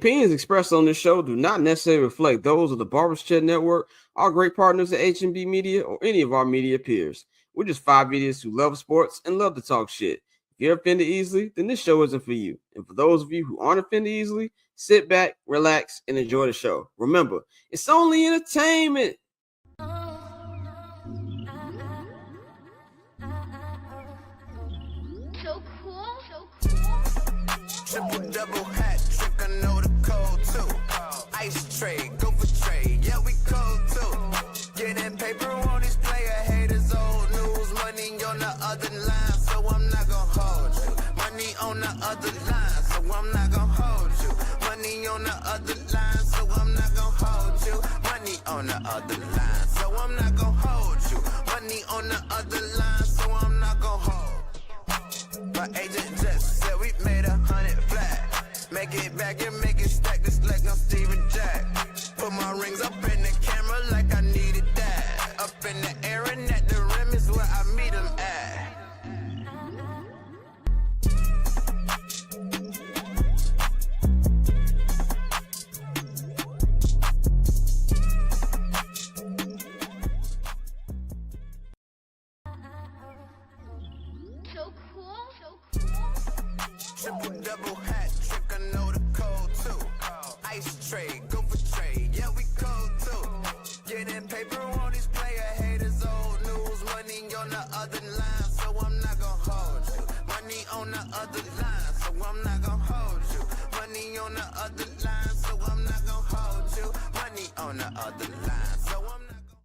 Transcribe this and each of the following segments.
opinions expressed on this show do not necessarily reflect those of the Barbers Chat Network, our great partners at H&B Media, or any of our media peers. We're just five idiots who love sports and love to talk shit. If you're offended easily, then this show isn't for you. And for those of you who aren't offended easily, sit back, relax, and enjoy the show. Remember, it's only entertainment. So cool. Triple double hat trick, I know the code too. Ice trade, go for trade, yeah we cold too. Getting paper on display, haters old news. Money on the other line, so I'm not gonna hold you. Money on the other line, so I'm not gonna hold you. Money on the other line, so I'm not gonna hold you. Money on the other line, so I'm not gonna hold you. Money on the other line, so I'm not gonna hold. My agent just said we made 100 flat. Make it back and make it stack just like I'm Steven Jack. Put my rings up in the camera like I needed that. Up in the air and at the rim is where I meet them at. So cool. Triple double hat trick, I know the code too. Ice trade, go for trade, yeah we cold too. Getting paper on display, haters old news. Money on the other line, so I'm not gonna hold you. Money on the other line, so I'm not gonna hold you. Money on the other line, so I'm not gonna hold you. Money on the other line, so I'm not gonna.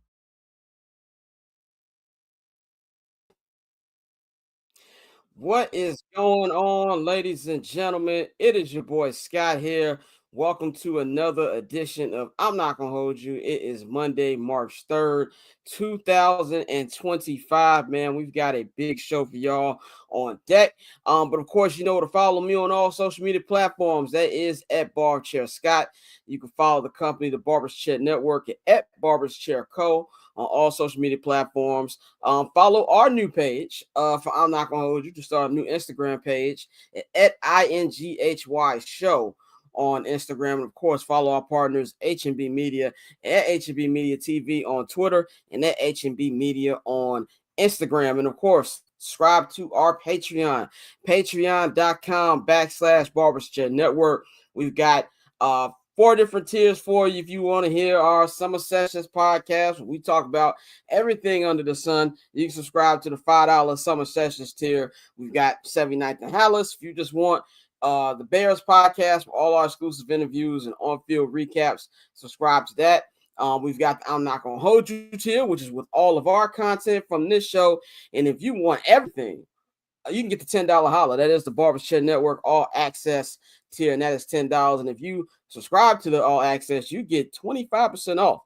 What is going on, ladies and gentlemen? It is your boy Scott here. Welcome to another edition of I'm Not Gonna Hold You. It is Monday, March 3rd, 2025. Man, we've got a big show for y'all on deck. But of course, you know to follow me on all social media platforms. That is at Barb Chair Scott. You can follow the company, the Barbers Chair Network, at Barbers Chair Co. on all social media platforms. Follow our new page for I'm Not Gonna Hold You to start a new Instagram page at INGHY Show on Instagram. And of course, follow our partners H&B Media at H&B Media TV on Twitter and at H&B Media on Instagram. And of course, subscribe to our Patreon, patreon.com/Barbers Chat Network. We've got 4 different tiers for you if you want to hear our Summer Sessions podcast. We talk about everything under the sun. You can subscribe to the $5 Summer Sessions tier. We've got 79th and Hallis. If you just want the Bears podcast, all our exclusive interviews and on-field recaps, subscribe to that. We've got the I'm Not Gonna Hold You tier, which is with all of our content from this show. And if you want everything, you can get the $10 holla. That is the Barbers Chat Network All Access tier, and that is $10. And if you subscribe to the All Access, you get 25% off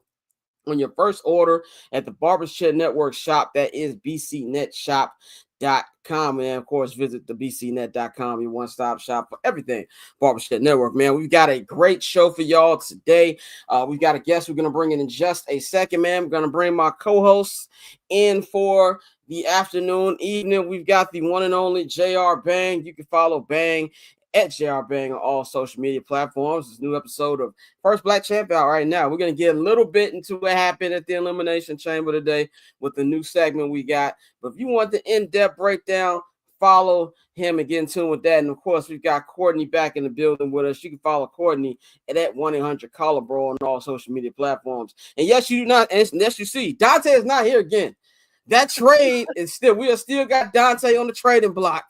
on your first order at the Barbers Chat Network shop. That is bcnetshop.com. And of course, visit the bcnet.com, your one-stop shop for everything Barbers Chat Network. Man, we've got a great show for y'all today. We've got a guest we're going to bring in just a second, man. We're going to bring my co-hosts in for the afternoon, evening. We've got the one and only JR Bang. You can follow Bang at JR Bang on all social media platforms. This new episode of First Black Champ out right now. We're going to get a little bit into what happened at the Elimination Chamber today with the new segment we got. But if you want the in-depth breakdown, follow him and get in tune with that. And of course, we've got Courtney back in the building with us. You can follow Courtney at 1-800-CALLA-BRO on all social media platforms. And yes, you do not, and yes, you see, Dante is not here again. That trade is still, we have still got Dante on the trading block.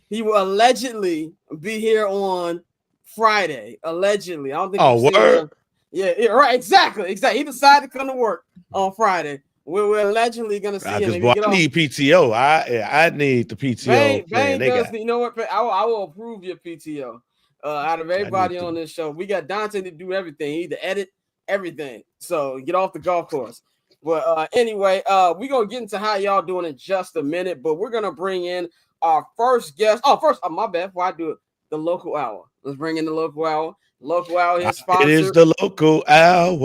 He will allegedly be here on Friday. Allegedly. I don't think. Oh, word? Yeah, right. Exactly. He decided to come to work on Friday. We're allegedly going to see him. I need PTO. I need the PTO. Bang does. You know what? I will approve your PTO. Out of everybody on this show, we got Dante to do everything. He to edit everything. So get off the golf course. But anyway, we're going to get into how y'all doing in just a minute. But we're going to bring in our first guest. My bad. Before I do it, the local hour. Let's bring in the local hour. Local hour is sponsored. It is the local hour.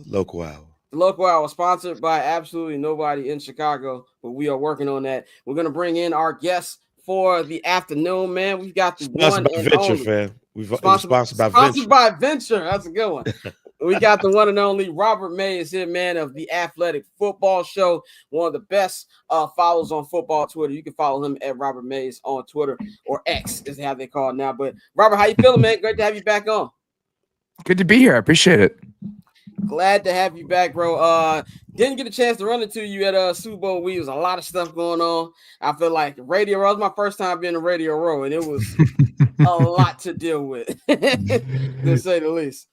Local hour. The local hour sponsored by absolutely nobody in Chicago, but we are working on that. We're going to bring in our guests for the afternoon, man. We've got the one and Venture, only. fam. Sponsored by Venture. Sponsored by Venture. That's a good one. We got the one and only Robert Mays here, man, of the Athletic Football Show. One of the best follows on football Twitter. You can follow him at Robert Mays on Twitter, or X is how they call it now. But Robert, how you feeling, man? Great to have you back on. Good to be here. I appreciate it. Glad to have you back, bro. Didn't get a chance to run into you at Super Bowl week. There was a lot of stuff going on. I feel like Radio Row was my first time being in Radio Row, and it was a lot to deal with, to say the least.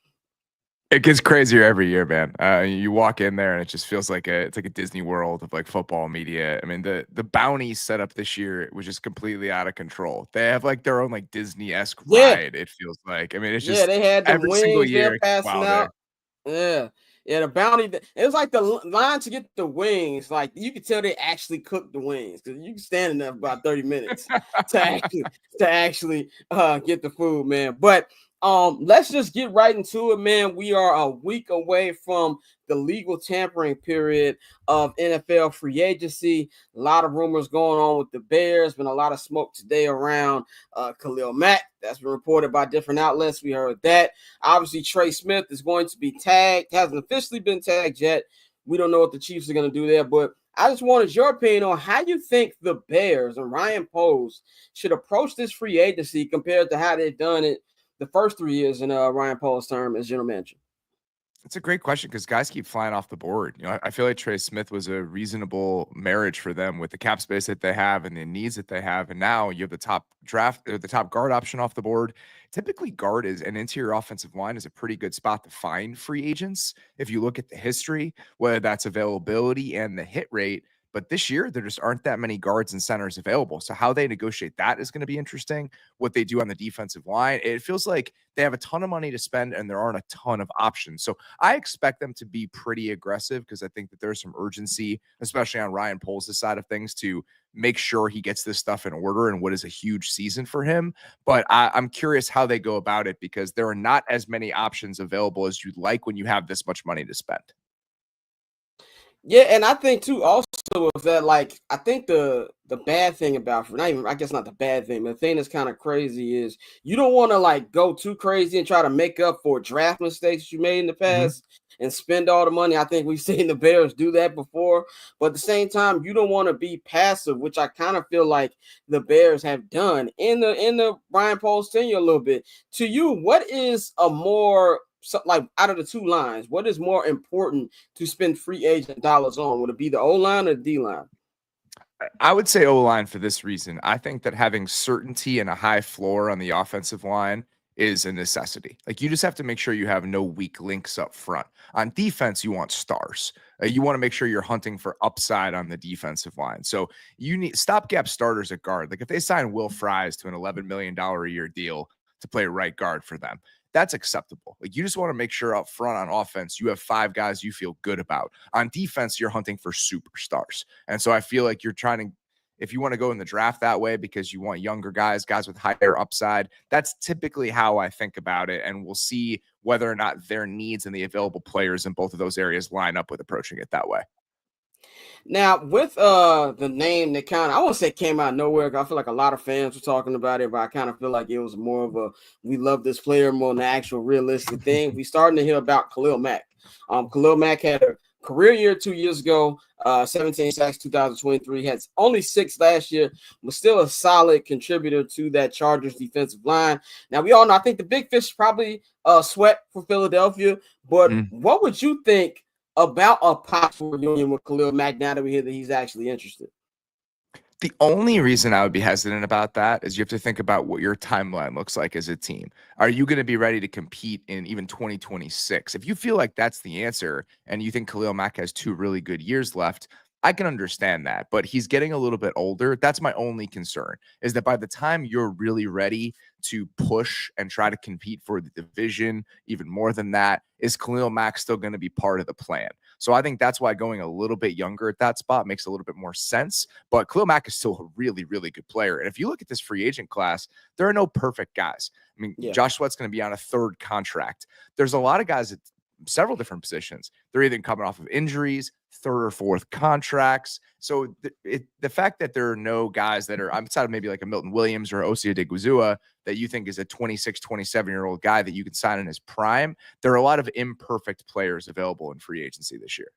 It gets crazier every year, man. You walk in there and it just feels like it's like a Disney World of like football media. I mean, the bounty set up this year was just completely out of control. They have like their own like Disney-esque ride. It feels like. I mean, it's just they had the every wings single year passing out. Yeah, the bounty. It was like the line to get the wings. Like you could tell they actually cooked the wings because you can stand in there for about 30 minutes to actually get the food, man. But let's just get right into it, man. We are a week away from the legal tampering period of NFL free agency. A lot of rumors going on with the Bears. Been a lot of smoke today around Khalil Mack. That's been reported by different outlets. We heard that. Obviously, Trey Smith is going to be tagged. Hasn't officially been tagged yet. We don't know what the Chiefs are going to do there, but I just wanted your opinion on how you think the Bears and Ryan Poles should approach this free agency compared to how they've done it the first 3 years in Ryan Poles' term as general manager. It's a great question because guys keep flying off the board. You know, I feel like Trey Smith was a reasonable marriage for them with the cap space that they have and the needs that they have. And now you have the top draft or the top guard option off the board. Typically, guard is an interior offensive line is a pretty good spot to find free agents. If you look at the history, whether that's availability and the hit rate. But this year, there just aren't that many guards and centers available. So how they negotiate that is going to be interesting. What they do on the defensive line, it feels like they have a ton of money to spend and there aren't a ton of options. So I expect them to be pretty aggressive because I think that there's some urgency, especially on Ryan Poles' side of things, to make sure he gets this stuff in order and what is a huge season for him. But I'm curious how they go about it because there are not as many options available as you'd like when you have this much money to spend. Yeah, and I think too also with that, like I think the bad thing about I guess not the bad thing, but the thing that's kind of crazy is you don't want to like go too crazy and try to make up for draft mistakes you made in the past and spend all the money. I think we've seen the Bears do that before, but at the same time, you don't want to be passive, which I kind of feel like the Bears have done in the Ryan Poles tenure a little bit. To you, what is a more like out of the two lines, what is more important to spend free agent dollars on? Would it be the O-line or the D-line? I would say O-line for this reason. I think that having certainty and a high floor on the offensive line is a necessity. Like you just have to make sure you have no weak links up front. On defense, you want stars. You want to make sure you're hunting for upside on the defensive line. So you need stopgap starters at guard. Like if they sign Will Fries to an $11 million a year deal to play right guard for them, that's acceptable. Like you just want to make sure up front on offense, you have 5 guys you feel good about. On defense, you're hunting for superstars. And so I feel like you're trying to, if you want to go in the draft that way because you want younger guys with higher upside, that's typically how I think about it. And we'll see whether or not their needs and the available players in both of those areas line up with approaching it that way. Now, with the name that kind of, I won't say came out of nowhere, because I feel like a lot of fans were talking about it, but I kind of feel like it was more of a, we love this player more than the actual realistic thing. We starting to hear about Khalil Mack. Khalil Mack had a career year 2 years ago, 17 sacks, 2023, had only 6 last year, was still a solid contributor to that Chargers defensive line. Now, we all know, I think the big fish is probably Sweat for Philadelphia, but what would you think about a possible union with Khalil Mack now that we hear that he's actually interested? The only reason I would be hesitant about that is you have to think about what your timeline looks like as a team. Are you going to be ready to compete in even 2026? If you feel like that's the answer and you think Khalil Mack has 2 really good years left, I can understand that, but he's getting a little bit older. That's my only concern, is that by the time you're really ready to push and try to compete for the division, even more than that, is Khalil Mack still going to be part of the plan? So I think that's why going a little bit younger at that spot makes a little bit more sense. But Khalil Mack is still a really, really good player. And if you look at this free agent class, there are no perfect guys. I mean, Josh Sweat's going to be on a 3rd contract. There's a lot of guys that several different positions. They're either coming off of injuries, third or fourth contracts. So the fact that there are no guys that are outside of maybe like a Milton Williams or Osia Odighizuwa that you think is a 26, 27-year-old guy that you can sign in his prime, there are a lot of imperfect players available in free agency this year.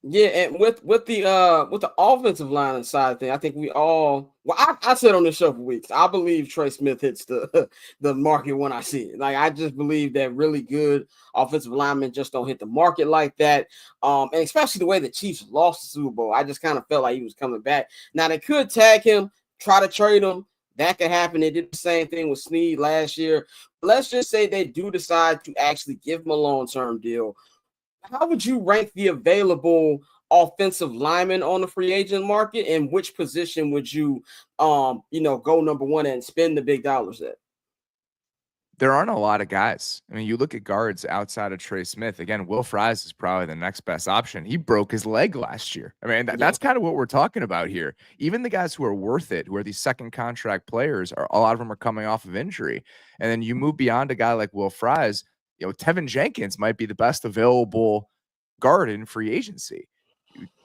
Yeah, and with the offensive line side of thing, I think we all I said on this show for weeks, I believe Trey Smith hits the market when I see it. Like, I just believe that really good offensive linemen just don't hit the market like that. And especially the way the Chiefs lost the Super Bowl, I just kind of felt like he was coming back. Now they could tag him, try to trade him. That could happen. They did the same thing with Snead last year. Let's just say they do decide to actually give him a long-term deal. How would you rank the available offensive linemen on the free agent market, and which position would you, go number one and spend the big dollars at? There aren't a lot of guys. I mean, you look at guards outside of Trey Smith. Again, Will Fries is probably the next best option. He broke his leg last year. I mean, that's kind of what we're talking about here. Even the guys who are worth it, who are these second contract players, a lot of them are coming off of injury. And then you move beyond a guy like Will Fries, Tevin Jenkins might be the best available guard in free agency.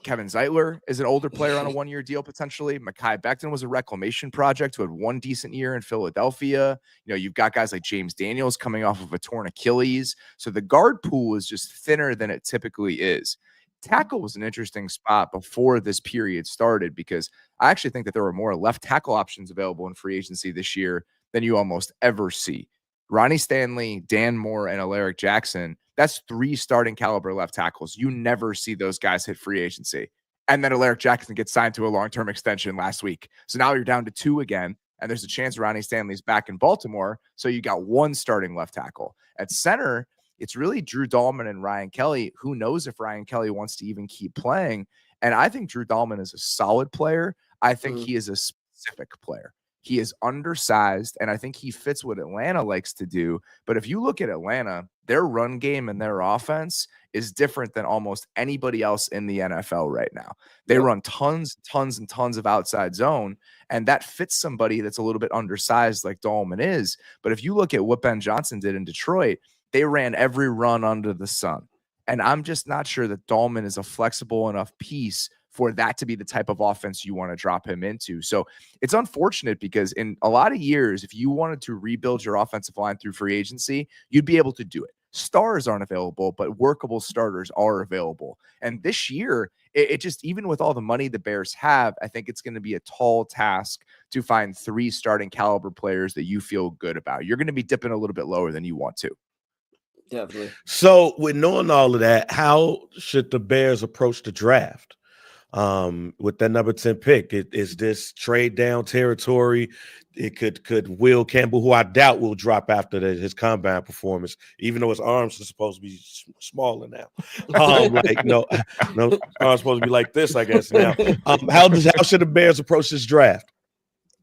Kevin Zeitler is an older player on a one-year deal potentially. Mekhi Becton was a reclamation project who had one decent year in Philadelphia. You've got guys like James Daniels coming off of a torn Achilles. So the guard pool is just thinner than it typically is. Tackle was an interesting spot before this period started because I actually think that there were more left tackle options available in free agency this year than you almost ever see. Ronnie Stanley, Dan Moore, and Alaric Jackson, that's 3 starting caliber left tackles. You never see those guys hit free agency. And then Alaric Jackson gets signed to a long-term extension last week. So now you're down to 2 again, and there's a chance Ronnie Stanley's back in Baltimore, so you got 1 starting left tackle. At center, it's really Drew Dahlman and Ryan Kelly. Who knows if Ryan Kelly wants to even keep playing? And I think Drew Dahlman is a solid player. I think he is a specific player. He is undersized, and I think he fits what Atlanta likes to do. But if you look at Atlanta, their run game and their offense is different than almost anybody else in the NFL right now. They run tons and tons of outside zone, and that fits somebody that's a little bit undersized like Dahlman is. But if you look at what Ben Johnson did in Detroit, they ran every run under the sun. And I'm just not sure that Dahlman is a flexible enough piece for that to be the type of offense you want to drop him into. So it's unfortunate because in a lot of years, if you wanted to rebuild your offensive line through free agency, you'd be able to do it. Stars aren't available, but workable starters are available. And this year, it just, even with all the money the Bears have, I think it's going to be a tall task to find 3 starting caliber players that you feel good about. You're going to be dipping a little bit lower than you want to. Definitely. So with knowing all of that, how should the Bears approach the draft? With that number 10 pick, is this trade down territory? It could Will Campbell, who I doubt will drop after his combine performance, even though his arms are supposed to be smaller now. No, arms supposed to be like this, I guess now. How should the Bears approach this draft?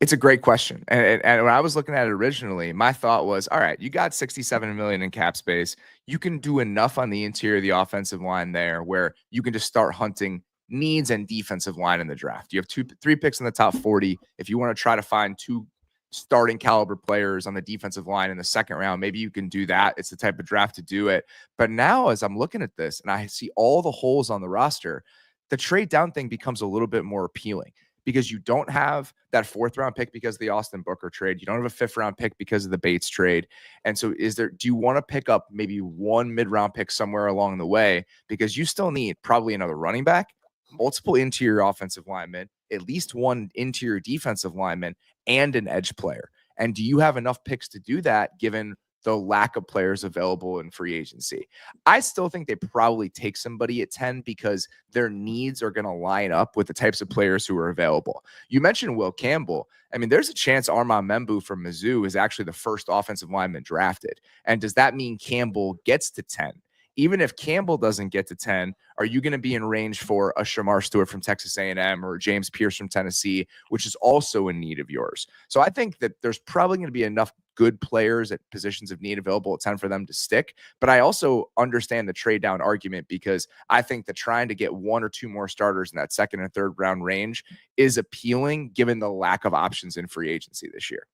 It's a great question. And when I was looking at it originally, my thought was, all right, you got $67 million in cap space. You can do enough on the interior of the offensive line there where you can just start hunting needs and defensive line in the draft. You have 3 picks in the top 40. If you want to try to find 2 starting caliber players on the defensive line in the second round, maybe you can do that. It's the type of draft to do it. But now as I'm looking at this and I see all the holes on the roster, the trade down thing becomes a little bit more appealing because you don't have that 4th round pick because of the Austin Booker trade. You don't have a 5th round pick because of the Bates trade. And so do you want to pick up maybe 1 mid-round pick somewhere along the way because you still need probably another running back, multiple interior offensive linemen, at least 1 interior defensive lineman, and an edge player. And do you have enough picks to do that given the lack of players available in free agency? I still think they probably take somebody at 10 because their needs are going to line up with the types of players who are available. You mentioned Will Campbell. I mean, there's a chance Armand Membu from Mizzou is actually the first offensive lineman drafted. And does that mean Campbell gets to 10? Even if Campbell doesn't get to 10, are you going to be in range for a Shamar Stewart from Texas A&M or James Pierce from Tennessee, which is also in need of yours? So I think that there's probably going to be enough good players at positions of need available at 10 for them to stick. But I also understand the trade down argument because I think that trying to get 1 or 2 more starters in that 2nd and 3rd round range is appealing given the lack of options in free agency this year.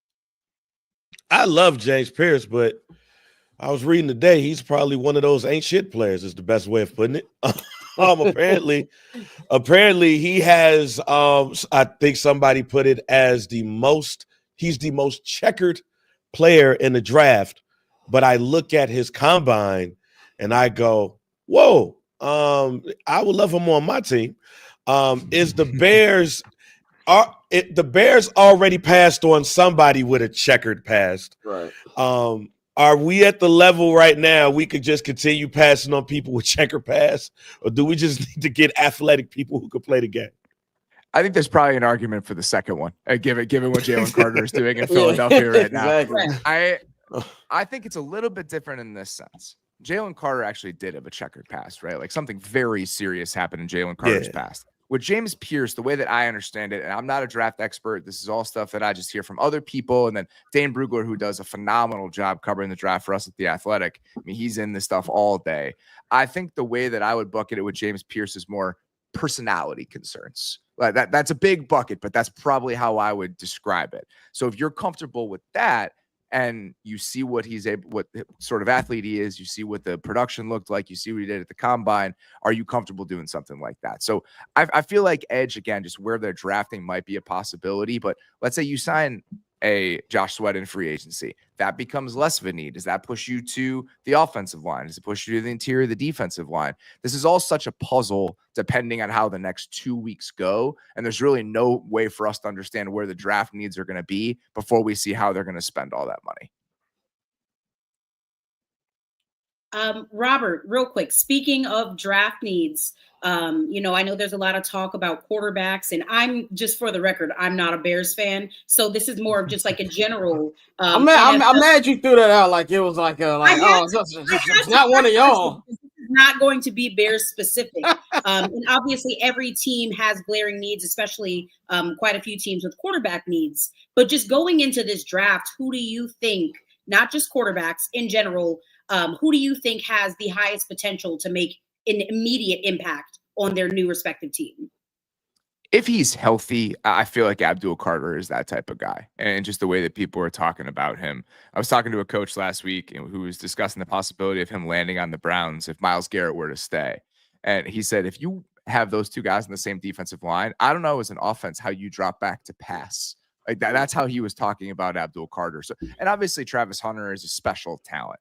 I love James Pierce, but I was reading today. He's probably one of those ain't shit players. Is the best way of putting it. Apparently he has. I think somebody put it as the most. He's the most checkered player in the draft. But I look at his combine and I go, "Whoa! I would love him on my team." Is the Bears? The Bears already passed on somebody with a checkered past? Right. Are we at the level right now we could just continue passing on people with checker pass, or do we just need to get athletic people who can play the game? I think there's probably an argument for the second one, given what Jalen Carter is doing in Philadelphia right now. Exactly. I think it's a little bit different in this sense. Jalen Carter actually did have a checkered past, right? Like something very serious happened in Jalen Carter's past. With James Pierce, the way that I understand it, and I'm not a draft expert, this is all stuff that I just hear from other people. And then Dane Brugler, who does a phenomenal job covering the draft for us at The Athletic. I mean, he's in this stuff all day. I think the way that I would bucket it with James Pierce is more personality concerns. Like that's a big bucket, but that's probably how I would describe it. So if you're comfortable with that, and you see what sort of athlete he is, you see what the production looked like, you see what he did at the combine, are you comfortable doing something like that? So I feel like edge, again, just where they're drafting might be a possibility, but let's say you sign a Josh Sweat in free agency, that becomes less of a need. Does that push you to the offensive line? Does it push you to the interior of the defensive line? This is all such a puzzle depending on how the next 2 weeks go. And there's really no way for us to understand where the draft needs are going to be before we see how they're going to spend all that money. Robert, real quick, speaking of draft needs, I know there's a lot of talk about quarterbacks, and I'm just, for the record, I'm not a Bears fan, so this is more of just like a general. I'm mad you threw that out like it was like it's not one of y'all. This is not going to be Bears specific, and obviously every team has glaring needs, especially quite a few teams with quarterback needs. But just going into this draft, who do you think, not just quarterbacks in general, who do you think has the highest potential to make an immediate impact on their new respective team? If he's healthy, I feel like Abdul Carter is that type of guy. And just the way that people are talking about him. I was talking to a coach last week who was discussing the possibility of him landing on the Browns if Myles Garrett were to stay. And he said, if you have those two guys in the same defensive line, I don't know as an offense how you drop back to pass. Like that's how he was talking about Abdul Carter. So, and obviously Travis Hunter is a special talent.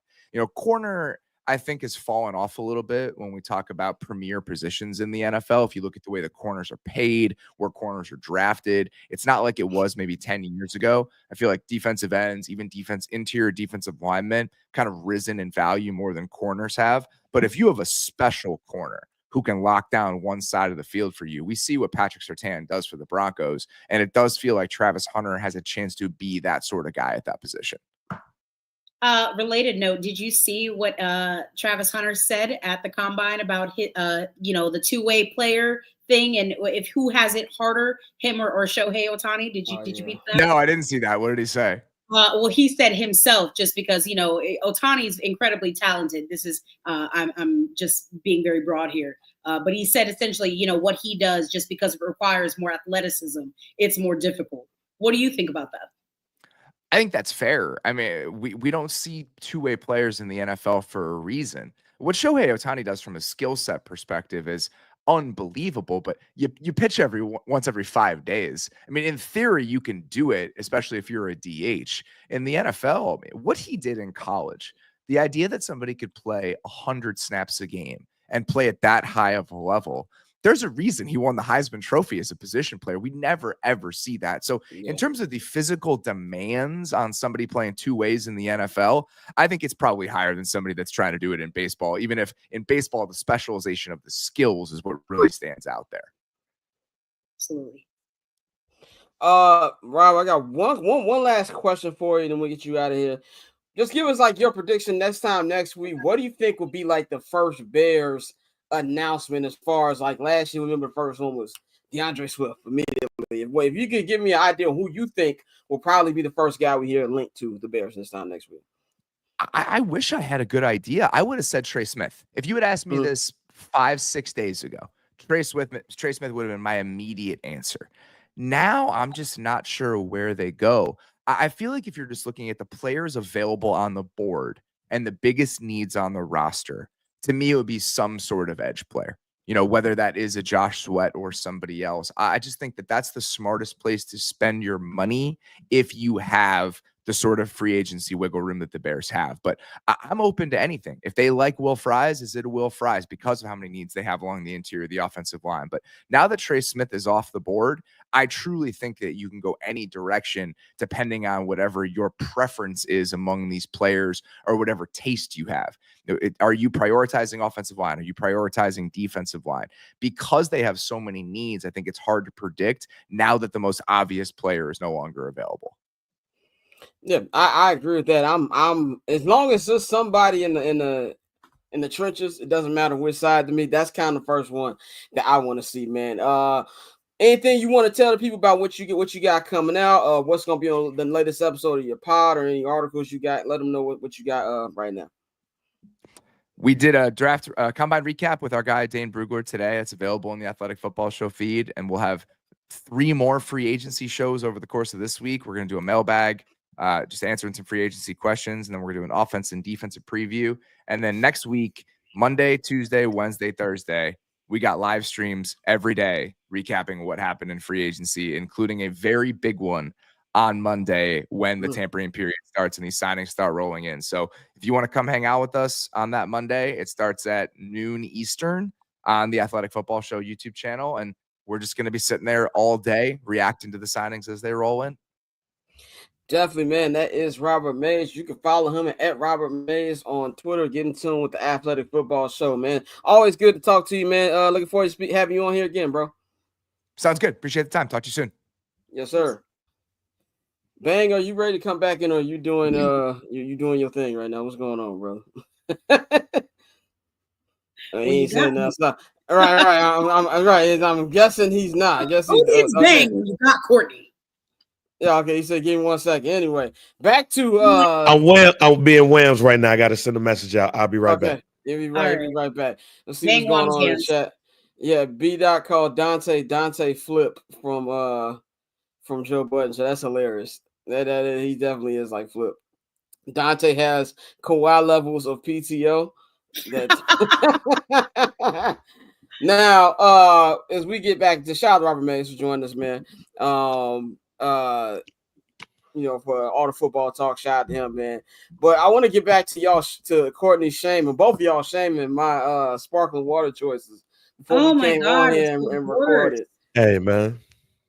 Corner, I think, has fallen off a little bit when we talk about premier positions in the NFL. If you look at the way the corners are paid, where corners are drafted, it's not like it was maybe 10 years ago. I feel like defensive ends, even interior defensive linemen, kind of risen in value more than corners have. But if you have a special corner who can lock down one side of the field for you, we see what Patrick Surtain does for the Broncos. And it does feel like Travis Hunter has a chance to be that sort of guy at that position. Related note, did you see what Travis Hunter said at the combine about the two-way player thing, and if who has it harder, him or Shohei Ohtani? Did you beat that? No, I didn't see that. What did he say? Well, he said himself, just because Ohtani's incredibly talented. This is I'm just being very broad here, but he said essentially, what he does, just because it requires more athleticism, it's more difficult. What do you think about that? I think that's fair. I mean, we don't see two-way players in the NFL for a reason. What Shohei Ohtani does from a skill set perspective is unbelievable, but you pitch once every 5 days. I mean, in theory, you can do it, especially if you're a DH. In the NFL, what he did in college, the idea that somebody could play 100 snaps a game and play at that high of a level, there's a reason he won the Heisman Trophy as a position player. We never, ever see that. So in terms of the physical demands on somebody playing two ways in the NFL, I think it's probably higher than somebody that's trying to do it in baseball, even if in baseball, the specialization of the skills is what really stands out there. Absolutely. Rob, I got one last question for you, then we'll get you out of here. Just give us like your prediction next week. What do you think will be like the first Bears announcement, as far as like last year? Remember, the first one was DeAndre Swift immediately. If you could give me an idea of who you think will probably be the first guy we hear linked to the Bears this time next week. I wish I had a good idea. I would have said Trey Smith. If you had asked me this 5-6 days ago, Trey Smith would have been my immediate answer. Now I'm just not sure where they go. I feel like if you're just looking at the players available on the board and the biggest needs on the roster, to me, it would be some sort of edge player. Whether that is a Josh Sweat or somebody else. I just think that that's the smartest place to spend your money if you have the sort of free agency wiggle room that the Bears have. But I'm open to anything. If they like Will Fries, is it a Will Fries because of how many needs they have along the interior of the offensive line? But now that Trey Smith is off the board, I truly think that you can go any direction depending on whatever your preference is among these players or whatever taste you have. Are you prioritizing offensive line? Are you prioritizing defensive line? Because they have so many needs, I think it's hard to predict now that the most obvious player is no longer available. Yeah, I agree with that. I'm as long as there's somebody in the trenches, it doesn't matter which side to me. That's kind of the first one that I want to see, man. Anything you want to tell the people about what you got coming out? What's gonna be on the latest episode of your pod or any articles you got? Let them know what you got right now. We did a draft combine recap with our guy Dane Brugler today. It's available in the Athletic Football Show feed, and we'll have 3 more free agency shows over the course of this week. We're going to do a mailbag, just answering some free agency questions, and then we're going to do an offense and defensive preview. And then next week, Monday, Tuesday, Wednesday, Thursday, we got live streams every day recapping what happened in free agency, including a very big one on Monday when the tampering period starts and these signings start rolling in. So if you want to come hang out with us on that Monday, it starts at noon Eastern on the Athletic Football Show YouTube channel. And we're just going to be sitting there all day reacting to the signings as they roll in. Definitely, man. That is Robert Mays. You can follow him at Robert Mays on Twitter. Get in tune with the Athletic Football Show, man. Always good to talk to you, man. Looking forward to having you on here again, bro. Sounds good. Appreciate the time. Talk to you soon. Yes, sir. Bang, are you ready to come back in, or are you doing you doing your thing right now? What's going on, bro? He ain't saying that stuff. All right. I'm right. I'm guessing he's not. I guess he's it's Bang when you got Courtney. Yeah, okay. He said, give me 1 second. Anyway, back to I'm being whamms right now. I gotta send a message out. I'll be right back. He'll be right back. Let's see Bang what's going on in the hands. chat. Yeah, B. called Dante Flip from Joe Budden. So that's hilarious. That he definitely is like Flip. Dante has Kawhi levels of PTO. That now, as we get back to shout out to Robert Mays for joining us, man. For all the football talk, shout out to him, man. But I want to get back to y'all, to Courtney shaming, both of y'all shaming my sparkling water choices before we came on here and recorded. Hey, man.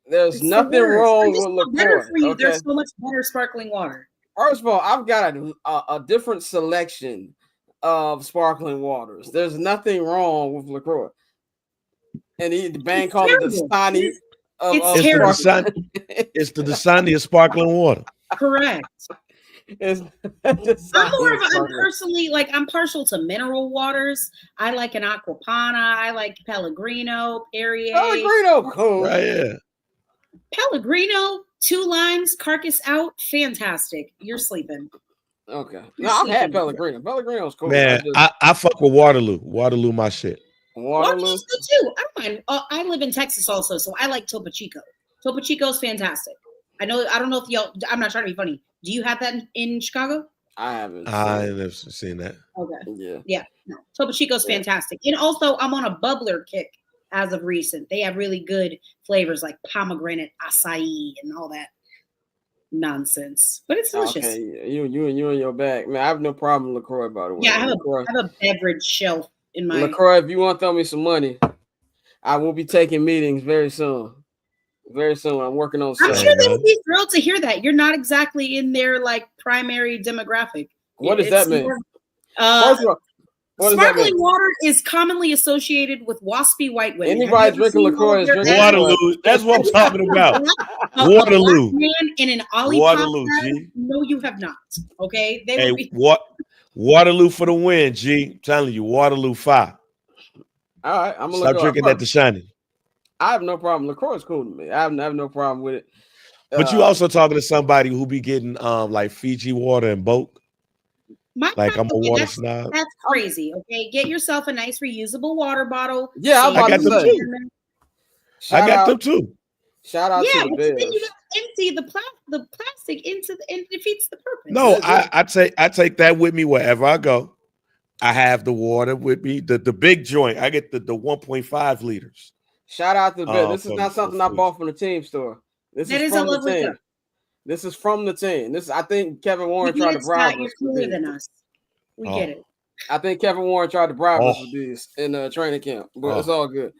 There's nothing wrong with LaCroix. Okay? There's so much better sparkling water. First of all, I've got a different selection of sparkling waters. There's nothing wrong with LaCroix. And the band called it the Dasani. It's the Dasani of sparkling water. Correct. I'm partial to mineral waters. I like an Aquapana. I like Pellegrino, Perrier. Pellegrino, cool. Right, yeah. Pellegrino, 2 limes, carcass out, fantastic. You're sleeping. Okay. No, I've had Pellegrino. Pellegrino's cool. Man, I fuck with Waterloo. Waterloo, my shit. Waterloo's good too. I don't mind. I live in Texas also, so I like Topo Chico. Topo Chico's fantastic. I don't know if y'all. I'm not trying to be funny. Do you have that in Chicago? I haven't. I never seen that. Okay. Yeah. No. Topo Chico's fantastic, and also I'm on a bubbler kick as of recent. They have really good flavors like pomegranate, acai, and all that nonsense. But it's delicious. Okay, you and your bag, man. I have no problem with LaCroix, by the way. Yeah, I have a beverage shelf in my LaCroix. If you want to throw me some money, I will be taking meetings very soon. Very soon. I'm working on something. I'm sure they would be thrilled to hear that. You're not exactly in their primary demographic. What does that mean? First of all, sparkling water is commonly associated with waspy white women. Anybody drinking LaCroix is drinking Waterloo. That's what I'm talking about. Waterloo. Man in an Waterloo, G. No, you have not. Okay. Waterloo for the win, G. I'm telling you, Waterloo 5. All right, I'm gonna stop drinking that to Shining. I have no problem. LaCroix is cool to me. I have no problem with it. But you also talking to somebody who be getting like Fiji water and Boke. I'm a water snob. That's crazy. Okay, get yourself a nice reusable water bottle. Yeah, I got them too. Shout out to the Bears. And empty the plastic into and defeats the purpose. No, I take that with me wherever I go. I have the water with me. The big joint. I get the 1.5 liters. Shout out to Ben. This is not something I bought from the team store. This is from the team. This is from the team. I think Kevin Warren tried to bribe us. You're cooler than us. We get it. I think Kevin Warren tried to bribe us with these in training camp, but it's all good.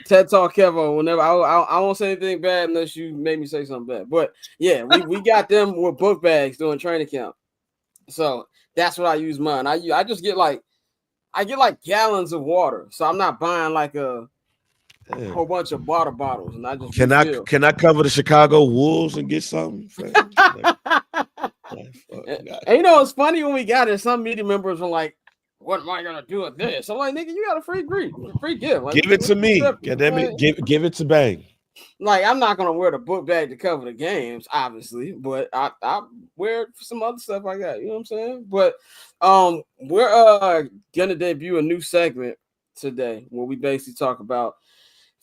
TED Talk Kevin. Whenever I won't say anything bad unless you made me say something bad. But yeah, we got them with book bags during training camp. So that's what I use mine. I just get like gallons of water. So I'm not buying like a whole bunch of water bottles. And I just can I cover the Chicago Wolves and get something? And you know, it's funny when we got it, some media members were like, what am I gonna do with this? I'm like, nigga, you got a free gift. Like, give it to me. Give it to Bang. Like, I'm not gonna wear the book bag to cover the games, obviously, but I wear it for some other stuff I got. You know what I'm saying? But we're gonna debut a new segment today where we basically talk about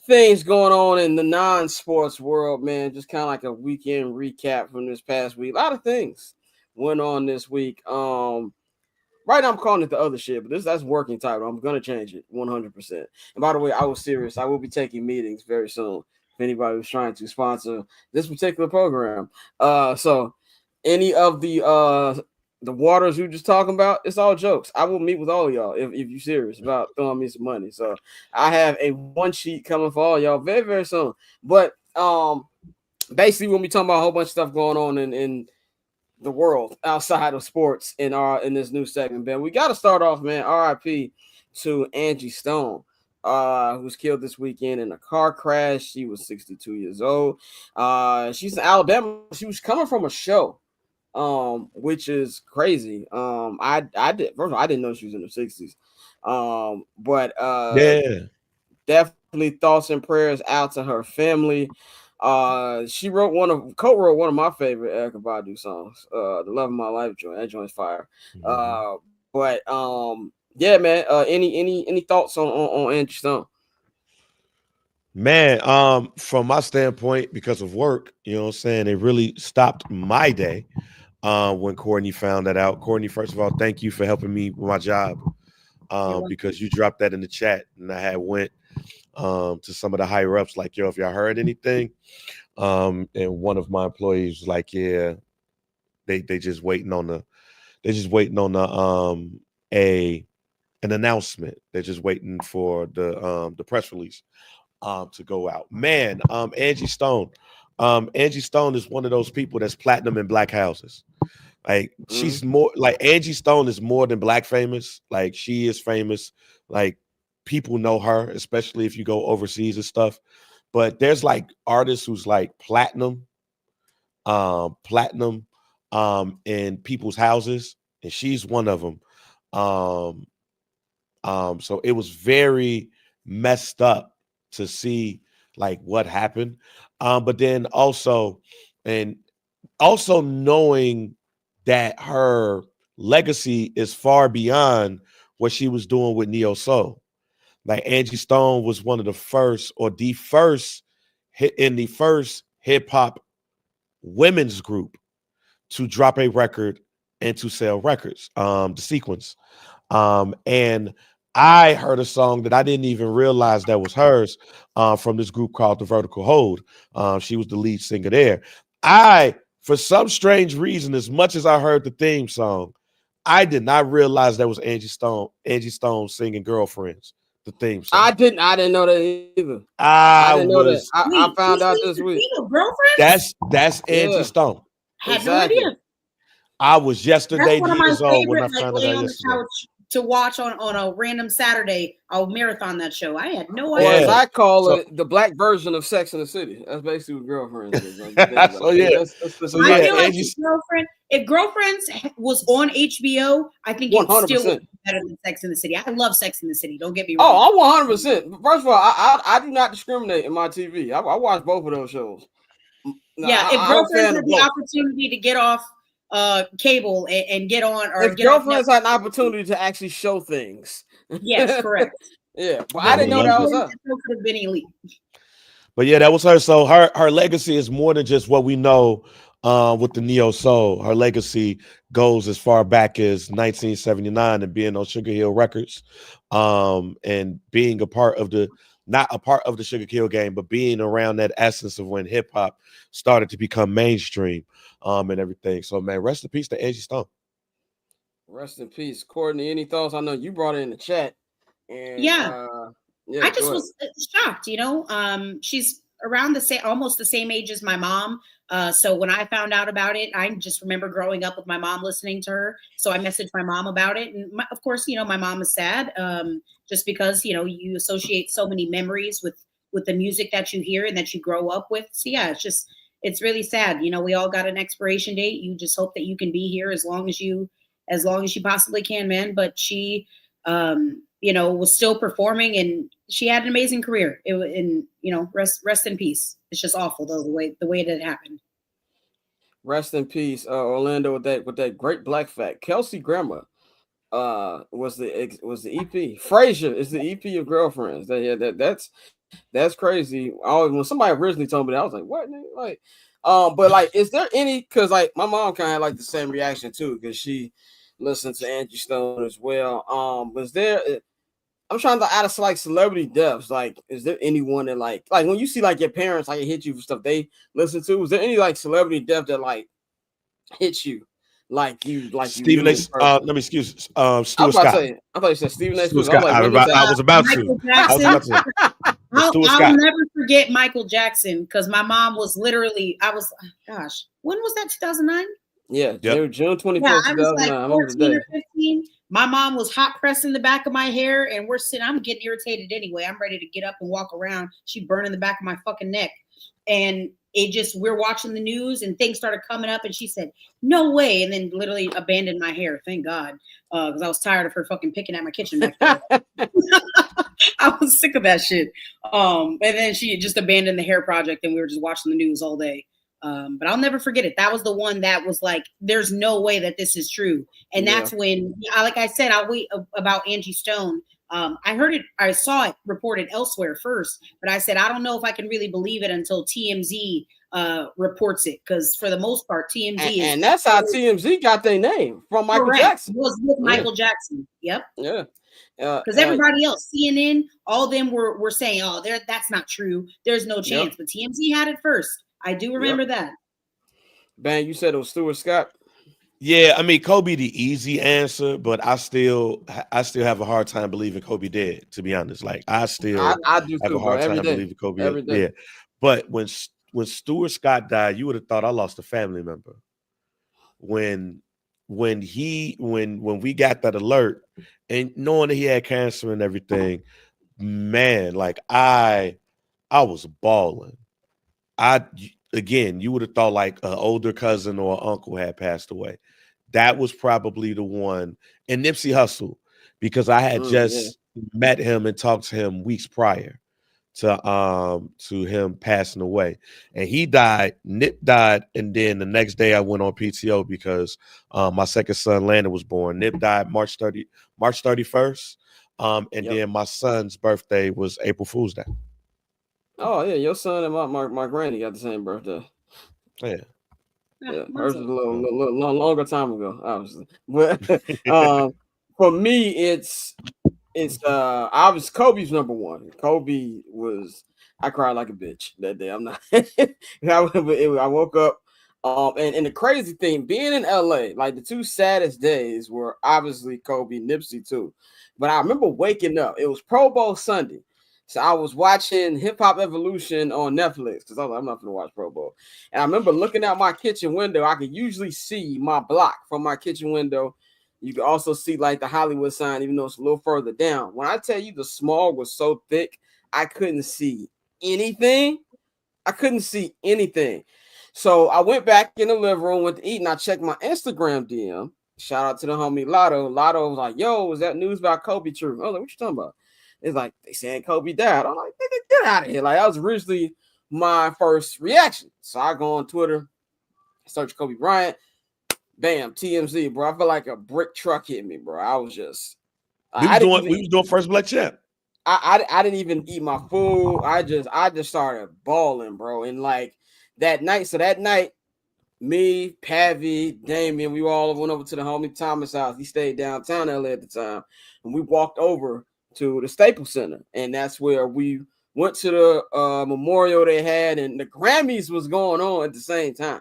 things going on in the non-sports world, man. Just kind of like a weekend recap from this past week. A lot of things went on this week. Right now I'm calling it the other shit, but that's working title. I'm gonna change it 100%. And by the way, I was serious. I will be taking meetings very soon. If anybody was trying to sponsor this particular program, so any of the waters we just talking about, it's all jokes. I will meet with all of y'all if you're serious about throwing me some money. So I have a one sheet coming for all y'all very, very soon. But basically, we'll be talking about a whole bunch of stuff going on in the world outside of sports in this new segment, man. We got to start off, man. RIP to Angie Stone, who was killed this weekend in a car crash. She was 62 years old. She's in Alabama. She was coming from a show, which is crazy. I didn't know she was in her 60s. But definitely thoughts and prayers out to her family. She co-wrote one of my favorite Erykah Badu songs, The Love of My Life joint. That joint's fire. But yeah, man. Any thoughts on Angie Stone? Man, from my standpoint, because of work, you know what I'm saying, it really stopped my day when Courtney found that out. Courtney, first of all, thank you for helping me with my job. Because you dropped that in the chat and I had went to some of the higher ups, like, yo, if y'all heard anything, and one of my employees was like, yeah, they just waiting on an announcement. They're just waiting for the press release to go out. Man, Angie Stone is one of those people that's platinum in black houses. Like, she's more like Angie Stone is more than black famous. Like, she is famous. Like, people know her, especially if you go overseas and stuff. But there's like artists who's like platinum in people's houses, and she's one of them. So it was very messed up to see like what happened. But then also knowing that her legacy is far beyond what she was doing with Neo Soul. Like, Angie Stone was one of the first, or the first hip hop women's group to drop a record and to sell records, The Sequence. And I heard a song that I didn't even realize that was hers from this group called The Vertical Hold. She was the lead singer there. For some strange reason, as much as I heard the theme song, I did not realize that was Angie Stone singing Girlfriends, the theme song. I didn't know that either. I didn't know that. I found out this week. That's Angie Stone. I had no idea. I was yesterday years old when I found out yesterday. To watch on a random Saturday, I'll marathon that show. I had no idea. Well, as I call it, the black version of Sex in the City. That's basically what Girlfriends is. Like, I feel like if Girlfriends was on HBO, I think it still would be better than Sex in the City. I love Sex in the City. Don't get me wrong. Oh, I'm 100%. First of all, I do not discriminate in my TV. I watch both of those shows. Yeah, if Girlfriends had the opportunity to get off cable and get on, or if Girlfriends had an opportunity to actually show things. Yes, correct. Yeah, but I didn't know that was up. Could have been elite. But yeah, that was her. So her legacy is more than just what we know with the neo soul. Her legacy goes as far back as 1979 and being on Sugar Hill Records, and being a part of the not a part of the Sugar Hill game, but being around that essence of when hip hop started to become mainstream, and everything. So man, rest in peace to Angie Stone. Rest in peace, Courtney. Any thoughts? I know you brought it in the chat, and Yeah. yeah, I just go ahead. was shocked, she's around the same, almost the same age as my mom. So when I found out about it, I just remember growing up with my mom listening to her. So I messaged my mom about it. And of course, my mom is sad, just because, you associate so many memories with the music that you hear and that you grow up with. So yeah, it's really sad. We all got an expiration date. You just hope that you can be here as long as you possibly can, man. But she, was still performing, and she had an amazing career. Rest in peace. It's just awful though, the way that it happened. Rest in peace, Orlando. With that great black fact, Kelsey Grammer, was the EP. Frasier is the EP of Girlfriends. That's crazy. When somebody originally told me that, I was like, what? Like, but like, is there any? Because like my mom kind of had like the same reaction too, because she listened to Angie Stone as well. Was there? I'm trying to out of like celebrity deaths. Like, is there anyone that like when you see like your parents like hit you for stuff they listen to? Was there any like celebrity death that like hits you? Stephen A. Let me excuse Stuart Scott. I thought you said Stephen A. Stuart Scott. I was about Michael to. Jackson. Stuart I'll Scott. never forget Michael Jackson, because my mom was literally, gosh, when was that? 2009? Yeah, Yep. June 24th, yeah, I was like 2009. 14 or 15. My mom was hot pressing the back of my hair, and I'm getting irritated anyway. I'm ready to get up and walk around. She burning the back of my fucking neck. And we're watching the news, and things started coming up, and she said, no way. And then literally abandoned my hair. Thank God. Because I was tired of her fucking picking at my kitchen back there. I was sick of that shit. And then she just abandoned the hair project, and we were just watching the news all day. But I'll never forget it. That was the one that was like, there's no way that this is true. And that's when, like I said, I'll wait about Angie Stone. I saw it reported elsewhere first, but I said, I don't know if I can really believe it until TMZ reports it. Because for the most part, TMZ and that's how TMZ got their name, from Michael Jackson. It was with Michael Jackson. Yep. Yeah. Because everybody else, CNN, all of them were saying, oh, that's not true. There's no chance. But TMZ had it first. I do remember that. Bang, you said it was Stuart Scott? Yeah, I mean, Kobe the easy answer, but I still have a hard time believing Kobe dead, to be honest. Like I do have too, a hard time believing Kobe every day. Yeah. But when Stuart Scott died, you would have thought I lost a family member. When we got that alert and knowing that he had cancer and everything, man, like I was bawling. Again, you would have thought like an older cousin or an uncle had passed away. That was probably the one. And Nipsey Hussle, because I had just met him and talked to him weeks prior to him passing away. And he died, Nip died, and then the next day I went on PTO because my second son Landon was born. Nip died March 31st. Then my son's birthday was April Fool's Day. Oh yeah, your son and my granny got the same birthday. Yeah. Yeah, hers was a little longer time ago, obviously. But for me, it's obviously Kobe's number one. Kobe was, I cried like a bitch that day. I'm not. I woke up, and the crazy thing, being in LA, like the two saddest days were obviously Kobe, Nipsey too. But I remember waking up. It was Pro Bowl Sunday. So I was watching Hip Hop Evolution on Netflix because I was like, I'm not going to watch Pro Bowl. And I remember looking out my kitchen window. I could usually see my block from my kitchen window. You could also see like the Hollywood sign, even though it's a little further down. When I tell you the smog was so thick, I couldn't see anything. So I went back in the living room, went to eat, and I checked my Instagram DM. Shout out to the homie Lotto. Lotto was like, yo, was that news about Kobe true? I was like, what you talking about? It's like, they saying Kobe died. I'm like, nigga, get out of here. Like, that was originally my first reaction. So I go on Twitter, search Kobe Bryant, bam, TMZ, bro. I feel like a brick truck hit me, bro. I was just... We was doing First Black Champ. I didn't even eat my food. I just started bawling, bro. And like that night, me, Pavi, Damien, we all went over to the homie Thomas house. He stayed downtown LA at the time, and we walked over to the Staples Center, and that's where we went to the memorial they had, and the Grammys was going on at the same time,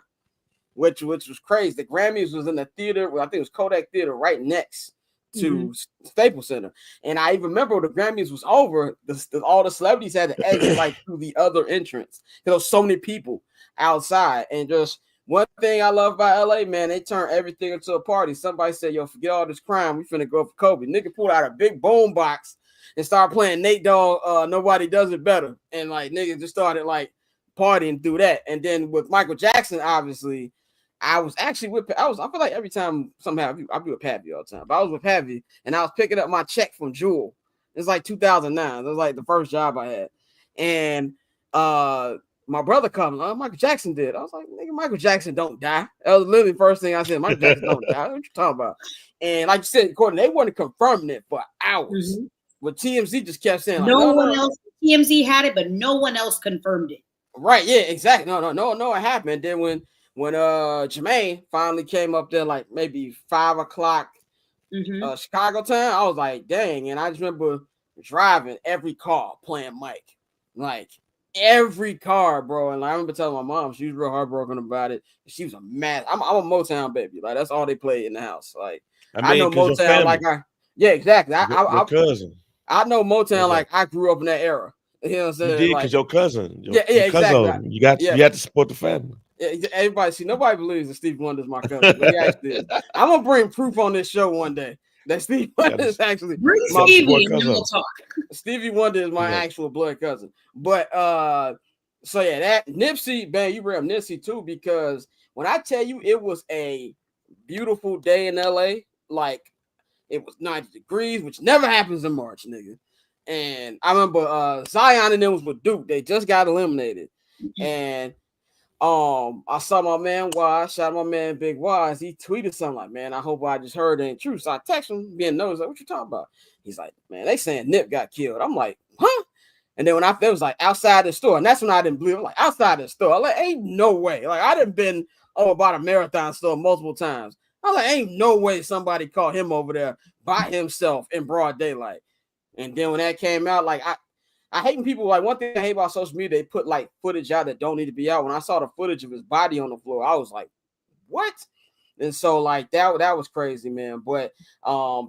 which was crazy. The Grammys was in the theater, I think it was Kodak Theater, right next to Staples Center. And I even remember the Grammys was over, all the celebrities had to exit like through the other entrance. There was so many people outside, and just one thing I love about LA, man, they turn everything into a party. Somebody said, yo, forget all this crime. We finna go for Kobe. Nigga pulled out a big boom box and started playing Nate Dogg, Nobody Does It Better. And like niggas just started like partying through that. And then with Michael Jackson, obviously, I feel like every time something happens, I'll be with Pappy all the time. But I was with Pappy and I was picking up my check from Jewel. It's like 2009. It was like the first job I had. And my brother comes, Michael Jackson did. I was like, nigga, Michael Jackson don't die. That was literally the first thing I said. Michael Jackson don't die. What you talking about? And like you said, Courtney, they weren't confirming it for hours. But TMZ just kept saying, like, no one else. TMZ had it, but no one else confirmed it. Right? Yeah, exactly. No, it happened. Then when Jermaine finally came up there, like maybe 5 o'clock Chicago time, I was like, dang. And I just remember driving every car playing Mike, like every car, bro. And like, I remember telling my mom, she was real heartbroken about it. She was a mad. I'm a Motown baby. Like that's all they played in the house. Like I know Motown. Like yeah, exactly. Your cousin. I know Motown. Like I grew up in that era. You know what I'm saying? You did because like, your cousin. Your exactly. Cousin, you had to support the family. Everybody, nobody believes that Stevie Wonder's my cousin. But he actually is. I'm gonna bring proof on this show one day that Stevie Wonder is actually bring Stevie and we'll talk. Stevie Wonder is my actual blood cousin. But so yeah, that Nipsey, man, you bring up Nipsey too, because when I tell you it was a beautiful day in LA, like it was 90 degrees, which never happens in March, nigga. And I remember Zion and them was with Duke. They just got eliminated. And I saw my man Wise, shout out my man Big Wise. He tweeted something like, man, I hope I just heard it ain't true. So I text him, being nosy, like, what you talking about? He's like, man, they saying Nip got killed. I'm like, huh? And then when it was like outside the store, and that's when I didn't believe it. I'm like, outside the store. I'm like, ain't no way. Like I done been about a marathon store multiple times. I'm like, ain't no way somebody caught him over there by himself in broad daylight. And then when that came out, like I hate when people, like, one thing I hate about social media, they put like footage out that don't need to be out. When I saw the footage of his body on the floor, I was like, what? And so like that was crazy, man. But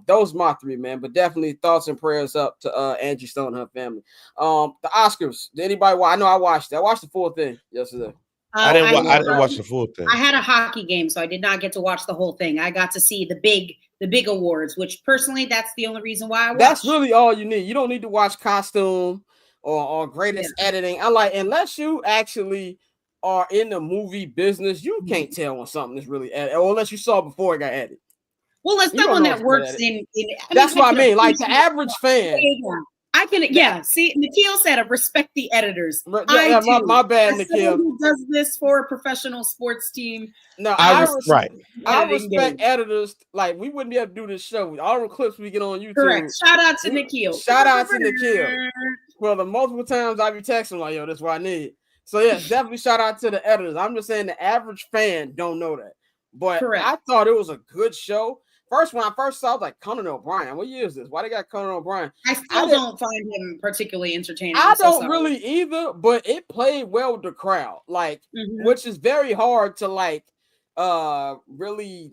those my three, man. But definitely thoughts and prayers up to Angie Stone and her family. The Oscars. Did anybody watch? I know I watched it. I watched the full thing yesterday. I didn't watch the full thing. I had a hockey game, so I did not get to watch the whole thing. I got to see the big awards, which personally, that's the only reason why I watched. That's really all you need. You don't need to watch costume or greatest editing. I like, unless you actually are in the movie business, you can't tell when something is really edited, or unless you saw it before it got edited. Well, as someone that works in that's what I mean. Like the average fan. I can, see, Nikhil said, I respect the editors. Yeah, my bad, Nikhil. Who does this for a professional sports team? No, I respect editors. Like, we wouldn't be able to do this show. All the clips we get on YouTube. Correct. Shout out to Nikhil. Shout out to Nikhil. Well, the multiple times I be texting like, yo, that's what I need. So, yeah, definitely shout out to the editors. I'm just saying the average fan don't know that. But correct. I thought it was a good show. First, when I first saw, I was like, Conan O'Brien. What year is this? Why they got Conan O'Brien? I still don't find him particularly entertaining. I don't really either, but it played well with the crowd, like, which is very hard to like, really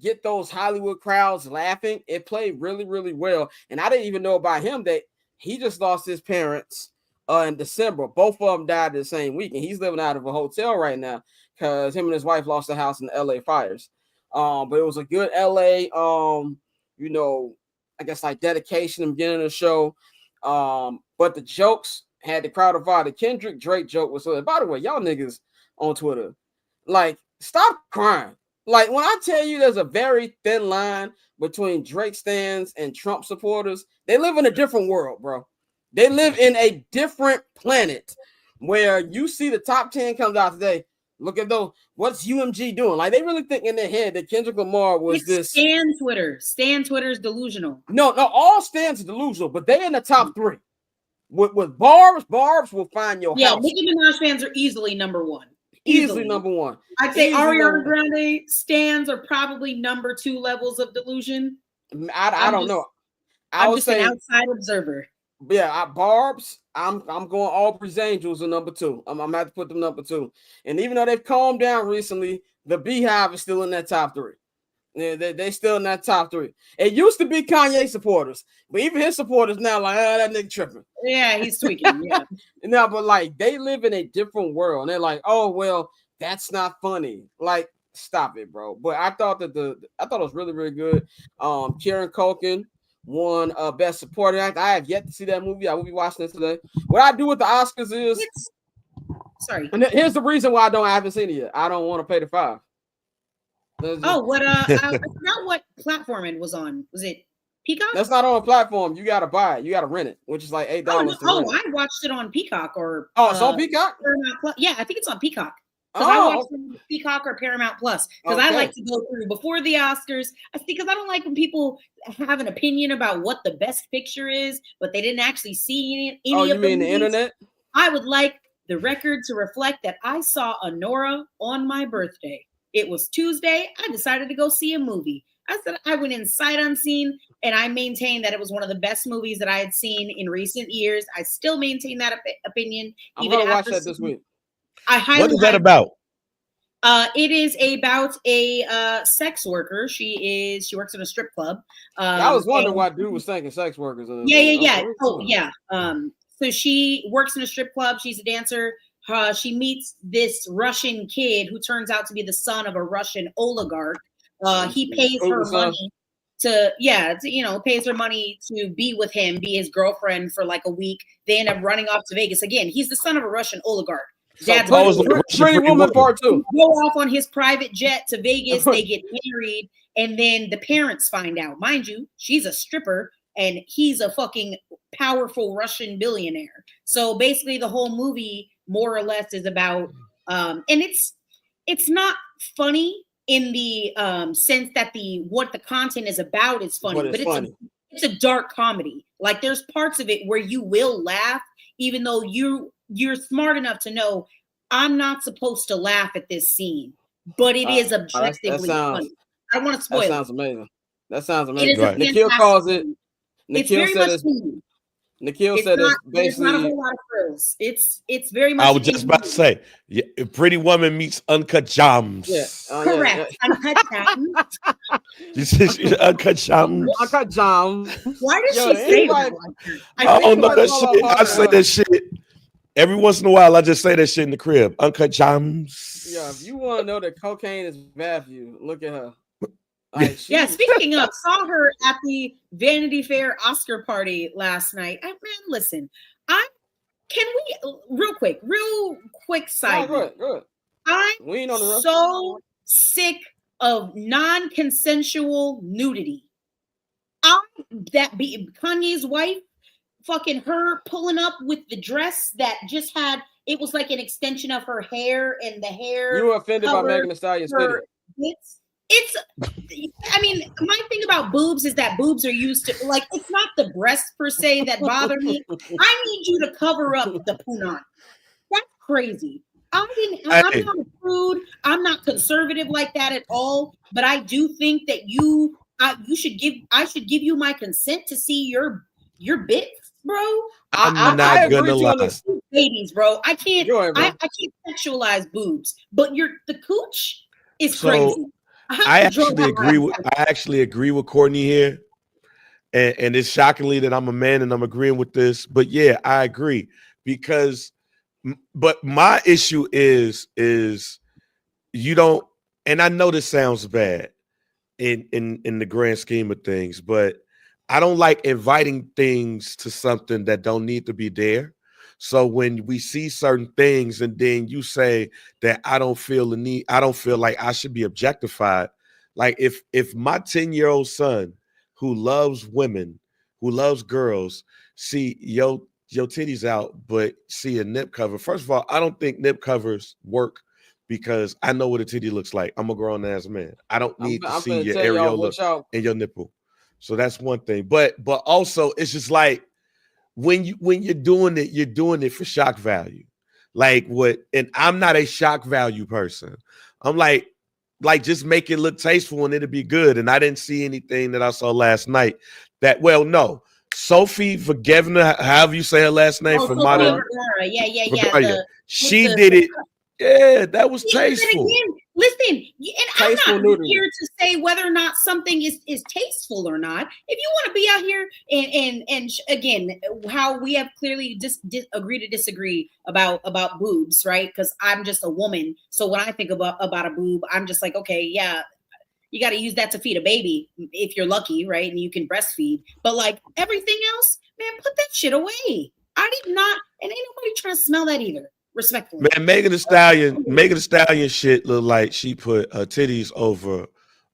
get those Hollywood crowds laughing. It played really, really well, and I didn't even know about him that he just lost his parents in December. Both of them died the same week, and he's living out of a hotel right now because him and his wife lost the house in the LA fires. But it was a good LA, I guess like dedication in the beginning of the show. But the jokes had the crowd divided. Kendrick Drake joke was, by the way, y'all niggas on Twitter, like, stop crying. Like, when I tell you there's a very thin line between Drake stans and Trump supporters, they live in a different world, bro. They live in a different planet where you see the top 10 comes out today. Look at those. What's UMG doing? Like, they really think in their head that Kendrick Lamar was this. Stan Twitter. Stan Twitter's delusional. No, all Stans are delusional, but they in the top 3. With Barb's will find your Yeah, house. Nicki Minaj fans are easily number one. Easily number one. I'd say Easily Ariana Grande stands are probably number 2 levels of delusion. I don't know. I'm just an outside observer. Yeah, Barb's. I'm going Aubrey's Angels are number 2. I'm gonna have to put them number 2. And even though they've calmed down recently, the Beehive is still in that top 3. Yeah, they still in that top 3. It used to be Kanye supporters, but even his supporters now like, that nigga tripping. Yeah, he's tweaking. Yeah. No, but like they live in a different world, and they're like, oh well, that's not funny. Like, stop it, bro. But I thought that it was really, really good. Kieran Culkin won Best Supporting Actor. I have yet to see that movie. I will be watching it today. What I do with the Oscars is sorry. And here's the reason why I haven't seen it yet. I don't want to pay the $5. I forgot what platform it was on. Was it Peacock? That's not on a platform. You gotta buy it. You gotta rent it, which is like $8. I watched it on Peacock or it's on Peacock. Paramount Plus. Yeah, I think it's on Peacock. Because I watch Peacock or Paramount Plus. Because I like to go through before the Oscars. Because I don't like when people have an opinion about what the best picture is, but they didn't actually see any of the movies. Internet? I would like the record to reflect that I saw Anora on my birthday. It was Tuesday. I decided to go see a movie. I said I went in sight unseen, and I maintained that it was one of the best movies that I had seen in recent years. I still maintain that opinion. I'm going to watch that this week. What is that about? It is about a sex worker. She works in a strip club. I was wondering why dude was thinking sex workers. Yeah. Oh, yeah. So she works in a strip club. She's a dancer. She meets this Russian kid who turns out to be the son of a Russian oligarch. He pays her money pays her money to be with him, be his girlfriend for like a week. They end up running off to Vegas. Again, he's the son of a Russian oligarch. Dad's Pretty Woman Part 2. Go off on his private jet to Vegas. They get married, and then the parents find out. Mind you, she's a stripper, and he's a fucking powerful Russian billionaire. So basically, the whole movie, more or less, is about, and it's not funny in the sense that what the content is about is funny, but it's a dark comedy. Like there's parts of it where you will laugh, even though you're smart enough to know I'm not supposed to laugh at this scene, but it is objectively funny. I want to spoil it. That sounds amazing. Nikhil calls it. Nikhil said it's basically. It's not a whole lot of frills. It's very much. I was just about to say, Pretty Woman meets Uncut Gems. Yeah, correct. Uncut Gems. Uncut Gems. Uncut Gems. Why does she say that? I don't know that shit. I say that shit every once in a while. I just say that shit in the crib. Uncut Gems. Yeah, if you want to know that cocaine is bad for you, look at her. Speaking of, saw her at the Vanity Fair Oscar party last night. Man, listen, real quick side note. Good. I'm so sick of non-consensual nudity. Kanye's wife, fucking her pulling up with the dress that just had, it was like an extension of her hair, and the hair. You were offended by Megan Thee Stallion's titty. My thing about boobs is that boobs are used to, like, it's not the breasts per se that bother me. I need you to cover up the punani. That's crazy. I'm not a prude. I'm not conservative like that at all. But I do think that I should give you my consent to see your bits, bro. I'm not gonna lie. Ladies, bro. I can't sexualize boobs, but the cooch is crazy. I actually agree with Courtney here, and it's shockingly that I'm a man and I'm agreeing with this. But yeah, I agree but my issue is you don't. And I know this sounds bad in the grand scheme of things, but I don't like inviting things to something that don't need to be there. So when we see certain things and then you say that I don't feel the need, I don't feel like I should be objectified. Like if my 10-year-old son who loves women, who loves girls, see your titties out, but see a nip cover. First of all, I don't think nip covers work because I know what a titty looks like. I'm a grown ass man. I don't need to see your areola and your nipple. So that's one thing. But also it's just like, when you're doing it for shock value. Like what? And I'm not a shock value person. I'm like just make it look tasteful and it'll be good. And I didn't see anything that I saw last night that, well, no. Sophie Vergevna, however you say her last name, for modern. Yeah. She did it. Yeah, that was tasteful. Again, listen, and tasteful I'm not here to say whether or not something is tasteful or not. If you want to be out here and again, how we have clearly agree to disagree about boobs, right? Because I'm just a woman, so when I think about a boob, I'm just like, okay, yeah, you got to use that to feed a baby if you're lucky, right? And you can breastfeed, but like everything else, man, put that shit away. I did not, and ain't nobody trying to smell that either. Respectfully. Man, Megan Thee Stallion shit look like she put her titties over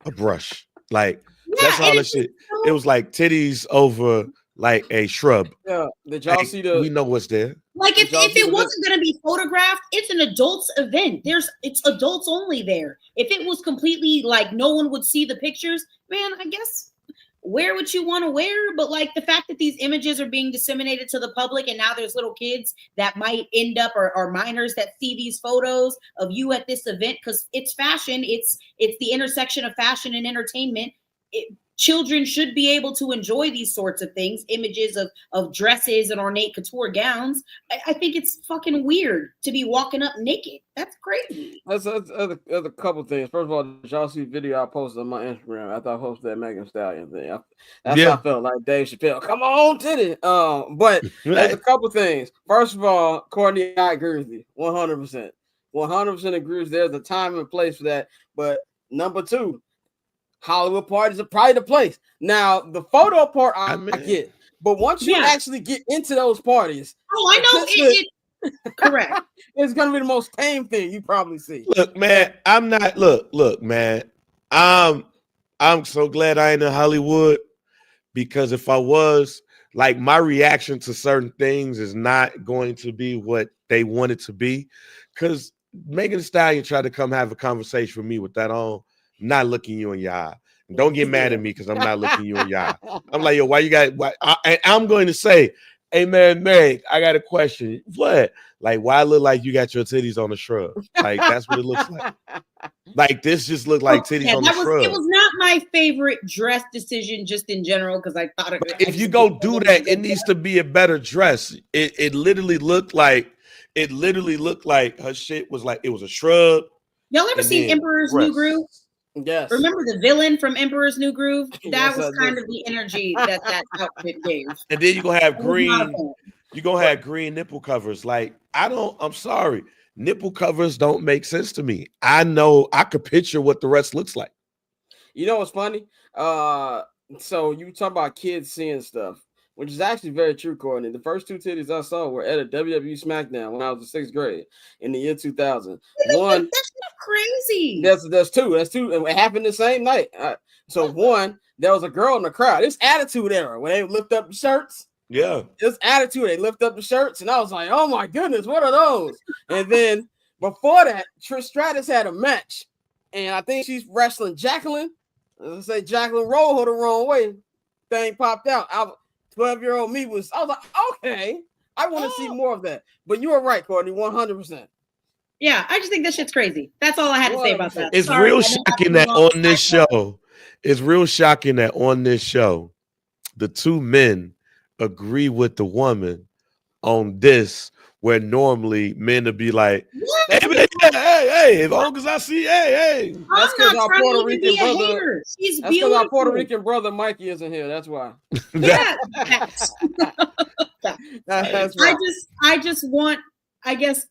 a brush. Like that's all that shit. It was like titties over like a shrub. Yeah, did y'all see the? We know what's there. Like if it wasn't going to be photographed, it's an adults event. It's adults only there. If it was completely like no one would see the pictures, man, I guess wear what you want to wear. But like the fact that these images are being disseminated to the public and now there's little kids that might end up or minors that see these photos of you at this event because it's fashion. It's the intersection of fashion and entertainment. Children should be able to enjoy these sorts of things, images of dresses and ornate couture gowns. I think it's fucking weird to be walking up naked. That's crazy. That's a couple things. First of all, did y'all see the video I posted on my Instagram after I posted that Megan Thee Stallion thing? That's how I felt like Dave Chappelle. Come on, titty. But there's a couple things. First of all, Courtney, I agree with you 100%. 100% agree with you. There's a time and place for that. But number two, Hollywood parties are probably the place. Now, the photo part I get, but once you actually get into those parties, I know it correct. It's gonna be the most tame thing you probably see. Look, man, I'm not. Look, man, I'm so glad I ain't in Hollywood because if I was, like, my reaction to certain things is not going to be what they want it to be. Because Megan Thee Stallion tried to come have a conversation with me with that on. I'm not looking you in your eye. And don't get mad at me because I'm not looking you in your eye. I'm like, yo, why you got? I'm going to say, hey man, Meg, I got a question. What? Like, why look like you got your titties on a shrub? Like that's what it looks like. Like this just looked like titties on the shrub. It was not my favorite dress decision, just in general, because I thought if you go do that, it needs to be a better dress. It literally looked like her shit was like it was a shrub. Y'all ever seen Emperor's New Groove? Yes. Remember the villain from Emperor's New Groove? That was kind of the energy that outfit gave. And then you're gonna have green. You're gonna have green nipple covers. Like I'm sorry, nipple covers don't make sense to me. I know I could picture what the rest looks like. You know what's funny? So you talk about kids seeing stuff, which is actually very true, Courtney. The first two titties I saw were at a WWE SmackDown when I was in 6th grade in the year 2000. One, that's crazy. That's two. And it happened the same night. So one, there was a girl in the crowd. It's Attitude Era when they lift up the shirts. Yeah, it's Attitude. They lift up the shirts, and I was like, "Oh my goodness, what are those?" And then before that, Trish Stratus had a match, and I think she's wrestling Jacqueline. Let's say Jacqueline rolled her the wrong way. Thing popped out. 12-year-old me I was like, okay, I want to see more of that. But you were right, Courtney, 100%. Yeah, I just think that shit's crazy. That's all I had to say about that. It's real shocking that on this show, the two men agree with the woman on this, where normally men would be like, hey, as long as I see, hey. That's because our Puerto Rican brother. She's that's because our Puerto Rican brother Mikey isn't here. That's why. Yeah. That's right. I just want, I guess,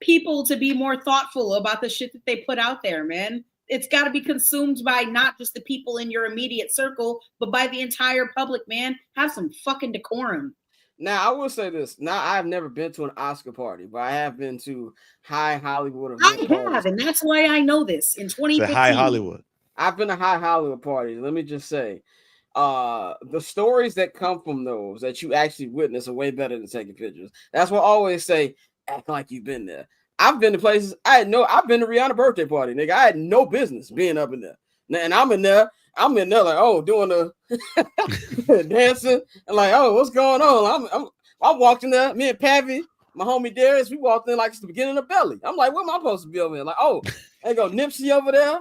people to be more thoughtful about the shit that they put out there, man. It's got to be consumed by not just the people in your immediate circle, but by the entire public, man. Have some fucking decorum. Now, I will say this. Now, I've never been to an Oscar party, but I have been to high Hollywood events. I have, and that's why I know this. In 2015. High Hollywood. I've been to high Hollywood parties. Let me just say, the stories that come from those that you actually witness are way better than taking pictures. That's what I always say, act like you've been there. I've been to places, I've been to Rihanna's birthday party, nigga. I had no business being up in there. And I'm in there like, oh, doing the dancing and like, oh, what's going on? I walked in there, me and Pappy, my homie Darius, we walked in like it's the beginning of Belly. I'm like, what am I supposed to be over here? Like, oh, they go Nipsey over there,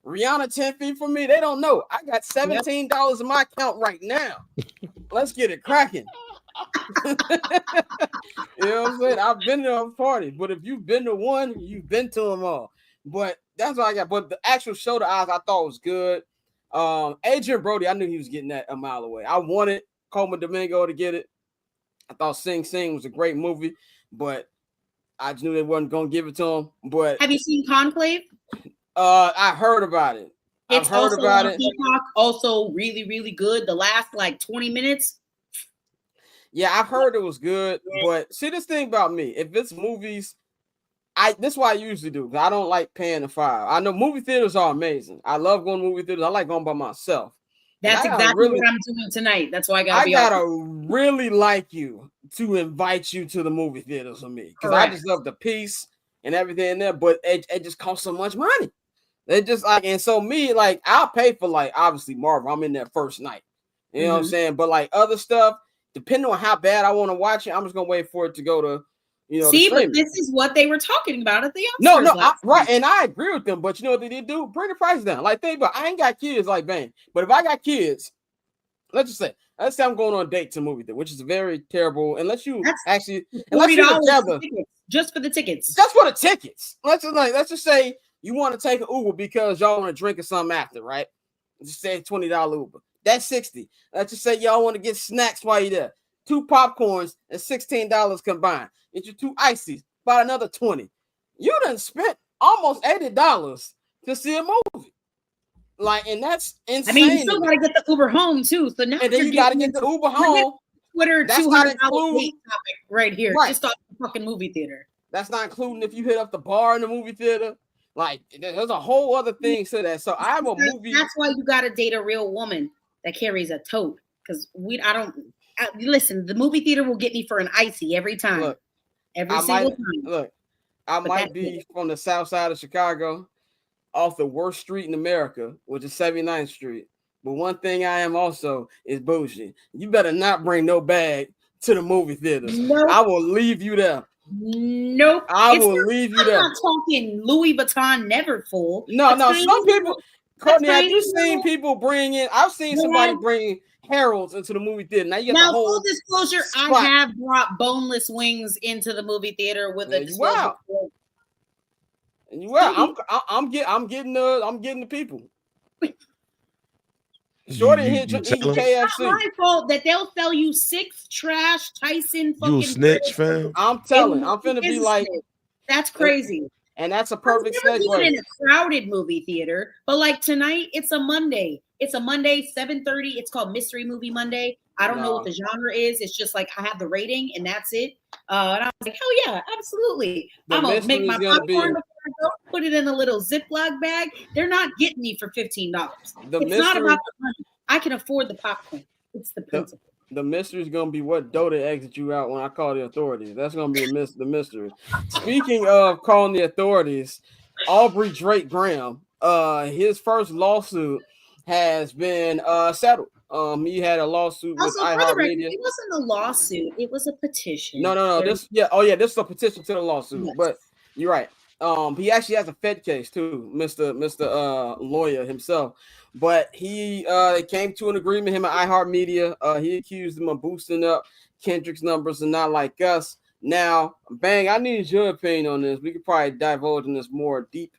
Rihanna 10 feet from me. They don't know. I got $17 in my account right now. Let's get it cracking. You know what I'm saying? I've been to a party, but if you've been to one, you've been to them all. But that's what I got. But the actual show to eyes I thought was good. Adrian Brody, I knew he was getting that a mile away. I wanted Coleman Domingo to get it. I thought Sing Sing was a great movie, but I just knew they wasn't gonna give it to him. But have you seen Conclave? I heard about it. It's I've heard also about on it. Peacock, also really, really good. The last like 20 minutes. Yeah, I've heard it was good, but see this thing about me, if it's movies, this is what I usually do. I don't like paying the $5. I know movie theaters are amazing. I love going to movie theaters. I like going by myself. That's exactly what I'm doing tonight. That's why I gotta really like you to invite you to the movie theaters with me, because I just love the peace and everything in there. But it just costs so much money. They just like, and so me, like, I'll pay for like obviously Marvel. I'm in there first night. You know what I'm saying? But like other stuff, depending on how bad I want to watch it, I'm just gonna wait for it to go to, you know. See, but this is what they were talking about at the Oscars. Right, and I agree with them. But you know what they did do? Bring the price down. Like, think about, I ain't got kids like Bang, but if I got kids, let's say I'm going on a date to a movie theater, which is very terrible. Unless you actually, unless you're together, just for the tickets. Just for the tickets. Let's just say you want to take an Uber because y'all want to drink or something after, right? Just say $20 Uber. That's $60. Let's just say y'all want to get snacks while you're there. 2 popcorns and $16 combined. Get you 2 ices, about another $20. You done spent almost $80 to see a movie. Like, and that's insane. I mean, you still gotta get the Uber home too. So now and then you gotta get the Uber home. Twitter $200 topic right here, just off the fucking movie theater. That's not including if you hit up the bar in the movie theater. Like, there's a whole other thing to that. So I'm a movie. That's why you gotta date a real woman that carries a tote. Because listen, the movie theater will get me for an icy every time. Look, every single time. Look, I might be from the south side of Chicago, off the worst street in America, which is 79th Street. But one thing I am also is bougie. You better not bring no bag to the movie theaters. Nope. I will leave you there. Nope. I will leave you there. I'm not talking Louis Vuitton Neverfull. No. Some people, Courtney, have you seen people bring in? I've seen somebody bring Harold's into the movie theater. Now you got the whole full disclosure, spot. I have brought boneless wings into the movie theater with a wow. And I'm getting the people. Shorty hit KFC. It's not my fault that they'll sell you 6 trash Tyson fucking. You snitch, fam. I'm telling. I'm finna be like, that's crazy. And that's a perfect segue. In a crowded movie theater, but like tonight, it's a Monday. It's a Monday, 7:30. It's called Mystery Movie Monday. I don't know what the genre is. It's just like I have the rating and that's it. And I was like, hell yeah, absolutely. I'm gonna make my popcorn before I go, put it in a little Ziploc bag. They're not getting me for $15. It's not about the money. I can afford the popcorn. It's the principle. The mystery is gonna be what Dota exit you out when I call the authorities. That's gonna be the mystery. Speaking of calling the authorities, Aubrey Drake Graham, his first lawsuit has been settled. He had a lawsuit with iHeartMedia. It wasn't a lawsuit; it was a petition. No. This is a petition to the lawsuit. Yes. But you're right. He actually has a Fed case too, Mr. Lawyer himself. But he came to an agreement, him and iHeartMedia. He accused them of boosting up Kendrick's numbers and Not Like Us. Now, Bang, I need your opinion on this. We could probably divulge in this more deep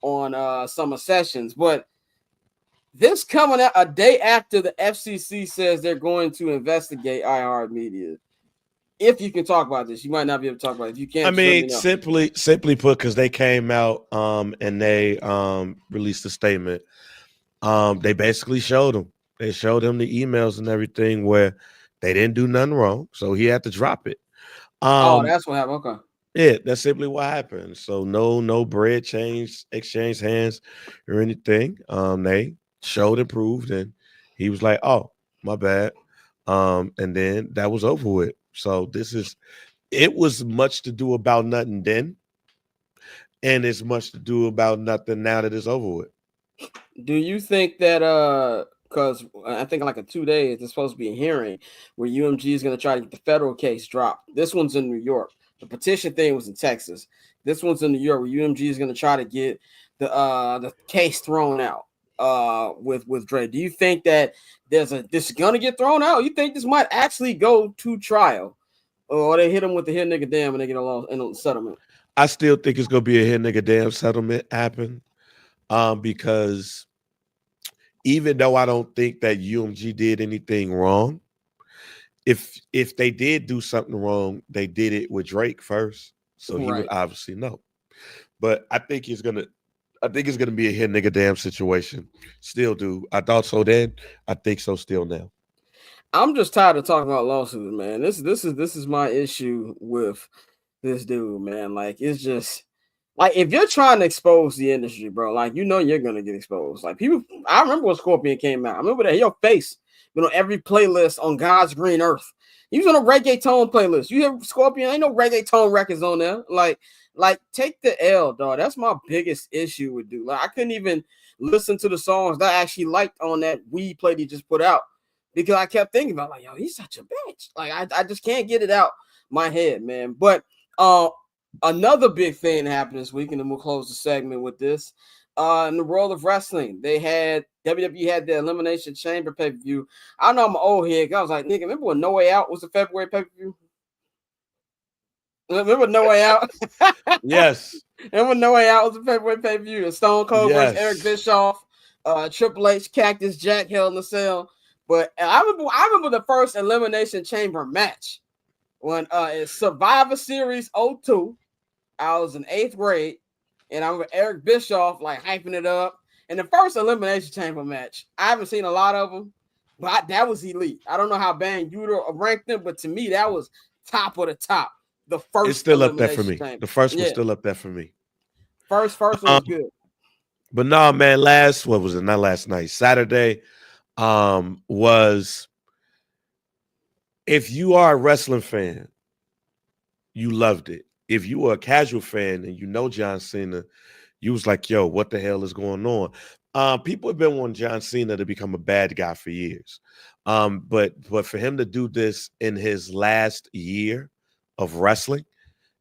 on summer sessions, but this coming out a day after the FCC says they're going to investigate iHeartMedia. If you can talk about this, you might not be able to talk about it. If you can't, I mean, simply put, because they came out and they released a statement. They basically showed him. They showed him the emails and everything where they didn't do nothing wrong, so he had to drop it. That's what happened. Okay. Yeah, that's simply what happened. So no bread exchanged hands or anything. They showed and proved, and he was like, "Oh, my bad," and then that was over with. So it was much to do about nothing then, and it's much to do about nothing now that it's over with. Do you think that because I think like in 2 days there's supposed to be a hearing where UMG is going to try to get the federal case dropped. This one's in New York. The petition thing was in Texas. This one's in New York where UMG is going to try to get the case thrown out with Dre. Do you think that this is going to get thrown out? You think this might actually go to trial, or they hit him with the hit nigga damn and they get a settlement? I still think it's gonna be a hit nigga damn settlement happen, because even though I don't think that UMG did anything wrong, if they did do something wrong, they did it with Drake first, so he would obviously know. But I think it's gonna be a hit nigga damn situation. Still do. I thought so then. I think so still now. I'm just tired of talking about lawsuits, man. This is my issue with this dude, man. Like, it's just like, if you're trying to expose the industry, bro, like, you know you're gonna get exposed. Like, people, I remember when Scorpion came out. I remember that your face been on every playlist on God's green earth. He was on a reggaeton playlist. You hear Scorpion? Ain't no reggaeton records on there. Like take the L, dog. That's my biggest issue with dude. Like, I couldn't even listen to the songs that I actually liked on that weed plate he just put out because I kept thinking about, like, yo, he's such a bitch. Like, I just can't get it out my head, man. But another big thing that happened this week, and then we'll close the segment with this. In the world of wrestling, WWE had the Elimination Chamber pay-per-view. I know I'm an old head. I was like, nigga, remember when No Way Out was the February pay-per-view? Remember No Way Out? Yes. Remember No Way Out was the February pay-per-view? Stone Cold versus Eric Bischoff, Triple H, Cactus Jack, Hell in a Cell. But I remember the first Elimination Chamber match when it's Survivor Series 02. I was in 8th grade, and I remember Eric Bischoff like hyping it up. And the first Elimination Chamber match, I haven't seen a lot of them, but that was elite. I don't know how Bang Uter ranked them, but to me, that was top of the top. The first, it's still up there for me. The first one's still up there for me. First one was good. But no, man, what was it? Not last night. Saturday was, if you are a wrestling fan, you loved it. If you were a casual fan and you know John Cena, you was like, yo, what the hell is going on? People have been wanting John Cena to become a bad guy for years. But for him to do this in his last year of wrestling,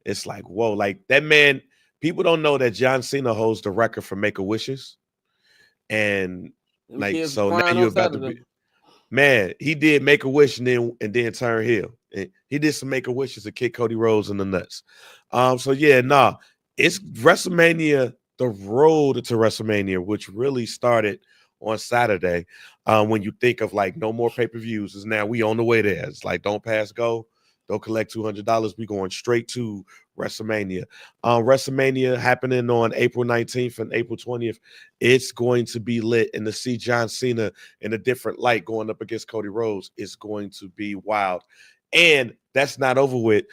it's like, whoa, like that man, people don't know that John Cena holds the record for Make-A-Wishes. And like, so now you're about to be, man, he did Make-A-Wish and then turn heel. And he did some Make-A-Wishes to kick Cody Rhodes in the nuts. So yeah, it's WrestleMania, the road to WrestleMania, which really started on Saturday. When you think of like no more pay-per-views, is now we on the way there. It's like, don't pass go. Don't collect $200. We going straight to WrestleMania. WrestleMania happening on April 19th and April 20th. It's going to be lit, and to see John Cena in a different light going up against Cody Rhodes is going to be wild. And that's not over with,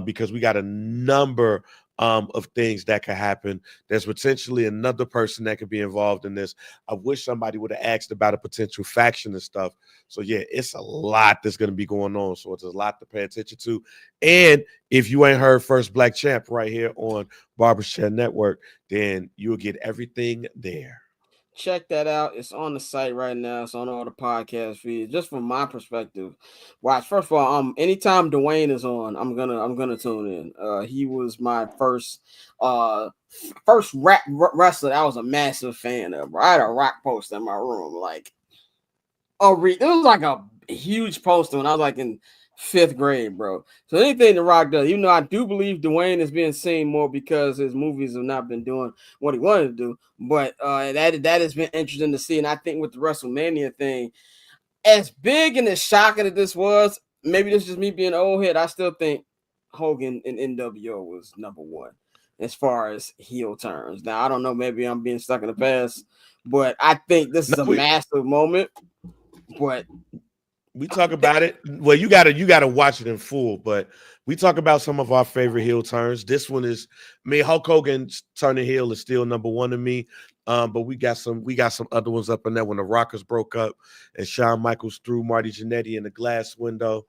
because we got a number of things that could happen. There's potentially another person that could be involved in this. I wish somebody would have asked about a potential faction and stuff. So yeah, it's a lot that's going to be going on. So it's a lot to pay attention to. And if you ain't heard First Black Champ right here on Barber's Chair Network, then you'll get everything there. Check that out. It's on the site right now. It's on all the podcast feeds. Just from my perspective, watch. First of all, anytime Dwayne is on, I'm gonna tune in. He was my first rap wrestler I was a massive fan of. I had a rock poster in my room, like it was like a huge poster when I was like in 5th grade, bro. So anything The Rock does, even though I do believe Dwayne is being seen more because his movies have not been doing what he wanted to do, but that has been interesting to see. And I think with the WrestleMania thing, as big and as shocking as this was, maybe this is just me being old head, I still think Hogan and NWO was number one as far as heel turns. Now I don't know, maybe I'm being stuck in the past, but I think this is a massive moment. But we talk about it. Well, you gotta watch it in full, but we talk about some of our favorite heel turns. This one is, Hulk Hogan turning heel is still number one to me. But we got some other ones up in there when the Rockers broke up and Shawn Michaels threw Marty Jannetty in the glass window.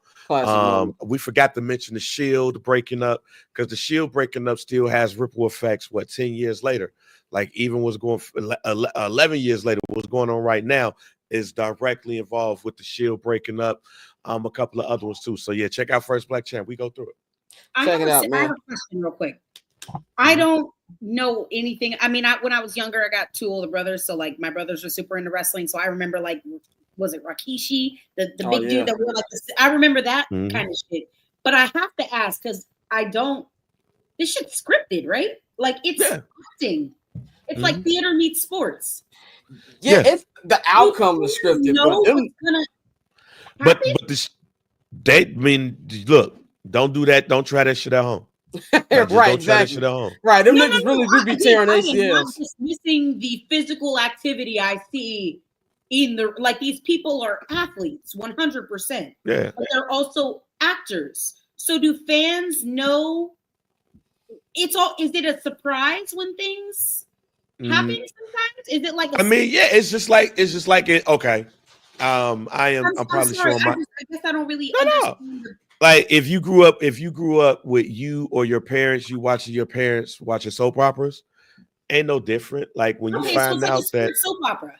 We forgot to mention the Shield breaking up, because the Shield breaking up still has ripple effects. 10 years later, like even what's going 11 years later, what's going on right now is directly involved with the Shield breaking up. A couple of other ones too. So yeah, check out First Black Champ. We go through it. Check it out, man. I have a question real quick. I don't know anything. I mean, when I was younger, I got 2 older brothers. So like my brothers were super into wrestling. So I remember like, was it Rikishi? The big dude that wore like this. I remember that kind of shit. But I have to ask, because this shit's scripted, right? Like it's acting. It's like theater meets sports. Yeah, it's the outcome is scripted. Look, don't do that. Don't try that shit at home. Right, exactly. Right, them niggas really do be tearing ACLs. I'm not dismissing the physical activity I see in the like. These people are athletes, 100%. Yeah, but they're also actors. So do fans know? Is it a surprise when things happen? Sometimes is it like? It's just like it. Okay, I'm probably sorry. showing I guess I don't really understand. No. Like if you grew up with you or your parents, you watching your parents watching soap operas, ain't no different. Like when you find out that soap opera.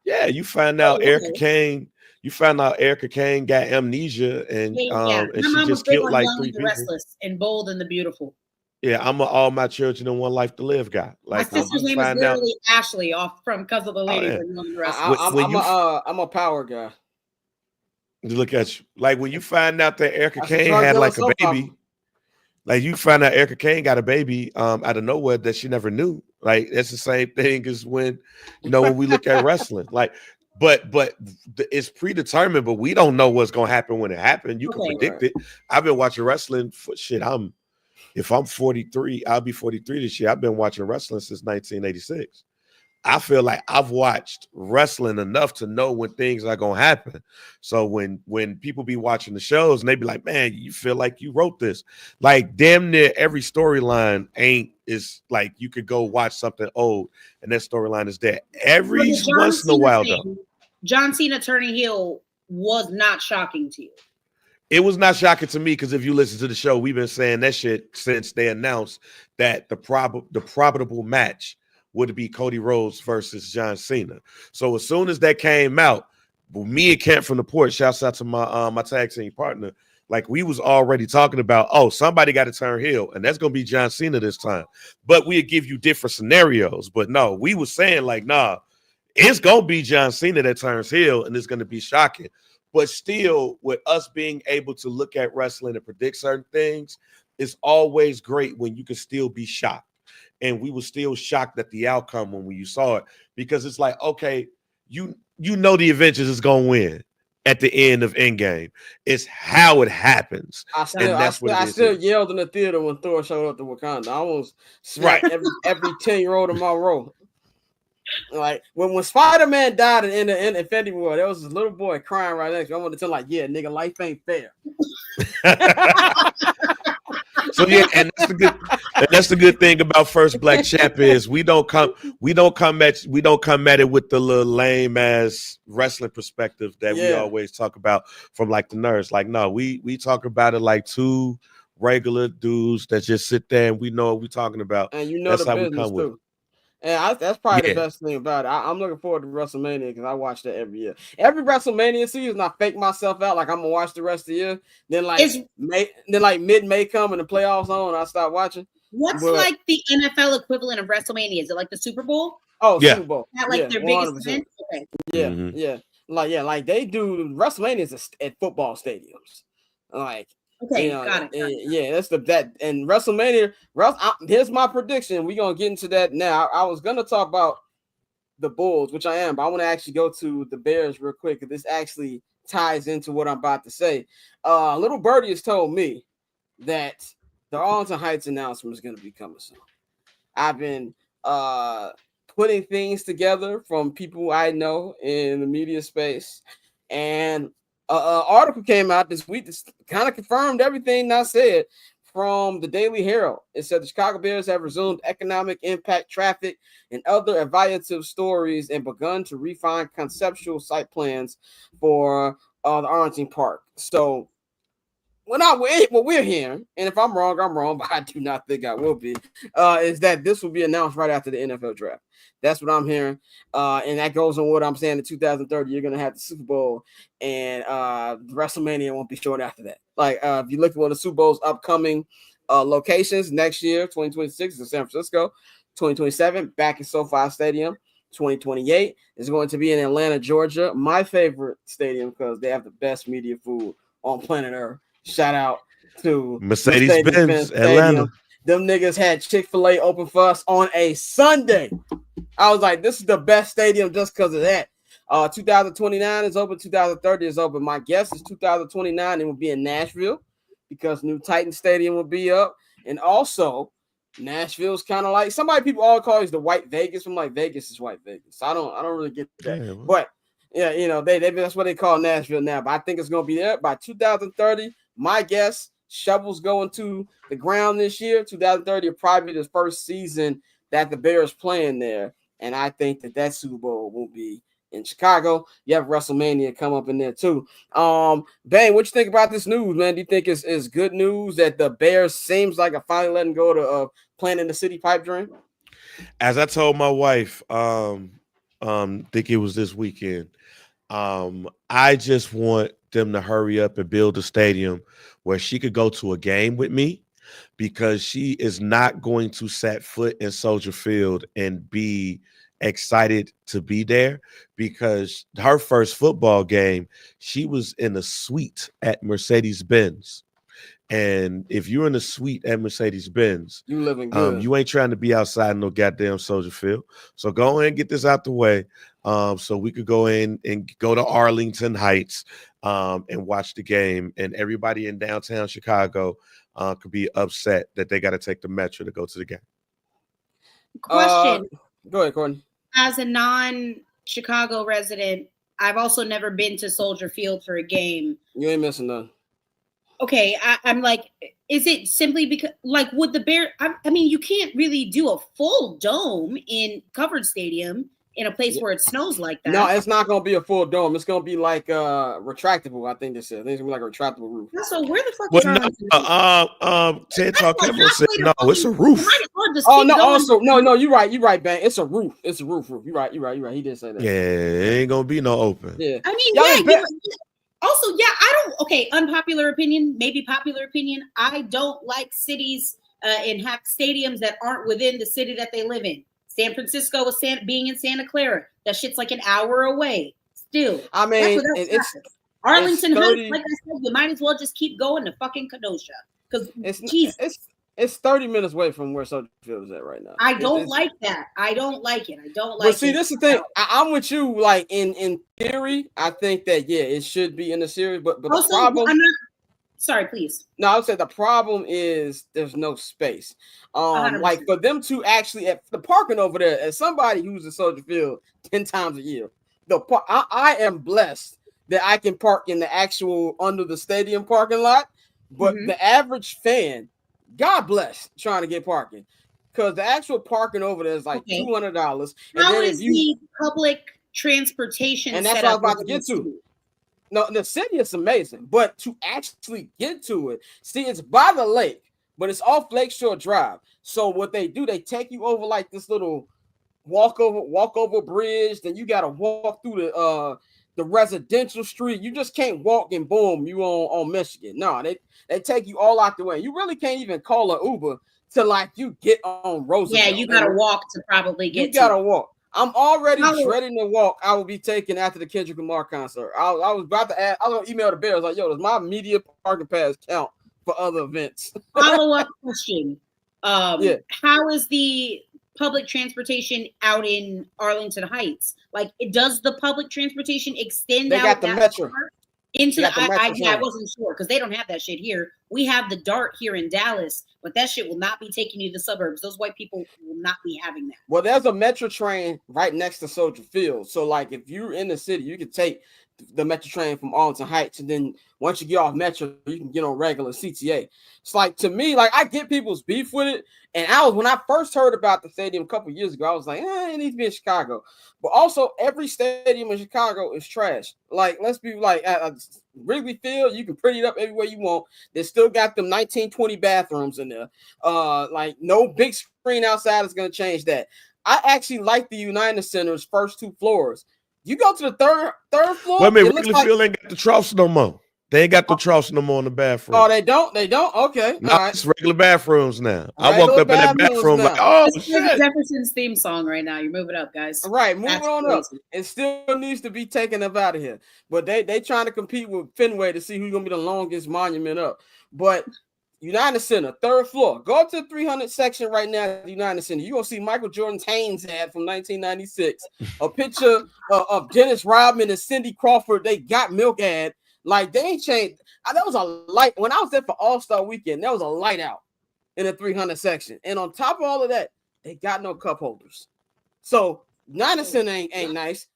Yeah, you find out Erica Kane. You found out Erica Kane got amnesia and she just killed like 3 people. Restless and Bold and the Beautiful. Yeah, I'm all my children and one life to live guy. Like my sister's name is literally Ashley off from Cuz of the Lady. I'm a power guy. Look at you. Like when you find out that Erica Kane had like a baby, like you find out Erica Kane got a baby out of nowhere that she never knew. Like that's the same thing as when we look at wrestling. Like, but it's predetermined, but we don't know what's gonna happen when it happens. You can predict it. I've been watching wrestling for shit. If I'm 43, I'll be 43 this year. I've been watching wrestling since 1986. I feel like I've watched wrestling enough to know when things are gonna happen. So when people be watching the shows and they be like, man, you feel like you wrote this. Like damn near every storyline is like you could go watch something old and that storyline is there. Every once in a while though. John Cena turning heel was not shocking to you. It was not shocking to me because if you listen to the show, we've been saying that shit since they announced that the probable match would be Cody Rhodes versus John Cena. So as soon as that came out, me and Kent from the Port, shouts out to my tag team partner, like we was already talking about, somebody got to turn heel, and that's gonna be John Cena this time. But we'd give you different scenarios. But no, we was saying like, nah, it's gonna be John Cena that turns heel, and it's gonna be shocking. But still, with us being able to look at wrestling and predict certain things, it's always great when you can still be shocked. And we were still shocked at the outcome when you saw it, because it's like, okay, you know the Avengers is gonna win at the end of Endgame. It's how it happens. I still yelled in the theater when Thor showed up to Wakanda. I almost smacked every 10-year-old in my row. Like when Spider-Man died in Infinity War, there was this little boy crying right next to me. I wanted to tell him, like, yeah, nigga, life ain't fair. So yeah, and that's the good thing about First Black Champ is we don't come at it with the little lame ass wrestling perspective that we always talk about from like the nerds. Like, no, we talk about it like two regular dudes that just sit there and we know what we're talking about. And that's the business too. And that's probably the best thing about it. I'm looking forward to WrestleMania because I watch that every year. Every WrestleMania season, I fake myself out like I'm gonna watch the rest of the year. Then mid-May come and the playoffs on, I start watching. What's like the NFL equivalent of WrestleMania? Is it like the Super Bowl? Oh, yeah. Super Bowl. That like their 100%. Biggest event? Okay. Yeah, yeah. Like they do WrestleMania at football stadiums. Like. Okay, got it. Yeah, that's and WrestleMania. Here's my prediction. We're gonna get into that now. I was gonna talk about the Bulls, which I am, but I want to actually go to the Bears real quick because this actually ties into what I'm about to say. Little Birdie has told me that the Arlington Heights announcement is gonna be coming soon. I've been putting things together from people I know in the media space, and article came out this week that kind of confirmed everything I said from the Daily Herald. It said the Chicago Bears have resumed economic impact, traffic, and other evaluative stories and begun to refine conceptual site plans for the Arlington Park. So what we're hearing, and if I'm wrong, but I do not think I will be, is that this will be announced right after the NFL draft. That's what I'm hearing. And that goes on what I'm saying in 2030, you're going to have the Super Bowl, and WrestleMania won't be short after that. Like, if you look at one of the Super Bowl's upcoming locations next year, 2026 is in San Francisco, 2027 back in SoFi Stadium, 2028 is going to be in Atlanta, Georgia, my favorite stadium because they have the best media food on planet Earth. Shout out to Mercedes-Benz Atlanta. Them niggas had Chick-fil-A open for us on a Sunday. I was like, this is the best stadium just because of that. 2029 is open, 2030 is open. My guess is 2029 it will be in Nashville because new Titan Stadium will be up. And also, Nashville's kind of like people all call it the White Vegas. I'm like, Vegas is White Vegas. I don't really get that. Yeah, but yeah, you know, they that's what they call Nashville now. But I think it's gonna be there by 2030. My guess, shovels going to the ground this year. 2030 will probably be the first season that the Bears playing there. And I think that Super Bowl will be in Chicago. You have WrestleMania come up in there too. Bang, what you think about this news, man? Do you think it's good news that the Bears seems like are finally letting go to playing in the city pipe dream? As I told my wife, think it was this weekend. I just want them to hurry up and build a stadium where she could go to a game with me, because she is not going to set foot in Soldier Field and be excited to be there, because her first football game, she was in a suite at Mercedes-Benz. And if you're in a suite at Mercedes-Benz, you living good. You ain't trying to be outside in no goddamn Soldier Field. So go ahead and get this out the way, so we could go in and go to Arlington Heights and watch the game. And everybody in downtown Chicago could be upset that they got to take the metro to go to the game. Question. Go ahead, Courtney. As a non-Chicago resident, I've also never been to Soldier Field for a game. You ain't missing none. Okay, I'm like, is it simply because, like, would the Bear? I mean, you can't really do a full dome in covered stadium in a place where it snows like that. No, it's not going to be a full dome. It's going to be like retractable. I think this is. I think it's going to be like a retractable roof. So where the fuck is Arlington? Ted Talk Capital said no. It's a roof. Oh no! Also, no. You're right, Bang. It's a roof. It's a roof. You're right. He did say that. Yeah, it ain't gonna be no open. Yeah. I mean, also, I don't. Okay, unpopular opinion, maybe popular opinion. I don't like cities and have stadiums that aren't within the city that they live in. San Francisco was being in Santa Clara. That shit's like an hour away. Still, I mean, it's Arlington Heights. Like I said, you might as well just keep going to fucking Kenosha, because it's 30 minutes away from where Soldier Field is at right now. I don't like that. I don't like it. But see, this is the thing. I'm with you. Like in theory, I think that it should be in the series. But also, the problem. Sorry, please. No, I would say the problem is there's no space. 100%. Like for them to actually at the parking over there, as somebody who's in Soldier Field 10 times a year, I am blessed that I can park in the actual under the stadium parking lot. But the average fan, God bless, trying to get parking, because the actual parking over there is like $200. How is the public transportation? And that's what I was about to get to. No, the city is amazing, but to actually get to it, see, it's by the lake, but it's off Lakeshore Drive. So what they do, they take you over like this little walk over bridge. Then you got to walk through the residential street. You just can't walk and boom, you on Michigan. No, they take you all out the way. You really can't even call an Uber to like you get on Roosevelt. Yeah, you got to walk to probably get. You got to walk. I'm already dreading the walk I will be taking after the Kendrick Lamar concert. I was about to add. I was gonna email the Bears like, "Yo, does my media parking pass count for other events?" Follow-up question: How is the public transportation out in Arlington Heights? Like, does the public transportation extend out? They got the metro. Into I wasn't sure because they don't have that shit here. We have the DART here in Dallas, but that shit will not be taking you to the suburbs. Those white people will not be having that. Well, there's a metro train right next to Soldier Field. So, like, if you're in the city, you can take the Metro train from Arlington Heights, and then once you get off Metro, you can get on regular CTA. It's like, to me, like, I get people's beef with it, and when I first heard about the stadium a couple years ago, I was like, it needs to be in Chicago. But also, every stadium in Chicago is trash. Like, let's be like, at Wrigley Field, you can pretty it up everywhere you want. They still got them 1920 bathrooms in there. Like, no big screen outside is going to change that. I actually like the United Center's first 2 floors. You go to the third floor. Wait a minute, Wrigley Field ain't got the troughs no more. They ain't got the troughs no more in the bathroom. Oh, they don't? They don't? Okay. No, all right. it's regular bathrooms now. Regular I walked up in that bathroom like, oh, This is shit. Jefferson's theme song right now. You're moving up, guys. Right, moving That's on crazy. up. It still needs to be taken up out of here. But they trying to compete with Fenway to see who's going to be the longest monument up. But United Center, 3rd floor. Go up to the 300 section right now at the United Center. You're going to see Michael Jordan's Hanes ad from 1996. A picture of Dennis Rodman and Cindy Crawford. They got milk ad. Like, they ain't changed. There was a light. When I was there for All-Star Weekend, there was a light out in the 300 section. And on top of all of that, they got no cup holders. So, United Center ain't nice.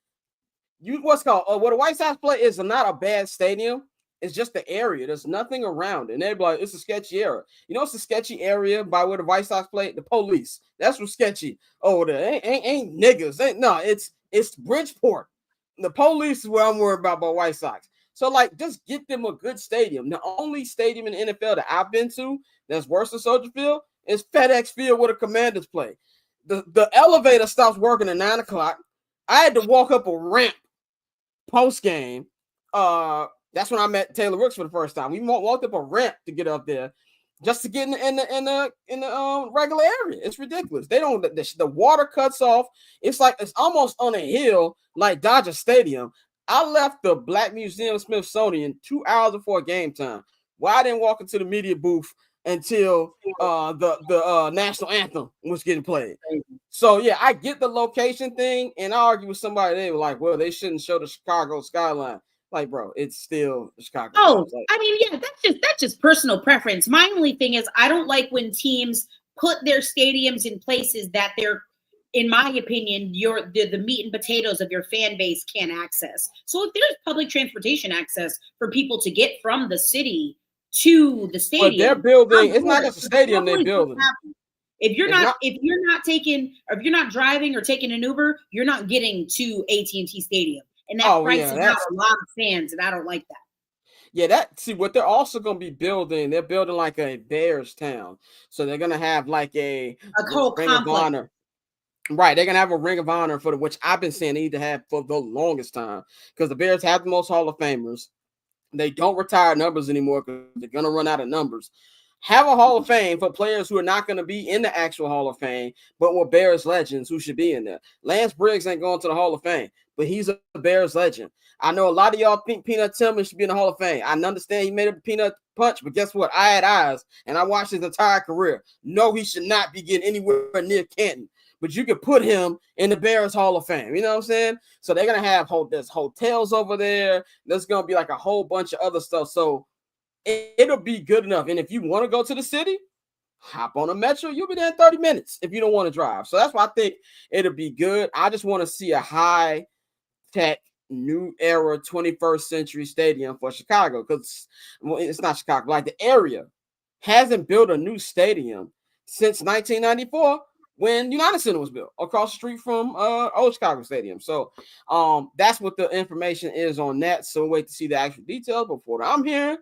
What's called where the White Sox play is not a bad stadium. It's just the area. There's nothing around it. And they're like, it's a sketchy area. You know, it's a sketchy area by where the White Sox play. The police. That's what's sketchy. Oh, there ain't niggas. It's Bridgeport. The police is what I'm worried about by White Sox. So, like, just get them a good stadium. The only stadium in the NFL that I've been to that's worse than Soldier Field is FedEx Field where the Commanders play. The elevator stops working at 9 o'clock. I had to walk up a ramp post game. That's when I met Taylor Rooks for the first time. We walked up a ramp to get up there, just to get in the regular area. It's ridiculous. They don't. The water cuts off. It's like it's almost on a hill, like Dodger Stadium. I left the Black Museum Smithsonian 2 hours before game time. Why I didn't walk into the media booth until the national anthem was getting played. So yeah, I get the location thing, and I argue with somebody. They were like, "Well, they shouldn't show the Chicago skyline." Like, bro, it's still Chicago. Oh, I mean, yeah, that's just personal preference. My only thing is I don't like when teams put their stadiums in places that they're, in my opinion, the meat and potatoes of your fan base can't access. So if there's public transportation access for people to get from the city to the stadium, but they're building. It's not just a stadium they're building. If you're not driving or taking an Uber, you're not getting to AT&T Stadium. And that prices out a lot of fans, and I don't like that. Yeah, what they're also going to be building. They're building like a Bears town, so they're going to have like a whole Ring of Honor. Right, they're going to have a Ring of Honor which I've been saying they need to have for the longest time, because the Bears have the most Hall of Famers. They don't retire numbers anymore because they're going to run out of numbers. Have a Hall of Fame for players who are not going to be in the actual Hall of Fame, but were Bears legends who should be in there. Lance Briggs ain't going to the Hall of Fame, but he's a Bears legend. I know a lot of y'all think Peanut Tillman should be in the Hall of Fame. I understand he made a peanut punch, but guess what? I had eyes, and I watched his entire career. No, he should not be getting anywhere near Canton, but you could put him in the Bears Hall of Fame. You know what I'm saying? So they're going to have there's hotels over there. There's going to be like a whole bunch of other stuff. So it'll be good enough. And if you want to go to the city, hop on a Metro. You'll be there in 30 minutes if you don't want to drive. So that's why I think it'll be good. I just want to see a high-tech, new era 21st century stadium for Chicago, because it's not Chicago. Like, the area hasn't built a new stadium since 1994 when United Center was built across the street from Old Chicago Stadium. So that's what the information is on that. So wait to see the actual details. Before I'm hearing,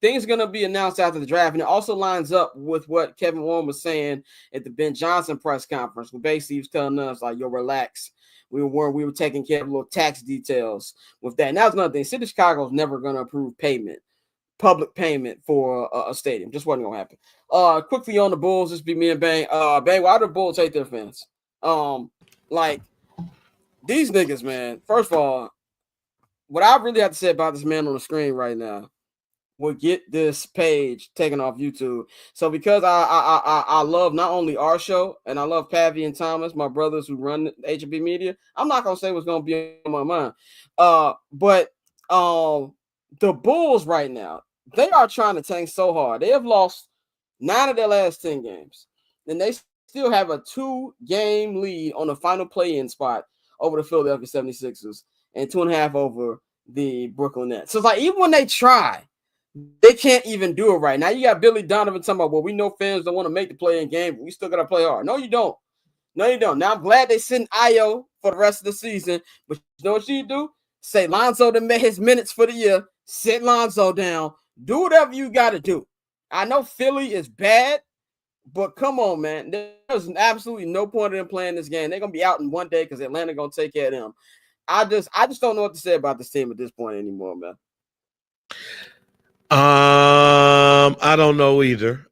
things are going to be announced after the draft, and it also lines up with what Kevin Warren was saying at the Ben Johnson press conference, where basically he was telling us, like, yo, relax. We were taking care of little tax details with that. And that was another thing. City of Chicago is never going to approve public payment for a stadium. Just wasn't going to happen. Quickly on the Bulls, this be me and Bang. Bang, why do the Bulls hate their fans? Like, these niggas, man. First of all, what I really have to say about this man on the screen right now will get this page taken off YouTube. So because I love not only our show, and I love Pavi and Thomas, my brothers who run HB Media, I'm not gonna say what's gonna be on my mind. But the Bulls right now, they are trying to tank so hard. They have lost 9 of their last 10 games, and they still have a 2-game lead on the final play-in spot over the Philadelphia 76ers. and 2.5 over the Brooklyn Nets. So it's like, even when they try, they can't even do it right now. You got Billy Donovan talking about, well, we know fans don't want to make the play-in game, but we still got to play hard. No, you don't. No, you don't. Now, I'm glad they sent Io for the rest of the season, but you know what you do? Say Lonzo to make his minutes for the year. Sit Lonzo down. Do whatever you got to do. I know Philly is bad, but come on, man. There's absolutely no point in them playing this game. They're going to be out in one day because Atlanta going to take care of them. I just don't know what to say about this team at this point anymore, man. I don't know either.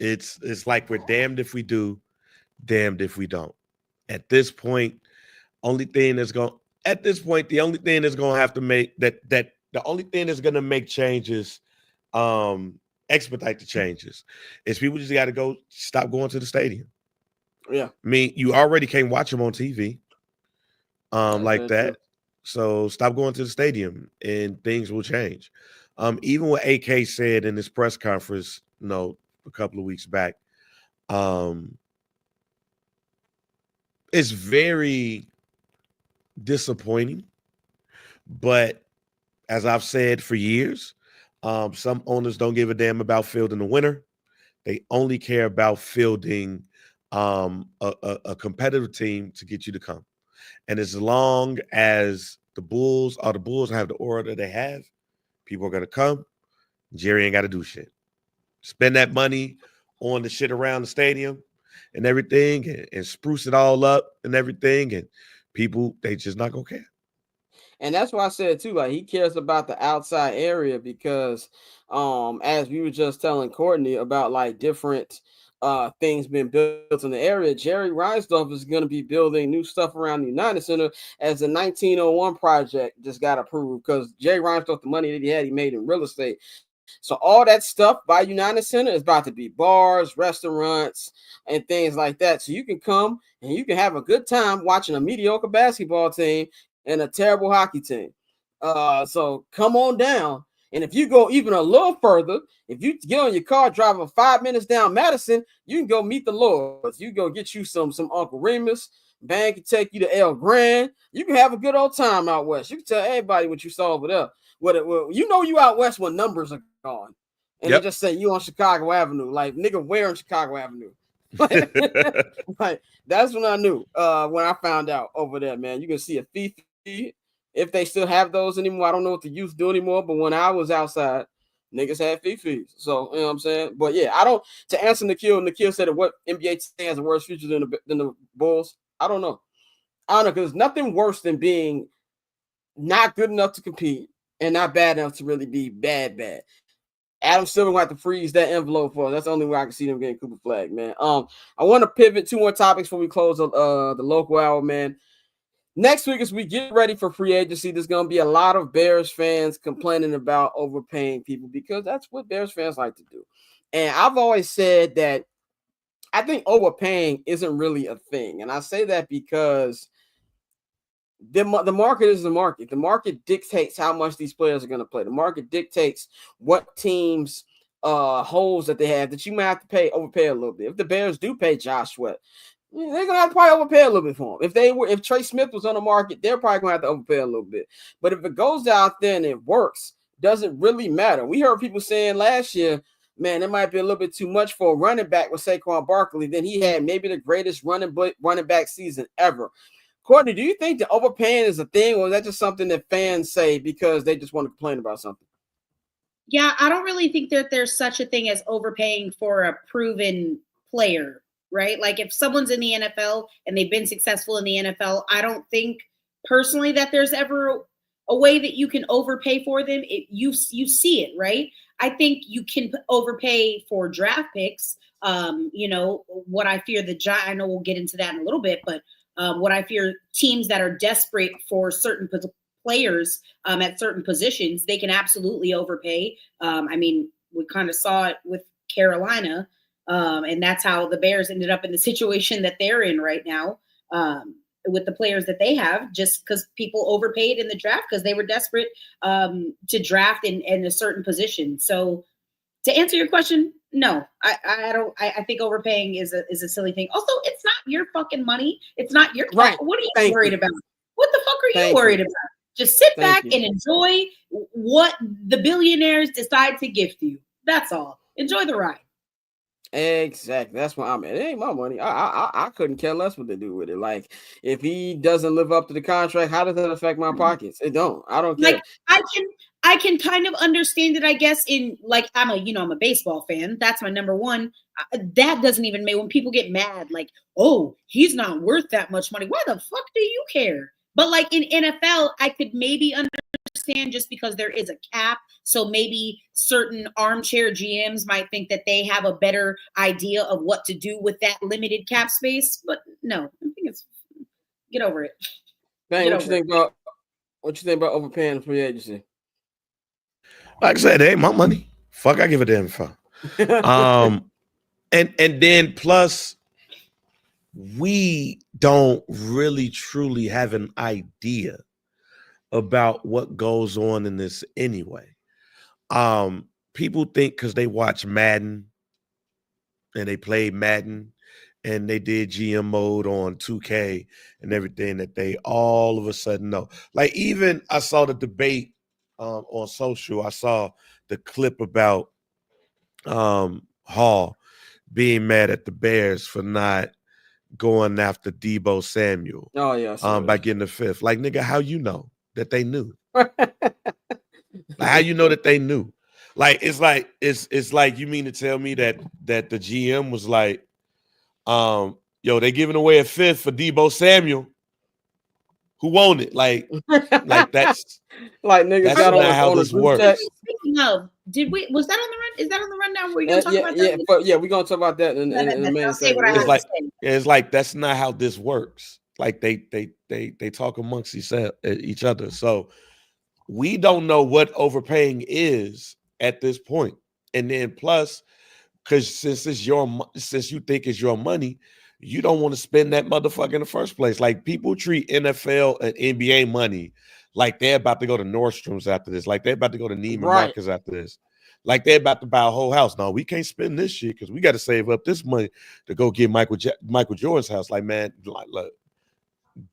It's like we're damned if we do, damned if we don't. At this point, the only thing that's going to have to make the only thing that's going to make changes, expedite the changes, is people just got to stop going to the stadium. Yeah. I mean, you already can't watch them on TV, like that. So stop going to the stadium and things will change. Even what AK said in his press conference, a couple of weeks back, it's very disappointing. But as I've said for years, some owners don't give a damn about fielding a winner. They only care about fielding a competitive team to get you to come. And as long as the Bulls have the aura that they have, people are going to come. Jerry ain't got to do shit. Spend that money on the shit around the stadium and everything and spruce it all up and everything. And people, they just not going to care. And that's why I said, too, like, he cares about the outside area because as we were just telling Courtney about, like, different things being built in the area, Jerry Reinsdorf is going to be building new stuff around the United Center as the 1901 project just got approved because Jerry Reinsdorf, the money that he made in real estate. So all that stuff by United Center is about to be bars, restaurants, and things like that. So you can come and you can have a good time watching a mediocre basketball team and a terrible hockey team. So come on down. And if you go even a little further, if you get on your car, driving 5 minutes down Madison, you can go meet the Lords. You go get you some Uncle Remus. Bang can take you to El Grand. You can have a good old time out west. You can tell everybody what you saw over there. You out west when numbers are gone. And They just say you on Chicago Avenue. Like, nigga, where on Chicago Avenue? Like, that's when I knew when I found out over there, man. You can see a Fifi. If they still have those anymore, I don't know what the youth do anymore. But when I was outside, niggas had Fifis. So, you know what I'm saying? But yeah, to answer Nikhil said that what NBA team has a worse future than the Bulls. I don't know. Because there's nothing worse than being not good enough to compete and not bad enough to really be bad. Adam Silver will have to freeze that envelope for us. That's the only way I can see them getting Cooper Flag, man. I want to pivot 2 more topics before we close the local hour, man. Next week, as we get ready for free agency, there's going to be a lot of Bears fans complaining about overpaying people because that's what Bears fans like to do. And I've always said that I think overpaying isn't really a thing. And I say that because the market is the market. The market dictates how much these players are going to play. The market dictates what teams holes that they have that you might have to overpay a little bit. If the Bears do pay Josh Sweat, they're gonna have to probably overpay a little bit for him. If Trey Smith was on the market, they're probably gonna have to overpay a little bit. But if it goes out there and it works, doesn't really matter. We heard people saying last year, man, it might be a little bit too much for a running back with Saquon Barkley. Then he had maybe the greatest running back season ever. Courtney, do you think the overpaying is a thing, or is that just something that fans say because they just want to complain about something? Yeah, I don't really think that there's such a thing as overpaying for a proven player, right? Like if someone's in the NFL and they've been successful in the NFL, I don't think personally that there's ever a way that you can overpay for them. You see it, right? I think you can overpay for draft picks. What I fear I know we'll get into that in a little bit, but what I fear teams that are desperate for certain players at certain positions, they can absolutely overpay. We kind of saw it with Carolina, and that's how the Bears ended up in the situation that they're in right now with the players that they have, just because people overpaid in the draft because they were desperate to draft in a certain position. So to answer your question, no, I don't. I think overpaying is a silly thing. Also, it's not your fucking money. It's not your right. What are you worried about? What the fuck are are you worried about? Just sit back and enjoy what the billionaires decide to gift you. That's all. Enjoy the ride. Exactly. That's what I'm at. It ain't my money. I couldn't care less what they do with it. Like, if he doesn't live up to the contract, how does that affect my pockets? It don't. I don't care. Like, I can kind of understand it, I guess, in like I'm a baseball fan. That's my number one. That doesn't even make when people get mad, like, oh, he's not worth that much money. Why the fuck do you care? But like in NFL, I could maybe understand just because there is a cap. So maybe certain armchair GMs might think that they have a better idea of what to do with that limited cap space. But no, I think it's get over it. Bang, what you think about overpaying free agency? Like I said, it ain't my money. Fuck, I give a damn fuck. And then plus, we don't really truly have an idea about what goes on in this anyway. People think because they watch Madden and they play Madden and they did GM mode on 2K and everything that they all of a sudden know. Like, even I saw the debate on social. I saw the clip about Hall being mad at the Bears for not going after Deebo Samuel. Oh yeah, by getting the fifth. Like, nigga, how you know that they knew? Like, how you know that they knew? Like, it's like you mean to tell me that the GM was like, yo, they giving away a fifth for Deebo Samuel. Who won it? Like that's like niggas that's got not on how this works. Speaking of, was that on the run? Is that on the rundown? Were you gonna talk about that? We're gonna talk about that in a minute. It's like that's not how this works. Like they talk amongst each other. So we don't know what overpaying is at this point. And then plus, because since you think it's your money, you don't want to spend that motherfucker in the first place. Like, people treat NFL and NBA money like they're about to go to Nordstrom's after this, like they're about to go to Neiman Marcus after this, like they're about to buy a whole house. No, we can't spend this shit because we got to save up this money to go get Michael Jordan's house. Like, man, look,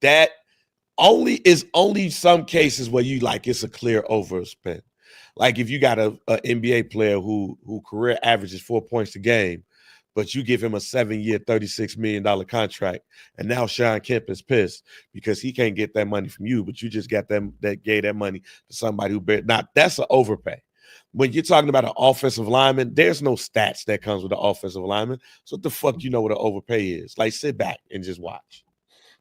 that is only some cases where you like it's a clear overspend. Like, if you got a NBA player who career averages 4 points a game, but you give him a 7-year, $36 million contract, and now Sean Kemp is pissed because he can't get that money from you, but you just got that gave that money to somebody who that's an overpay. When you're talking about an offensive lineman, there's no stats that comes with an offensive lineman. So what the fuck you know what an overpay is? Like, sit back and just watch.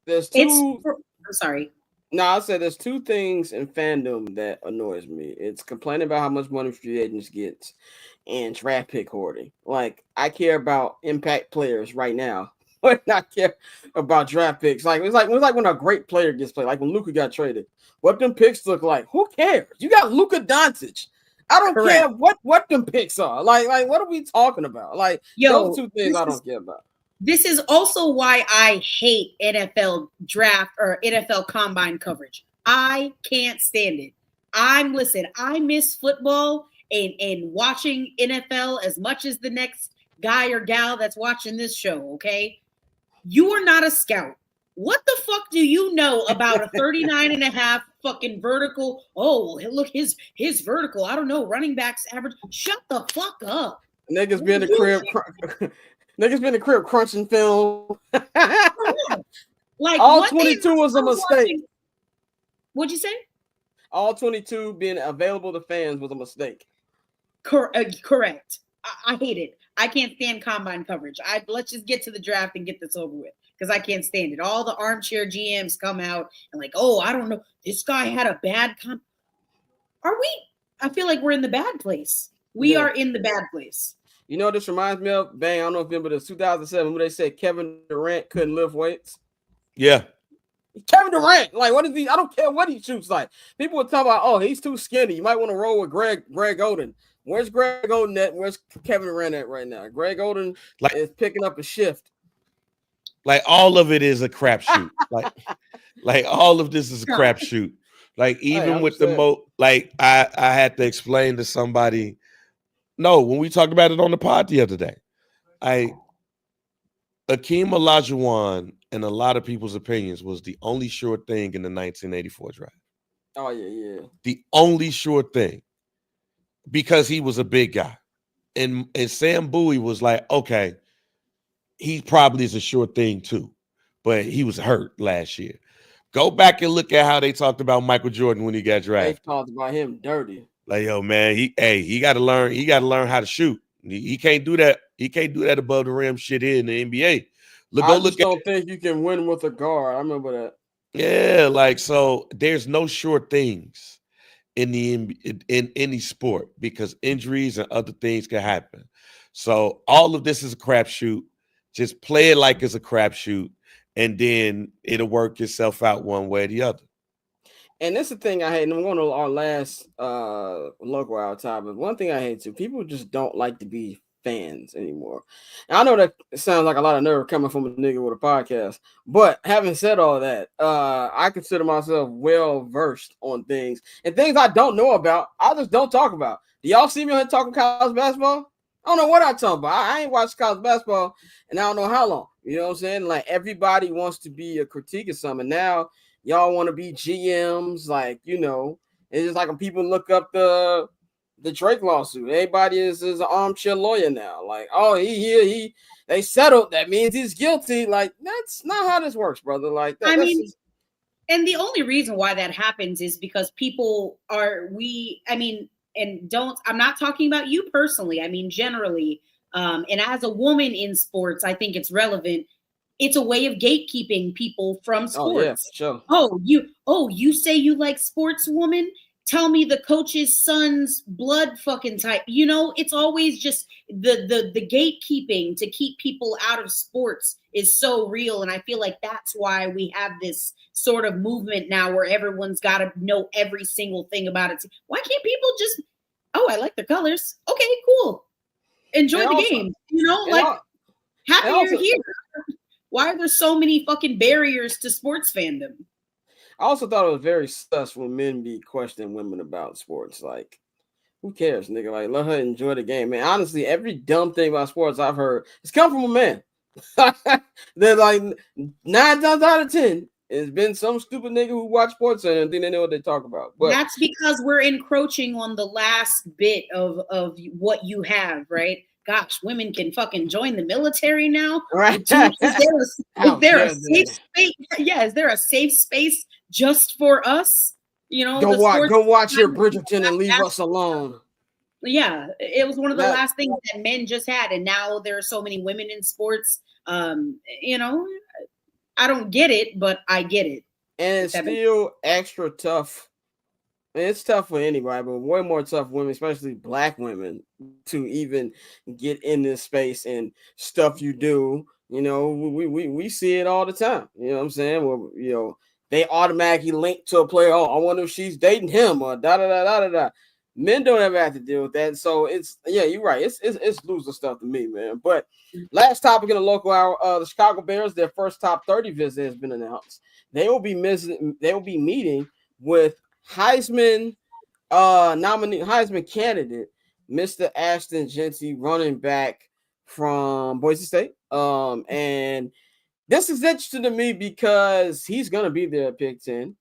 There's two. I'm sorry. No, I said there's two things in fandom that annoys me. It's complaining about how much money free agents get and draft pick hoarding. Like, I care about impact players right now, but not care about draft picks. Like, it's like when a great player gets played, like when Luka got traded. What them picks look like? Who cares? You got Luka Doncic. I don't care what them picks are. Like what are we talking about? Like, those two things I don't care about. This is also why I hate NFL draft or NFL combine coverage. I can't stand it. I miss football and watching NFL as much as the next guy or gal that's watching this show, okay? You are not a scout. What the fuck do you know about a 39.5 fucking vertical? Oh, look, his vertical. I don't know. Running backs average. Shut the fuck up. Niggas be in the crib. Niggas been in the crib crunching film. Like, all 22 was a mistake. What'd you say? All 22 being available to fans was a mistake. Correct. I hate it. I can't stand combine coverage. Let's just get to the draft and get this over with because I can't stand it. All the armchair GMs come out and like, oh, I don't know. This guy had a bad Are we? I feel like we're in the bad place. We are in the bad place. You know what this reminds me of? Bang, I don't know if you remember this 2007 when they said Kevin Durant couldn't lift weights. Yeah. Kevin Durant, like, what is he? I don't care what he shoots like. People were talking about, oh, he's too skinny. You might want to roll with Greg Oden. Where's Greg Oden at? Where's Kevin Durant at right now? Greg Oden is picking up a shift. Like, all of it is a crapshoot. like all of this is a crapshoot. Like, even with the I had to explain to somebody. No, when we talked about it on the pod the other day, Akeem Olajuwon, in a lot of people's opinions, was the only sure thing in the 1984 draft. Oh yeah. The only sure thing, because he was a big guy. And Sam Bowie was like, okay, he probably is a sure thing too, but he was hurt last year. Go back and look at how they talked about Michael Jordan when he got They drafted. talked about him dirty. Like, yo, man, he got to learn. He got to learn how to shoot. He can't do that. He can't do that above the rim shit here in the NBA. I just don't think you can win with a guard. I remember that. Yeah, like, so there's no sure things in any sport because injuries and other things can happen. So all of this is a crapshoot. Just play it like it's a crapshoot, and then it'll work itself out one way or the other. And that's the thing I hate. And I'm going to our last local hour topic. One thing I hate too, people just don't like to be fans anymore. And I know that sounds like a lot of nerve coming from a nigga with a podcast. But having said all that, I consider myself well versed on things. And things I don't know about, I just don't talk about. Do y'all see me on here talking college basketball? I don't know what I talk about. I ain't watched college basketball and I don't know how long. You know what I'm saying? Like everybody wants to be a critique of something. Now y'all want to be GMs, like, you know, it's just like when people look up the Drake lawsuit. Everybody is an armchair lawyer now. Like, oh, they settled. That means he's guilty. Like, that's not how this works, brother. Like, and the only reason why that happens is because people I'm not talking about you personally. I mean, generally, and as a woman in sports, I think it's relevant. It's a way of gatekeeping people from sports. Oh, yeah, sure. You say you like sports, woman? Tell me the coach's son's blood fucking type. You know, it's always just the gatekeeping to keep people out of sports is so real. And I feel like that's why we have this sort of movement now where everyone's got to know every single thing about it. Why can't people just, I like the colors. Okay, cool. Enjoy the game. You know, like, happy you're here. Why are there so many fucking barriers to sports fandom? I also thought it was very sus when men be questioning women about sports. Like, who cares, nigga? Like, let her enjoy the game, man. Honestly, every dumb thing about sports I've heard has come from a man. They're like 9 times out of 10, it's been some stupid nigga who watch Sports Center and think they know what they talk about. But that's because we're encroaching on the last bit of what you have, right? Gosh, women can fucking join the military now. Right? Is there a safe space? Yeah, is there a safe space just for us? You know, go watch your Bridgerton and leave us alone. Yeah, it was one of the last things that men just had, and now there are so many women in sports. You know, I don't get it, but I get it. And it's still extra tough. It's tough for anybody, but way more tough for women, especially black women, to even get in this space and stuff you do. You know, we see it all the time. You know what I'm saying? Well, you know, they automatically link to a player. Oh, I wonder if she's dating him or da da da da da da. Men don't ever have to deal with that. So you're right. It's loser stuff to me, man. But last topic in the local hour, the Chicago Bears, their first top 30 visit has been announced. They will be meeting with Heisman Heisman candidate, Mr. Ashton Jenty, running back from Boise State. And this is interesting to me because he's gonna be there at pick 10.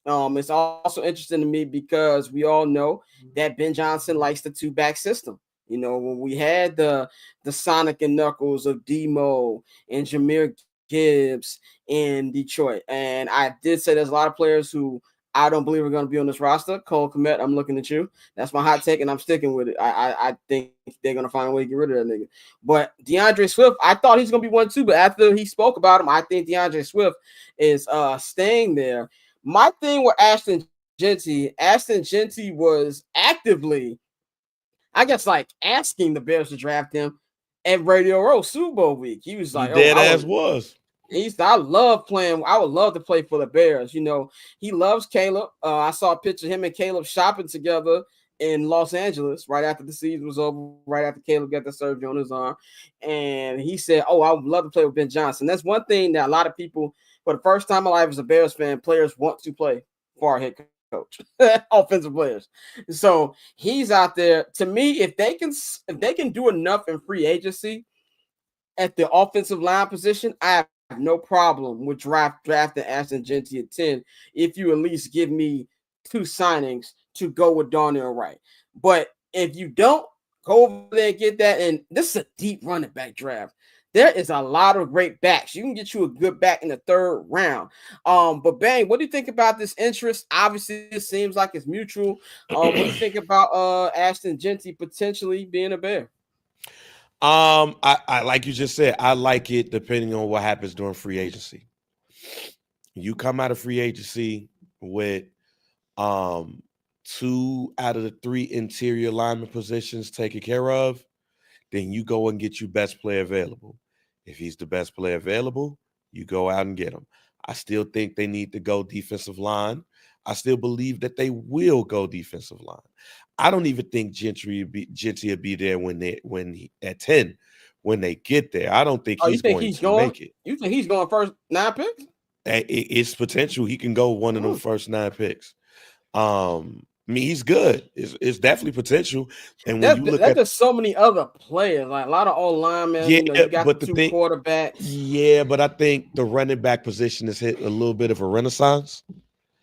It's also interesting to me because we all know that Ben Johnson likes the 2-back system. You know, when we had the Sonic and Knuckles of Demo and Jahmyr Gibbs in Detroit, and I did say there's a lot of players who I don't believe are going to be on this roster. Cole Kmet, I'm looking at you. That's my hot take, and I'm sticking with it. I think they're going to find a way to get rid of that nigga. But DeAndre Swift, I thought he's going to be one too, but after he spoke about him, I think DeAndre Swift is staying there. My thing with Ashton Jenty was actively, I guess, like asking the Bears to draft him at Radio Row Super Bowl week. He was like, I love playing. I would love to play for the Bears. You know, he loves Caleb. I saw a picture of him and Caleb shopping together in Los Angeles right after the season was over, right after Caleb got the surgery on his arm. And he said, I would love to play with Ben Johnson. That's one thing that a lot of people, for the first time in my life as a Bears fan, players want to play for our head coach, offensive players. So he's out there. To me, if they can do enough in free agency, at the offensive line position, I have no problem with drafting Ashton Jenty at 10 if you at least give me 2 signings to go with Darnell Wright. But if you don't, go over there and get that. And this is a deep running back draft. There is a lot of great backs. You can get you a good back in the 3rd round. But Bang, what do you think about this interest? Obviously, it seems like it's mutual. What do you think about Ashton Jenty potentially being a Bear? I like you just said, I like it depending on what happens during free agency. You come out of free agency with 2 out of the 3 interior lineman positions taken care of, then you go and get your best player available. If he's the best player available, you go out and get him. I still think they need to go defensive line. I still believe that they will go defensive line. I don't even think Jenty will be there at 10 when they get there. I don't think he's going to make it. You think he's going first 9 picks? It's potential. He can go one of the first 9 picks. I mean, he's good. It's definitely potential. And when you look at, there's so many other players, like a lot of old linemen. Yeah, you got but the the 2 quarterbacks. Yeah, but I think the running back position has hit a little bit of a renaissance.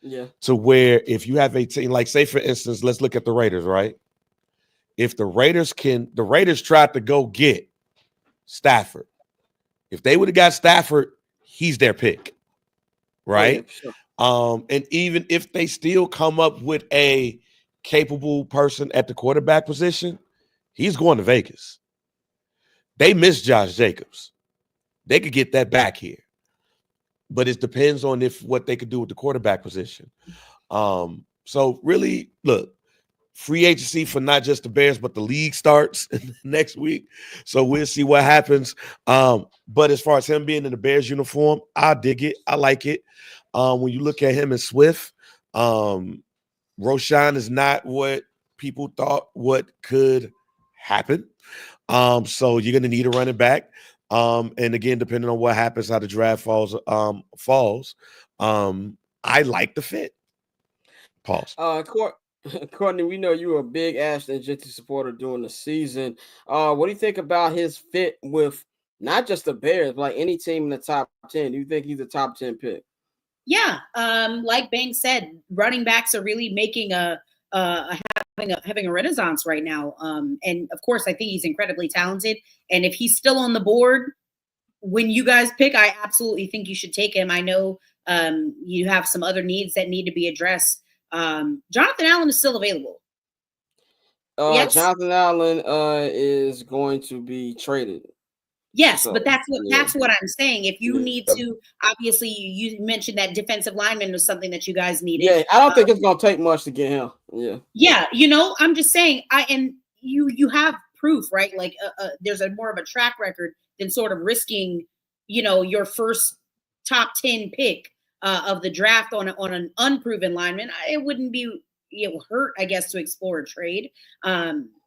Yeah. To where if you have a team, like say for instance, let's look at the Raiders, right? If the Raiders tried to go get Stafford. If they would have got Stafford, he's their pick, right? Yeah, sure. And even if they still come up with a capable person at the quarterback position, he's going to Vegas. They miss Josh Jacobs. They could get that back here. But it depends on what they could do with the quarterback position. So really, look, free agency for not just the Bears, but the league starts next week. So we'll see what happens. But as far as him being in the Bears uniform, I dig it. I like it. When you look at him and Swift, Roshan is not what people thought what could happen. So you're going to need a running back. And again, depending on what happens, how the draft falls, I like the fit. Pause. Courtney, we know you were a big Ashton Jenty supporter during the season. What do you think about his fit with not just the Bears, but like any team in the top 10? Do you think he's a top 10 pick? Yeah. Like Bang said, running backs are really making having a renaissance right now. And of course, I think he's incredibly talented. And if he's still on the board when you guys pick, I absolutely think you should take him. I know you have some other needs that need to be addressed. Jonathan Allen is still available. Yes? Jonathan Allen is going to be traded. Yes, so, but that's what I'm saying. If you need to, obviously, you mentioned that defensive lineman was something that you guys needed. Yeah, I don't think it's going to take much to get him. Yeah. I'm just saying. You have proof, right? Like, there's more of a track record than sort of risking, your first top 10 pick of the draft on an unproven lineman. It wouldn't be hurt, I guess, to explore a trade.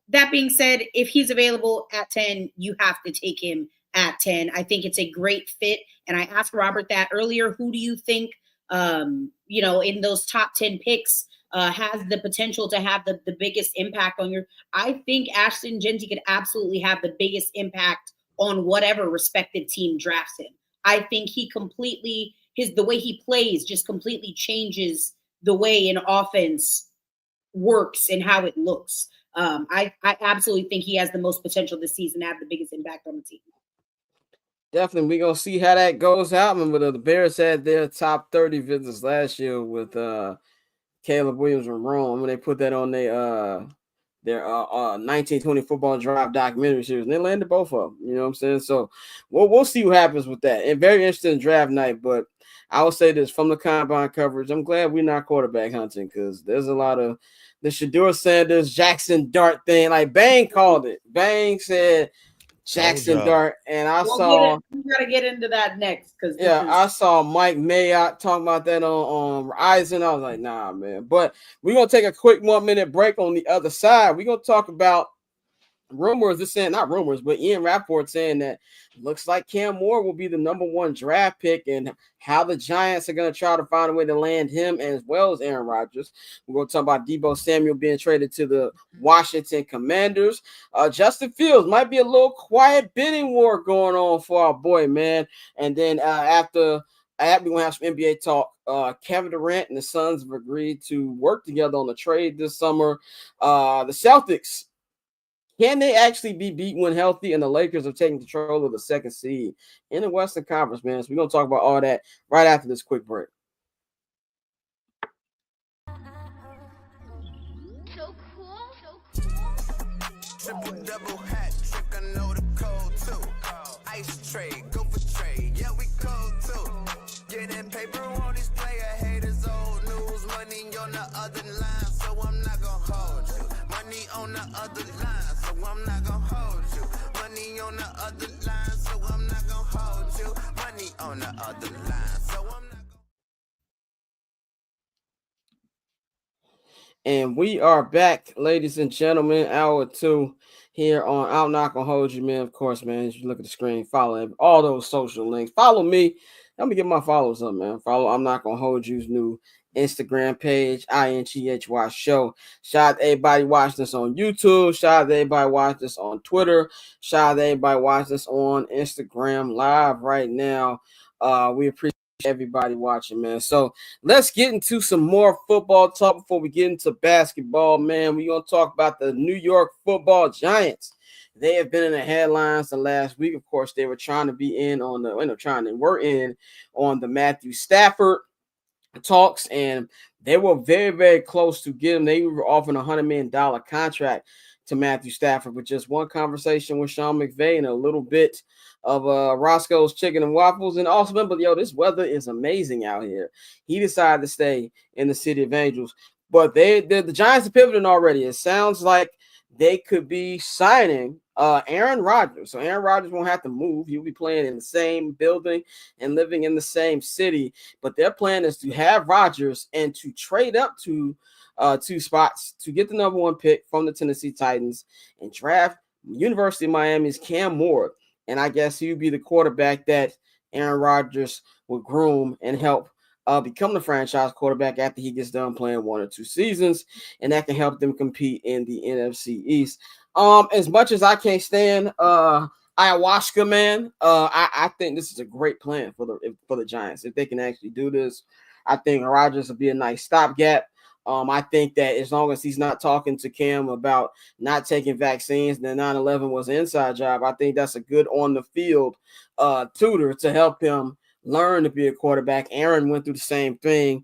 That being said, if he's available at 10, you have to take him at 10. I think it's a great fit. And I asked Robert that earlier. Who do you think, in those top 10 picks has the potential to have the biggest impact on I think Ashton Jenty could absolutely have the biggest impact on whatever respective team drafts him. I think the way he plays just completely changes the way an offense works and how it looks. I absolutely think he has the most potential this season to have the biggest impact on the team. Definitely. We're going to see how that goes out. Remember, the Bears had their top 30 visits last year with Caleb Williams and Rome when they put that on their 1920 football drive documentary series. And they landed both of them. You know what I'm saying? So we'll see what happens with that. And very interesting draft night. But I will say this, from the combine coverage, I'm glad we're not quarterback hunting because there's a lot of the Shedeur Sanders, Jackson Dart thing. Like Bang called it. Bang said Jackson Dart. And we got to get into that next. I saw Mike Mayock talking about that on Eisen. I was like, nah, man. But we're going to take a quick 1-minute break on the other side. We're going to talk about rumors are saying, not rumors, but Ian Rappaport saying that looks like Cam Moore will be the number 1 draft pick, and how the Giants are going to try to find a way to land him as well as Aaron Rodgers. We're going to talk about Deebo Samuel being traded to the Washington Commanders. Justin Fields might be a little quiet bidding war going on for our boy, man. And then after we're going to have some NBA talk. Kevin Durant and the Suns have agreed to work together on a trade this summer. The Celtics, can they actually be beat when healthy? And the Lakers are taking control of the 2nd seed in the Western Conference, man. So we're going to talk about all that right after this quick break. So cool. Triple double hat trick, I know the code too. Ice trade, go for trade, yeah, we cold too. Getting paper on display, haters old news. Money on the other line, so I'm not gonna hold you. Money on the other line, so I'm not gonna hold you. Money on the other line, so I'm not gonna hold you. Money on the other line, so I'm not gonna. And we are back, ladies and gentlemen, hour 2 here on I'm Not Gonna Hold You, man. Of course, man, as you look at the screen, follow all those social links. Follow me. Let me get my followers up, man. Follow I'm Not Gonna Hold You's new Instagram page, INGHY Show. Shout out to everybody watching this on YouTube. Shout out to everybody watching this on Twitter. Shout out to everybody watching this on Instagram Live right now. We appreciate everybody watching, man. So let's get into some more football talk before we get into basketball, man. We're going to talk about the New York Football Giants. They have been in the headlines the last week. Of course, they were trying to be in on the Matthew Stafford talks, and they were very, very close to getting. They were offering $100 million contract to Matthew Stafford with just one conversation with Sean McVay and a little bit of Roscoe's Chicken and Waffles. And also remember, this weather is amazing out here. He decided to stay in the City of Angels, but the Giants are pivoting already. It sounds like they could be signing Aaron Rodgers. So Aaron Rodgers won't have to move. He'll be playing in the same building and living in the same city. But their plan is to have Rodgers and to trade up to 2 spots to get the number 1 pick from the Tennessee Titans and draft University of Miami's Cam Moore. And I guess he'll be the quarterback that Aaron Rodgers will groom and help become the franchise quarterback after he gets done playing 1 or 2 seasons, and that can help them compete in the NFC East. As much as I can't stand ayahuasca, man, I think this is a great plan for the Giants. If they can actually do this, I think Rodgers will be a nice stopgap. I think that as long as he's not talking to Cam about not taking vaccines, and the 9/11 was an inside job, I think that's a good on the field tutor to help him learn to be a quarterback. Aaron went through the same thing,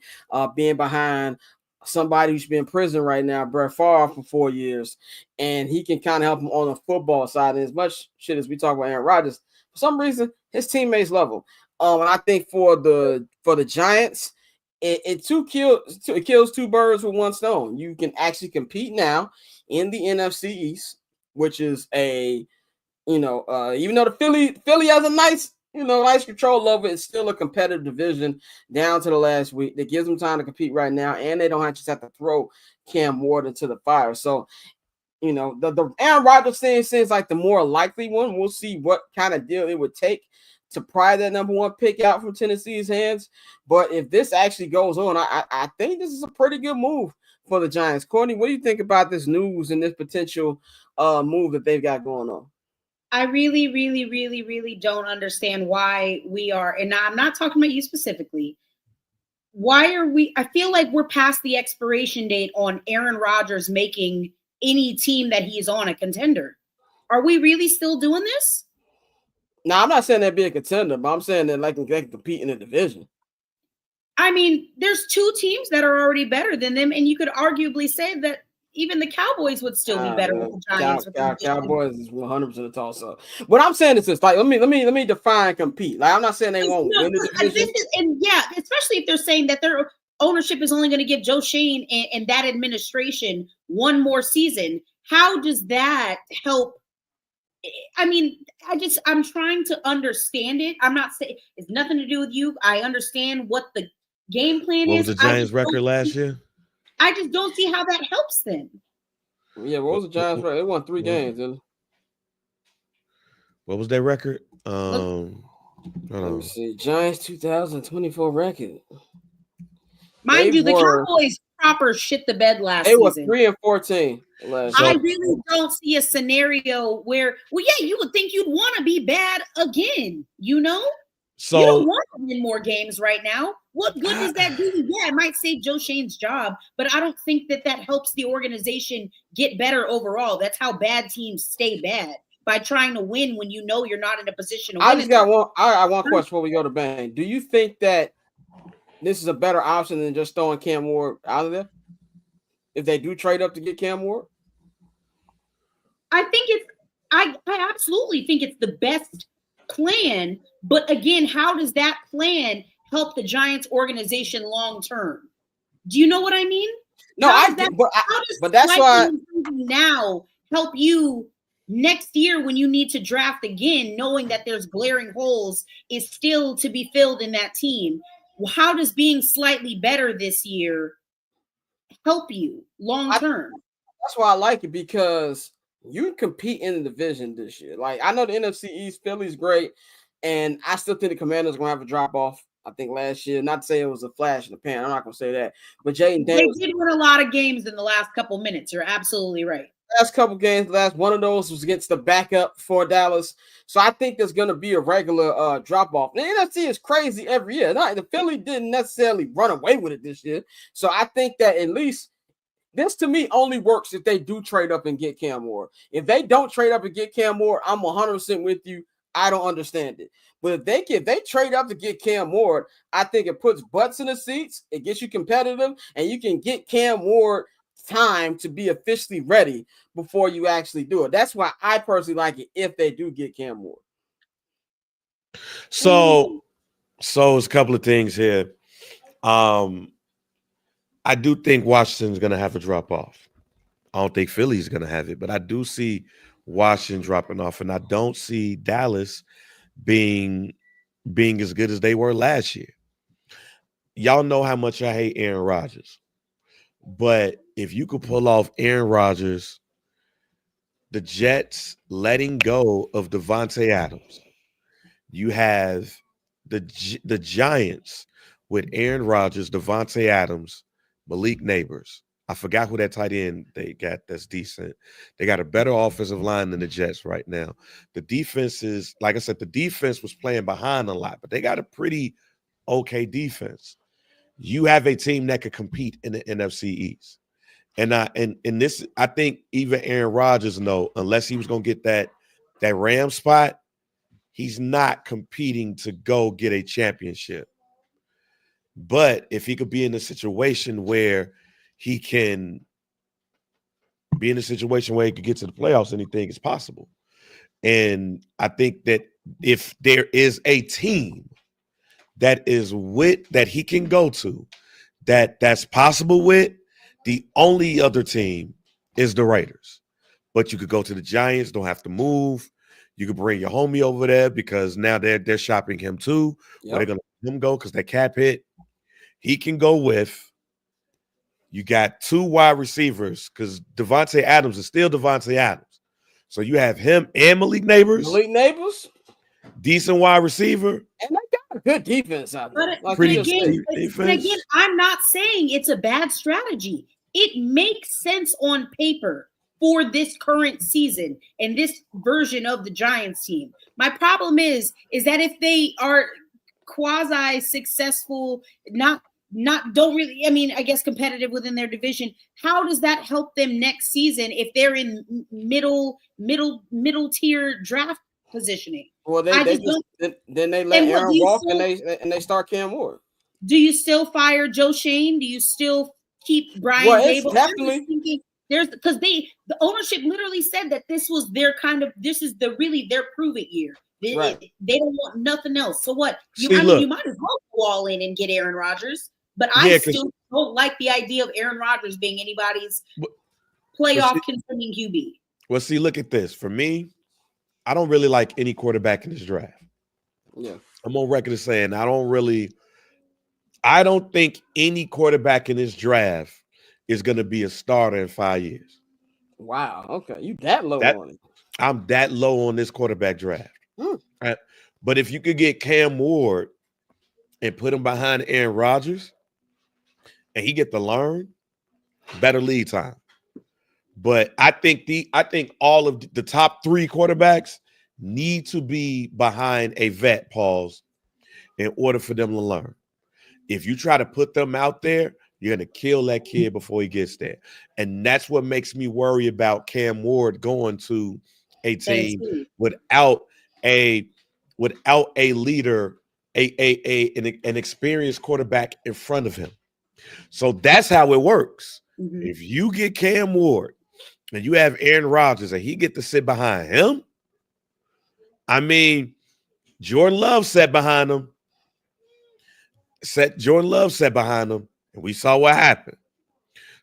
being behind somebody who's been in prison right now, Brett Favre, for 4 years, and he can kind of help him on the football side. And as much shit as we talk about Aaron Rodgers, for some reason his teammates love him. And I think for the Giants, it kills 2 birds with 1 stone. You can actually compete now in the NFC East, which is even though the Philly has a nice control over it, it's still a competitive division down to the last week. That gives them time to compete right now, and they don't just have to throw Cam Ward into the fire. So, the Aaron Rodgers thing seems like the more likely one. We'll see what kind of deal it would take to pry that number 1 pick out from Tennessee's hands. But if this actually goes on, I think this is a pretty good move for the Giants. Courtney, what do you think about this news and this potential move that they've got going on? I really, really, really, really don't understand why we are, and I'm not talking about you specifically. Why are we? I feel like we're past the expiration date on Aaron Rodgers making any team that he's on a contender. Are we really still doing this? Now, I'm not saying they'd be a contender, but I'm saying that they can compete in the division. I mean, there's 2 teams that are already better than them, and you could arguably say that even the Cowboys would still be better with the Giants. Cowboys is 100% a toss-up. What I'm saying is this: like, let me define compete. Like, I'm not saying they won't win the division. Especially if they're saying that their ownership is only going to give Joe Shane and that administration 1 more season. How does that help? I mean, I'm trying to understand it. I'm not saying it's nothing to do with you. I understand what the game plan is. What was the Giants' record last year? I just don't see how that helps them. Yeah, what was the Giants' record? They won 3 games. What was their record? Let me see. Giants 2024 record. Mind you, the Cowboys proper shit the bed last season. They were 3-14 last I really don't see a scenario where, well, yeah, you would think you'd want to be bad again, you know? So you don't want to win more games right now. What good does that do? Yeah, it might save Joe Shane's job, but I don't think that helps the organization get better overall. That's how bad teams stay bad, by trying to win when you know you're not in a position to win. I just got one question before we go to Bang. Do you think that this is a better option than just throwing Cam Ward out of there? If they do trade up to get Cam Ward? I absolutely think it's the best plan. But again, how does that plan help the Giants organization long term? Do you know what I mean? No, but that's why now help you next year when you need to draft again, knowing that there's glaring holes is still to be filled in that team. How does being slightly better this year help you long term? That's why I like it, because you can compete in the division this year. Like, I know the NFC East, Philly's great, and I still think the Commanders are going to have a drop off. I think last year, not to say it was a flash in the pan, I'm not going to say that, but Jaden Daniels, they did win a lot of games in the last couple minutes. You're absolutely right. Last couple games, one of those was against the backup for Dallas. So I think there's going to be a regular drop off. The NFC is crazy every year. The Philly didn't necessarily run away with it this year. So I think that at least this to me only works if they do trade up and get Cam Ward. If they don't trade up and get Cam Ward, I'm 100% with you. I don't understand it. But if they trade up to get Cam Ward, I think it puts butts in the seats. It gets you competitive, and you can get Cam Ward time to be officially ready before you actually do it. That's why I personally like it if they do get Cam Ward. So it's a couple of things here. I do think Washington's going to have a drop off. I don't think Philly's going to have it, but I do see Washington dropping off, and I don't see Dallas being as good as they were last year. Y'all know how much I hate Aaron Rodgers, but if you could pull off Aaron Rodgers, the Jets letting go of Devontae Adams, you have the Giants with Aaron Rodgers, Devontae Adams, Malik Neighbors. I forgot who that tight end they got that's decent. They got a better offensive line than the Jets right now. The defense is, like I said, the defense was playing behind a lot, but they got a pretty okay defense. You have a team that could compete in the NFC East. And this, I think even Aaron Rodgers know, unless he was going to get that Ram spot, he's not competing to go get a championship. But if he could be in a situation where he can be in a situation where he could get to the playoffs, anything is possible. And I think that if there is a team that he can go to, that's possible with, the only other team is the Raiders. But you could go to the Giants, don't have to move. You could bring your homie over there because now they're shopping him too. Yep. They're going to let him go because that cap hit. He can go with. You got two wide receivers because Devontae Adams is still Devontae Adams. So you have him and Malik Neighbors. Decent wide receiver. And they got a good defense out there. But again, I'm not saying it's a bad strategy. It makes sense on paper for this current season and this version of the Giants team. My problem is that if they are quasi-successful, don't really, I guess competitive within their division, how does that help them next season if they're in middle tier draft positioning? Well, then they let Aaron walk and they start Cam Ward. Do you still fire Joe Shane? Do you still keep Brian Daboll? Definitely. Because the ownership literally said that this is their prove it year. They don't want nothing else. So what? You might as well go all in and get Aaron Rodgers. But I still don't like the idea of Aaron Rodgers being anybody's playoff contending QB. Well, see, look at this. For me, I don't really like any quarterback in this draft. Yeah. I'm on record as saying I don't think any quarterback in this draft is going to be a starter in 5 years. Wow. Okay. You that low on it. I'm that low on this quarterback draft. Right? But if you could get Cam Ward and put him behind Aaron Rodgers, and he get to learn, better lead time. But I think all of the top 3 quarterbacks need to be behind a vet, pause, in order for them to learn. If you try to put them out there, you're going to kill that kid before he gets there. And that's what makes me worry about Cam Ward going to a team without a leader, an experienced quarterback in front of him. So that's how it works. Mm-hmm. If you get Cam Ward and you have Aaron Rodgers and he get to sit behind him, I mean, Jordan Love sat behind him. Jordan Love sat behind him, and we saw what happened.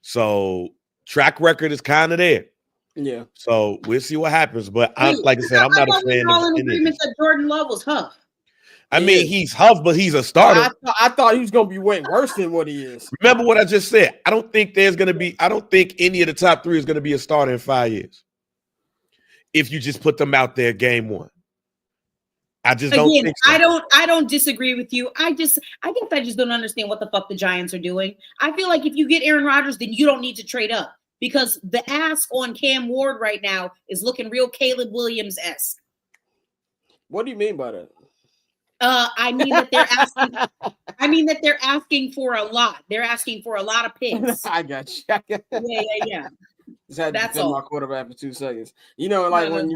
So track record is kind of there. Yeah. So we'll see what happens. But like I said, I'm not a fan of in agreement that Jordan Love was huff. I mean, he's huff, but he's a starter. I thought he was going to be way worse than what he is. Remember what I just said. I don't think any of the top 3 is going to be a starter in 5 years. If you just put them out there game 1. I just don't think so. I don't disagree with you. I guess I just don't understand what the fuck the Giants are doing. I feel like if you get Aaron Rodgers, then you don't need to trade up because the ask on Cam Ward right now is looking real Caleb Williams-esque. What do you mean by that? I mean that they're asking for a lot. They're asking for a lot of picks. I got you. Yeah. Just had to defend my quarterback for 2 seconds. You know, like when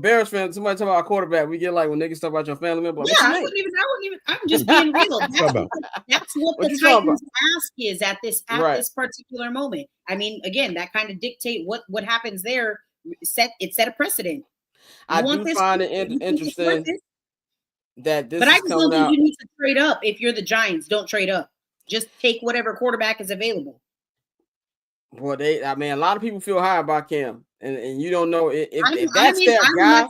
Bears fans, somebody talk about a quarterback, we get like when niggas talk about your family member. Yeah, I wouldn't even. I'm just being real. That's what the Titans' ask is at this particular moment. I mean, again, that kind of dictate what happens there. Set a precedent. I do find it interesting that this. But I just don't think you need to trade up. If you're the Giants, don't trade up. Just take whatever quarterback is available. Well, a lot of people feel high about Cam, and you don't know if that's their guy.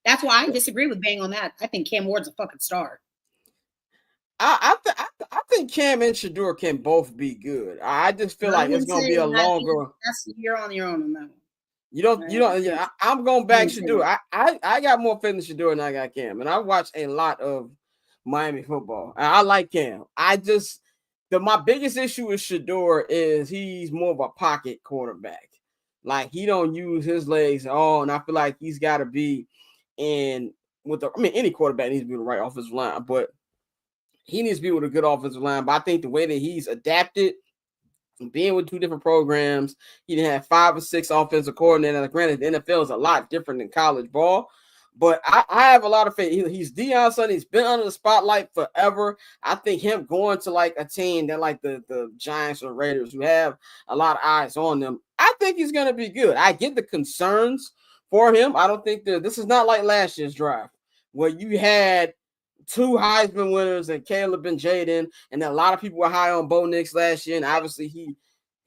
That's why I disagree with Bang on that. I think Cam Ward's a fucking star. I think Cam and Shedeur can both be good. I just feel like it's going to be a longer. You're on your own on that one. You don't. Yeah, I'm going back Shedeur. I got more faith in Shedeur than I got Cam, and I watched a lot of Miami football. I like Cam. My biggest issue with Shedeur is he's more of a pocket quarterback. Like he don't use his legs at all, and I feel like he's got to be any quarterback needs to be with the right offensive line, but he needs to be with a good offensive line. But I think the way that he's adapted, being with 2 different programs, he didn't have 5 or 6 offensive coordinators. Now, granted, the NFL is a lot different than college ball. But I have a lot of faith. He's Deion's son. He's been under the spotlight forever. I think him going to like a team that like the Giants or Raiders who have a lot of eyes on them, I think he's going to be good. I get the concerns for him. I don't think this is not like last year's draft where you had 2 Heisman winners and Caleb and Jaden, and a lot of people were high on Bo Nix last year, and obviously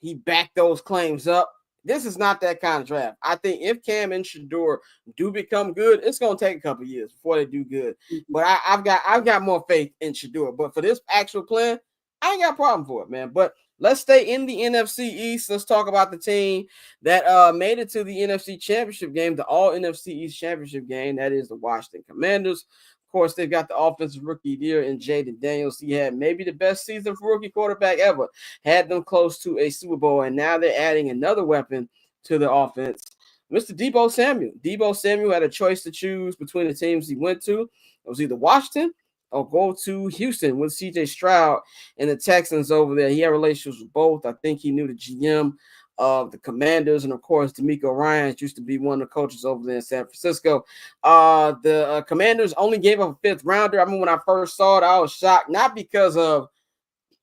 he backed those claims up. This is not that kind of draft. I think if Cam and Shedeur do become good, it's going to take a couple of years before they do good. But I've got more faith in Shedeur. But for this actual plan, I ain't got a problem for it, man. But let's stay in the NFC East. Let's talk about the team that made it to the NFC Championship game, the All NFC East Championship game. That is the Washington Commanders. Of course, they've got the offensive rookie of the year in Jaden Daniels. He had maybe the best season for rookie quarterback ever. Had them close to a Super Bowl, and now they're adding another weapon to the offense. Mr. Deebo Samuel. Deebo Samuel had a choice to choose between the teams he went to. It was either Washington or go to Houston with C.J. Stroud and the Texans over there. He had relationships with both. I think he knew the GM of the Commanders, and of course, D'Amico Ryans used to be one of the coaches over there in San Francisco. The Commanders only gave up a 5th rounder. I mean, when I first saw it, I was shocked, not because of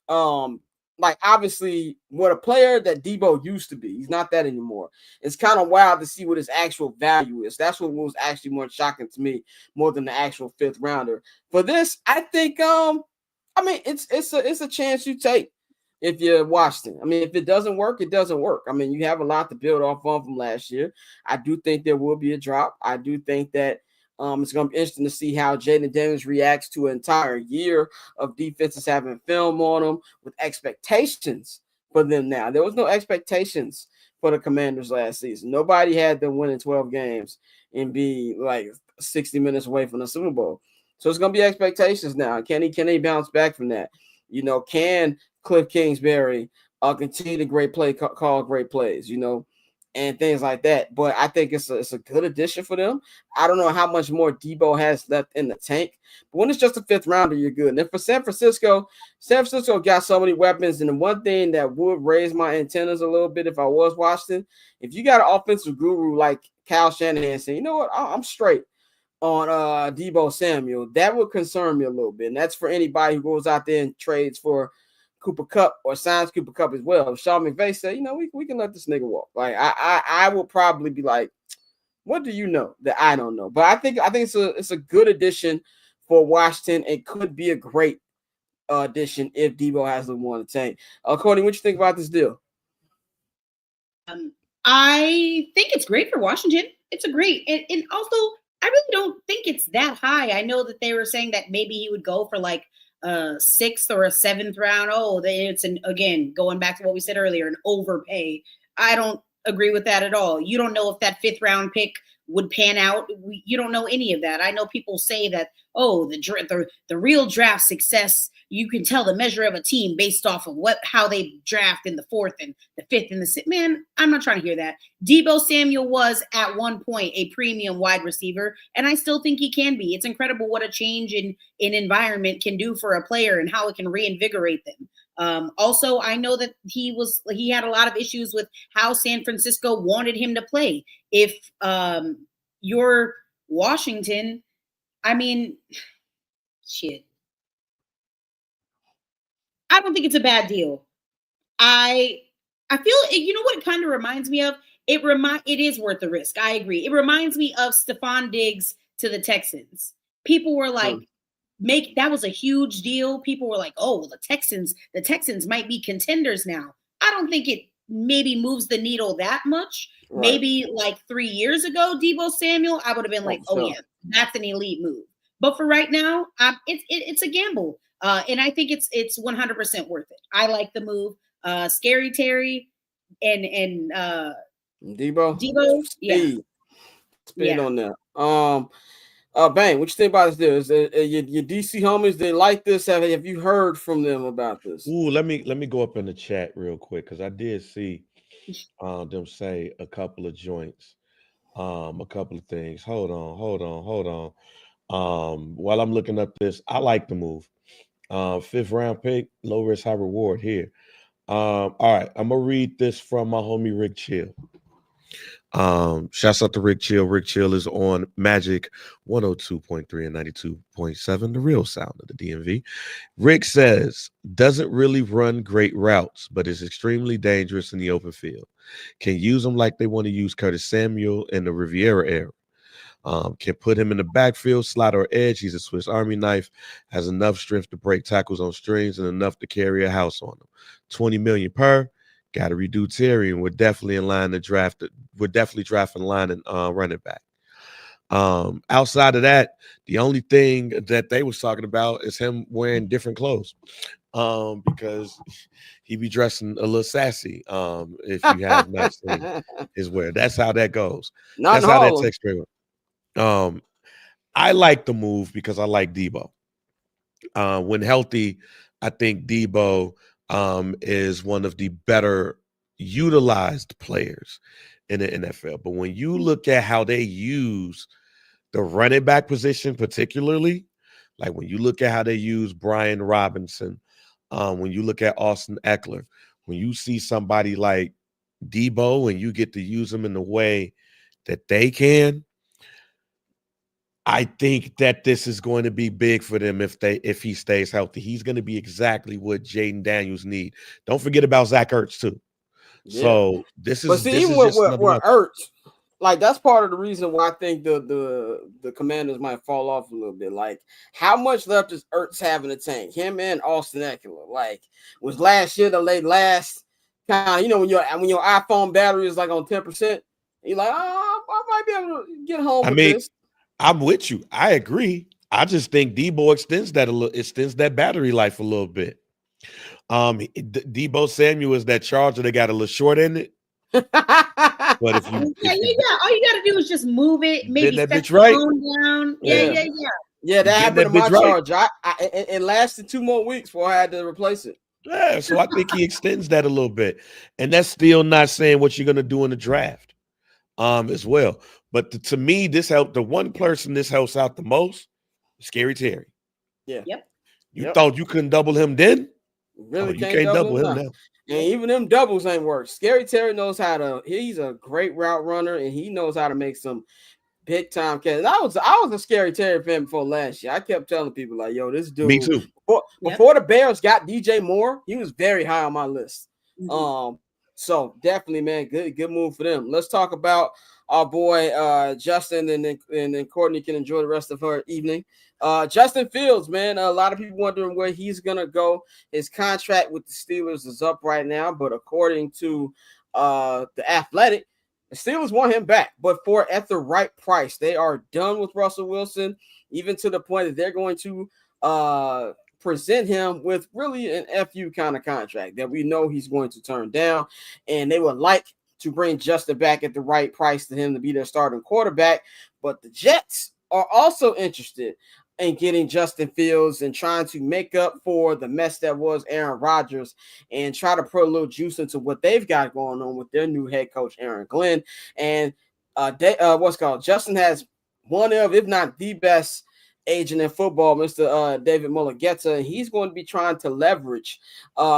obviously what a player that Deebo used to be. He's not that anymore. It's kind of wild to see what his actual value is. That's what was actually more shocking to me, more than the actual 5th rounder. For this, I think it's a chance you take. If you're Washington, I mean, if it doesn't work, it doesn't work. I mean, you have a lot to build off on from last year. I do think there will be a drop. I do think that it's going to be interesting to see how Jaden Daniels reacts to an entire year of defenses having film on them with expectations for them now. There was no expectations for the Commanders last season. Nobody had them winning 12 games and be like 60 minutes away from the Super Bowl. So it's gonna be expectations now. Can he bounce back from that? Can Cliff Kingsbury continue to call great plays, and things like that. But I think it's a good addition for them. I don't know how much more Deebo has left in the tank, but when it's just a fifth rounder, you're good. And then for San Francisco got so many weapons. And the one thing that would raise my antennas a little bit if I was Washington, if you got an offensive guru like Kyle Shanahan saying, you know what, I'm straight on Deebo Samuel, that would concern me a little bit. And that's for anybody who goes out there and trades for Cooper Kupp or signs Cooper Kupp as well. If Sean McVay said, we can let this nigga walk. Like I will probably be like, what do you know that I don't know? But I think it's a good addition for Washington. It could be a great addition if Deebo has the one to tank. Courtney, what you think about this deal? I think it's great for Washington. It's a great, and also I really don't think it's that high. I know that they were saying that maybe he would go for like a 6th or a 7th round. Oh, it's again, going back to what we said earlier, an overpay. I don't agree with that at all. You don't know if that 5th round pick would pan out. You don't know any of that. I know people say that, the real draft success, you can tell the measure of a team based off of how they draft in the 4th and the 5th and the 6th. Man, I'm not trying to hear that. Deebo Samuel was at one point a premium wide receiver, and I still think he can be. It's incredible what a change in environment can do for a player and how it can reinvigorate them. Also, I know that he had a lot of issues with how San Francisco wanted him to play. If you're Washington, I mean, shit. I don't think it's a bad deal. I feel, you know what it kind of reminds me of? It is worth the risk. I agree. It reminds me of Stephon Diggs to the Texans. People were like, that was a huge deal. People were like, oh, well, the Texans might be contenders now. I don't think it maybe moves the needle that much. Right. Maybe like 3 years ago, Deebo Samuel, I would have been like, yeah, that's an elite move. But for right now, it's a gamble. And I think it's 100% worth it. I like the move. Scary Terry and Deebo. Yeah. Speed on that. Bang, what you think about this deal? Is your DC homies, they like this? Have you heard from them about this? Ooh, let me go up in the chat real quick because I did see them say a couple of joints, a couple of things. Hold on. While I'm looking up this, I like the move. 5th round pick, low risk, high reward here. All right, I'm gonna read this from my homie Rick Chill. Shouts out to Rick Chill. Rick Chill is on Magic 102.3 and 92.7, the real sound of the DMV. Rick says, doesn't really run great routes, but is extremely dangerous in the open field. Can use him like they want to use Curtis Samuel in the Riviera era. Can put him in the backfield, slot or edge. He's a Swiss Army knife, has enough strength to break tackles on strings and enough to carry a house on him. 20 million per. Got to redo Terry, and we're definitely in line to draft. We're definitely drafting line and running back. Outside of that, the only thing that they was talking about is him wearing different clothes, because he be dressing a little sassy. If you have not seen his wear, that's how that goes. That's how that text straight went. I like the move because I like Deebo. When healthy, I think Deebo is one of the better utilized players in the NFL. But when you look at how they use the running back position, particularly, like when you look at how they use Brian Robinson, when you look at Austin Eckler, when you see somebody like Deebo and you get to use them in the way that they can, I think that this is going to be big for them if he stays healthy. He's going to be exactly what Jaden Daniels need. Don't forget about Zach Ertz too. Yeah. So this is. But see, even with Ertz, like that's part of the reason why I think the Commanders might fall off a little bit. Like, how much left does Ertz have in the tank? Him and Austin Eckler. Like, was last year the last kind? You know, when your iPhone battery is like on 10%, you're like, I might be able to get home with this. I'm with you. I agree. I just think Deebo extends that battery life a little bit. Deebo Samuel is that charger that got a little short in it. But all you got to do is just move it, maybe that step bitch the right. phone down. Yeah. Yeah, that Getting happened that to my bitch right. charge. It lasted 2 more weeks before I had to replace it. Yeah, so I think he extends that a little bit, and that's still not saying what you're going to do in the draft, as well. But to me, this helped. The one person this helps out the most, Scary Terry. Yeah. Yep. You thought you couldn't double him then? Really you can't double him now. And even them doubles ain't work. Scary Terry knows how to. He's a great route runner, and he knows how to make some big time catches. I was a Scary Terry fan before last year. I kept telling people like, "Yo, this dude." Me too. Before the Bears got DJ Moore, he was very high on my list. So definitely, man, good move for them. Let's talk about our boy Justin, and then Courtney can enjoy the rest of her evening. Justin Fields, man, a lot of people wondering where he's gonna go. His contract with the Steelers is up right now, but according to the Athletic, the Steelers want him back, but at the right price. They are done with Russell Wilson, even to the point that they're going to present him with really an FU kind of contract that we know he's going to turn down, and they would like to bring Justin back at the right price to him to be their starting quarterback. But the Jets are also interested in getting Justin Fields and trying to make up for the mess that was Aaron Rodgers and try to put a little juice into what they've got going on with their new head coach, Aaron Glenn. And Justin has one of, if not the best agent in football, Mr. David Mulligetta, and he's going to be trying to leverage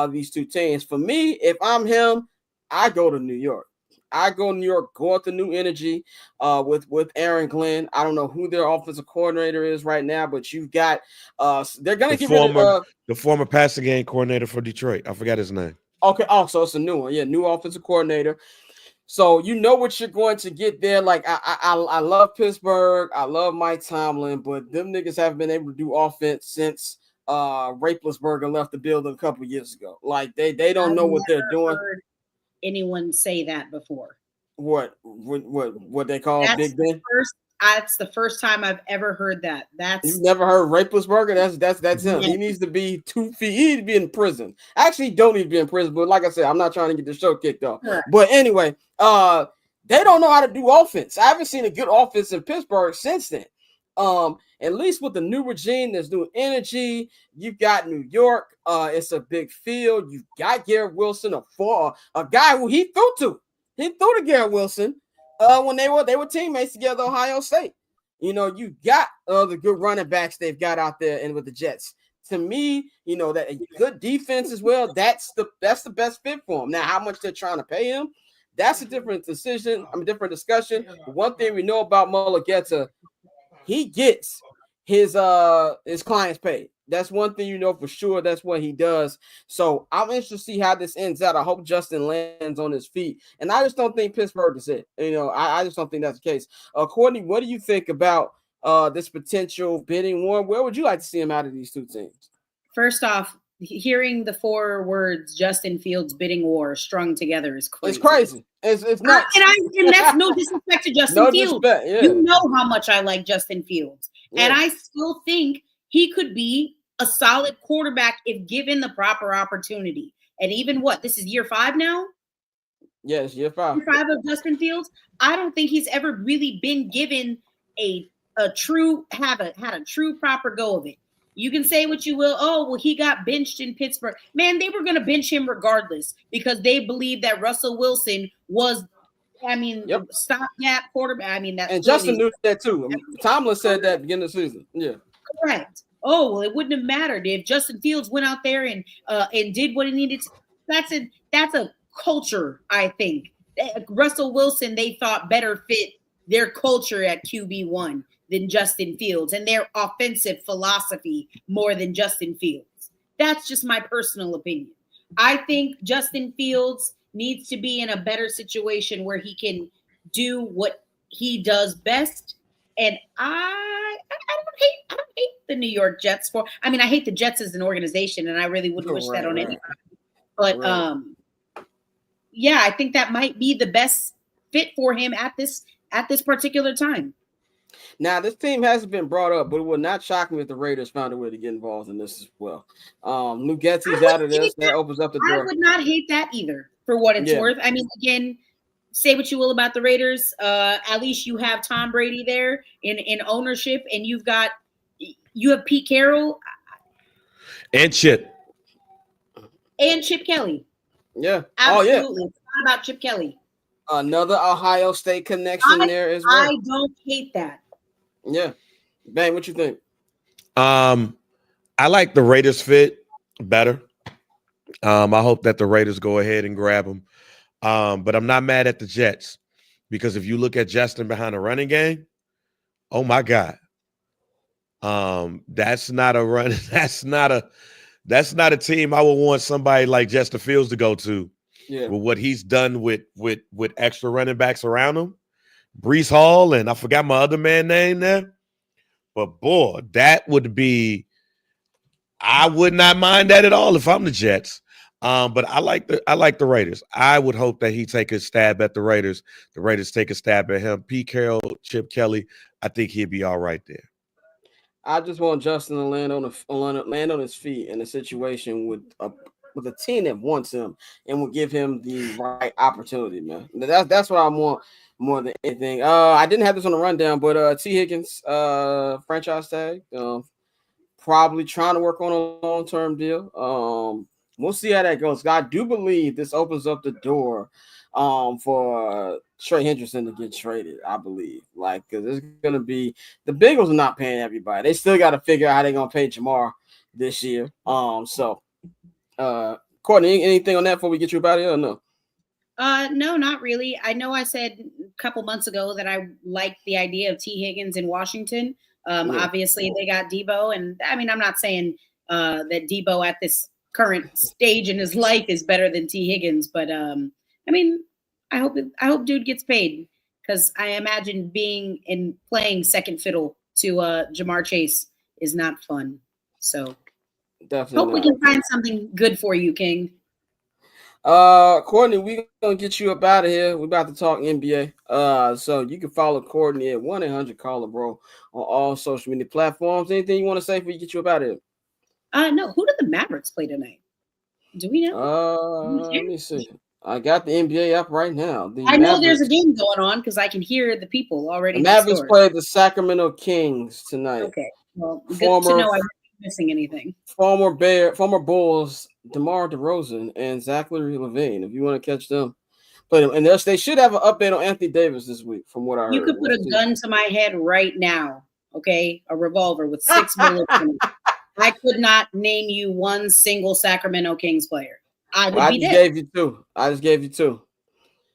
these two teams. For me, if I'm him, I go to New York. I go to New York, go out the new energy with Aaron Glenn. I don't know who their offensive coordinator is right now, but you've got they're going to get rid of the former passing game coordinator for Detroit. I forgot his name. Okay, so it's a new one. Yeah, new offensive coordinator. So you know what you're going to get there. Like I love Pittsburgh. I love Mike Tomlin, but them niggas haven't been able to do offense since Raplesberger left the building a couple years ago. Like they don't know what they're doing. Heard anyone say that before? What they call Big Ben? That's the first time I've ever heard that. You've never heard Raplesberger? That's him. He needs to be 2 feet. He needs to be in prison. Actually, don't need to be in prison, but like I said, I'm not trying to get the show kicked off. Right. But anyway, they don't know how to do offense. I haven't seen a good offense in Pittsburgh since then. At least with the new regime, there's new energy. You've got New York. It's a big field. You've got Garrett Wilson, a guy who he threw to. He threw to Garrett Wilson when they were teammates together at Ohio State. You know, you got the good running backs they've got out there and with the Jets. To me, you know, that a good defense as well, that's the best fit for him. Now, how much they're trying to pay him, that's a different decision. Different discussion. But one thing we know about Mulligetta, he gets his clients paid. That's one thing you know for sure. That's what he does. So I'm interested to see how this ends out. I hope Justin lands on his feet. And I just don't think Pittsburgh is it. You know, I just don't think that's the case. Courtney, what do you think about this potential bidding war? Where would you like to see him out of these two teams? First off, hearing the 4 words Justin Fields bidding war strung together is crazy. It's crazy. It's nuts. And that's no disrespect to Justin Fields. Disrespect, yeah. You know how much I like Justin Fields. Yeah. And I still think he could be a solid quarterback if given the proper opportunity. And even this is year 5 now? Yes, year 5. Year 5 of Justin Fields. I don't think he's ever really been given had a true proper go of it. You can say what you will. Oh, well, he got benched in Pittsburgh. Man, they were going to bench him regardless because they believed that Russell Wilson was, stopgap quarterback. That's and Justin knew that too. Tomlin said that at the beginning of the season. Yeah, correct. Oh, well, it wouldn't have mattered if Justin Fields went out there and did what he needed to. That's a culture, I think. Russell Wilson, they thought better fit their culture at QB1 than Justin Fields and their offensive philosophy more than Justin Fields. That's just my personal opinion. I think Justin Fields needs to be in a better situation where he can do what he does best. And I don't hate the New York Jets I hate the Jets as an organization, and I really wouldn't wish that on anybody. But I think that might be the best fit for him at this particular time. Now, this team hasn't been brought up, but it would not shock me if the Raiders found a way to get involved in this as well. Lou Getsy's out of this. That opens up the door. I would not hate that either, for what it's worth. Again, say what you will about the Raiders. At least you have Tom Brady there in ownership, and you have Pete Carroll and Chip. And Chip Kelly. Yeah. Absolutely. Oh, yeah. It's not about Chip Kelly. Another Ohio State connection there as well. I don't hate that. Yeah. Bang, what you think? I like the Raiders fit better. I hope that the Raiders go ahead and grab him. But I'm not mad at the Jets because if you look at Justin behind the running game, oh my God. That's not a run. That's not a team I would want somebody like Justin Fields to go to. Yeah. With what he's done with extra running backs around him. Brees Hall, and I forgot my other man name there. But boy, that would be, I would not mind that at all if I'm the Jets. But I like the Raiders. I would hope that he take a stab at the Raiders. The Raiders take a stab at him. Pete Carroll, Chip Kelly, I think he'd be all right there. I just want Justin to land on his feet in a situation with a team that wants him and will give him the right opportunity, man. That's what I want more than anything. I didn't have this on the rundown, but T. Higgins, franchise tag, probably trying to work on a long-term deal. We'll see how that goes. I do believe this opens up the door for Trey Hendrickson to get traded, I believe. Because it's going to be – the Bengals are not paying everybody. They still got to figure out how they're going to pay Jamar this year. Courtney, anything on that before we get you about it or no? No, not really. I know I said a couple months ago that I liked the idea of T. Higgins in Washington. Obviously, they got Deebo. And, I mean, I'm not saying that Deebo at this current stage in his life is better than T. Higgins. But, I mean, I hope dude gets paid because I imagine playing second fiddle to Jamar Chase is not fun. So definitely hope we can find something good for you, King. Courtney, we gonna get you up out of here. We're about to talk NBA. So you can follow Courtney at 1-800-CALLER-BRO on all social media platforms. Anything you want to say before you get you up out of here? No. Who did the Mavericks play tonight? Do we know? Let me see. I got the NBA up right now. I know there's a game going on because I can hear the people already. The Mavericks played the Sacramento Kings tonight. Okay. Well, good to know I'm not missing anything. Former Bulls, DeMar DeRozan and Zachary LaVine, if you want to catch them. But they should have an update on Anthony Davis this week, from what I heard. You could put a gun to my head right now, okay? A revolver with 6 bullets in it. I could not name you one single Sacramento Kings player. I just gave you two.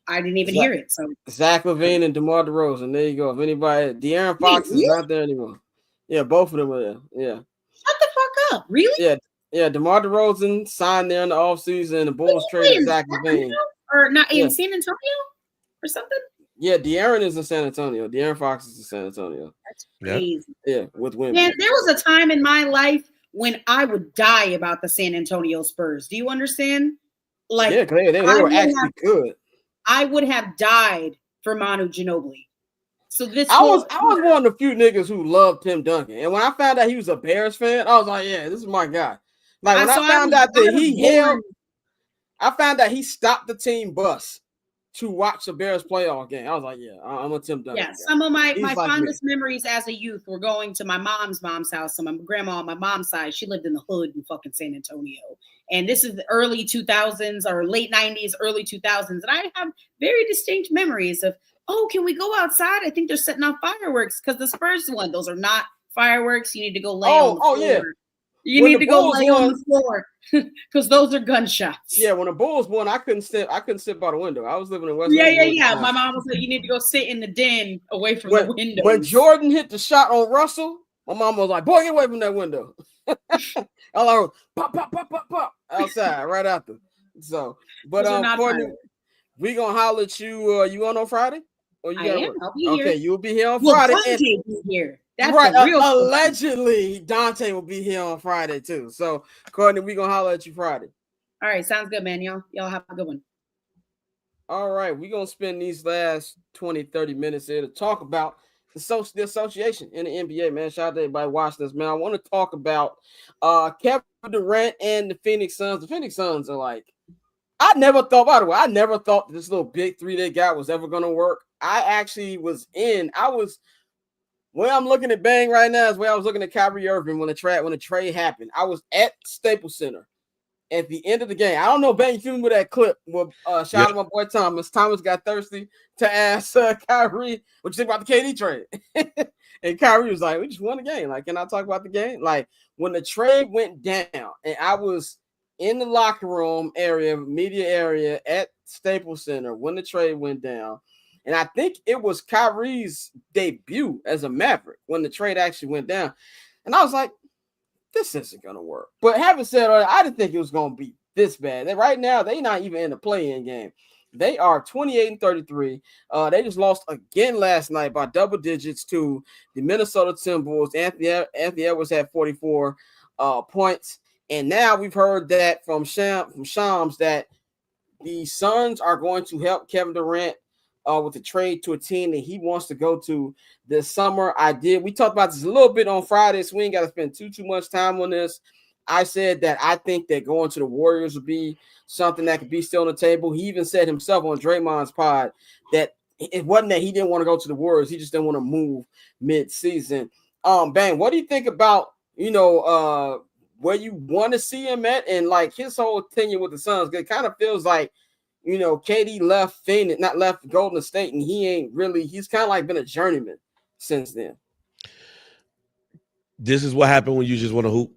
I didn't even hear it. So Zach LaVine and DeMar DeRozan. There you go. If anybody, De'Aaron Fox is not there anymore. Yeah, both of them are there. Yeah. Shut the fuck up. Really? Yeah. DeMar DeRozan signed there in the offseason, and the Bulls traded Zach LaVine. Or not in San Antonio or something? Yeah, De'Aaron is in San Antonio. De'Aaron Fox is in San Antonio. That's crazy. Yeah, with women. Man, there was a time in my life when I would die about the San Antonio Spurs. Do you understand? Like, yeah, they were actually good. I would have died for Manu Ginobili. So I was one of the few niggas who loved Tim Duncan, and when I found out he was a Bears fan, I was like, yeah, this is my guy. Like when I found out that I found out he stopped the team bus to watch the Bears playoff game. I was like, yeah, I'm a Tim Duncan. Yeah, some of my fondest memories as a youth were going to my mom's house. So my grandma on my mom's side, she lived in the hood in fucking San Antonio. And this is the early 2000s or late 90s, early 2000s. And I have very distinct memories of, oh, can we go outside? I think they're setting off fireworks because the Spurs won. Those are not fireworks. You need to go lay on the floor. Yeah. You need to go lay on the floor because those are gunshots. Yeah, when the Bulls won, I couldn't sit by the window. I was living in West. Yeah. My mom was like, you need to go sit in the den away from the window. When Jordan hit the shot on Russell, my mom was like, boy, get away from that window. I like pop, pop, pop, pop, pop outside right after. So, but Courtney, we gonna holler at you. You on Friday? Or you I'll be here. Okay, you'll be here on Friday. Dante be here. That's right. Real Allegedly, Dante will be here on Friday too. So, Courtney, we gonna holler at you Friday. All right, sounds good, man. Y'all have a good one. All right, we're gonna spend these last 20-30 minutes here to talk about the association in the NBA, man. Shout out to everybody watching this, man. I want to talk about Kevin Durant and the Phoenix Suns. The Phoenix Suns are like, I never thought, by the way, I never thought this little big three they got was ever going to work. I actually was where I'm looking at Bang right now is where I was looking at Kyrie Irving when the trade happened. I was at Staples Center at the end of the game. I don't know, Bang, you remember that clip where shout out to my boy Thomas. Thomas got thirsty to ask Kyrie, what you think about the KD trade? And Kyrie was like, we just won the game. Like, can I talk about the game? Like, when the trade went down and I was in the locker room area, media area at Staples Center when the trade went down, and I think it was Kyrie's debut as a Maverick when the trade actually went down. And I was like, this isn't going to work. But having said all that, I didn't think it was going to be this bad. Right now, they're not even in the play-in game. They are 28-33. They just lost again last night by double digits to the Minnesota Timberwolves. Anthony Edwards had 44 points. And now we've heard that from Shams that the Suns are going to help Kevin Durant with the trade to a team that he wants to go to this summer. We talked about this a little bit on Friday, so we ain't got to spend too much time on this. I said that I think that going to the Warriors would be something that could be still on the table. He even said himself on Draymond's pod that it wasn't that he didn't want to go to the Warriors. He just didn't want to move mid-season. Bang, what do you think about, where you want to see him at and like his whole tenure with the Suns? It kind of feels like, KD left Golden State, and he's kind of like been a journeyman since then. This is what happened when you just want to hoop.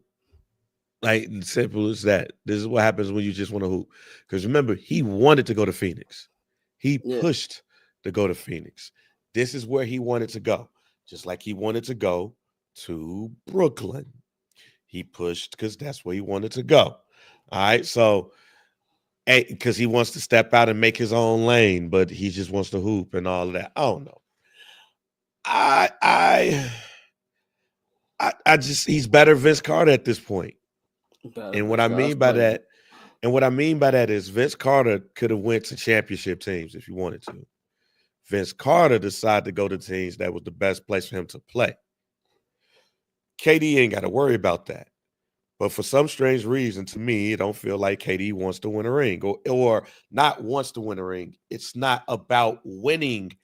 Like, simple as that. This is what happens when you just want to hoop. Because remember, he wanted to go to Phoenix. He pushed to go to Phoenix. This is where he wanted to go. Just like he wanted to go to Brooklyn. He pushed because that's where he wanted to go. All right. So, because he wants to step out and make his own lane, but he just wants to hoop and all of that. I don't know. I just, he's better Vince Carter at this point. And what I mean by that is Vince Carter could have went to championship teams if he wanted to. Vince Carter decided to go to teams that was the best place for him to play. KD ain't got to worry about that. But for some strange reason, to me, it don't feel like KD wants to win a ring or not wants to win a ring. It's not about winning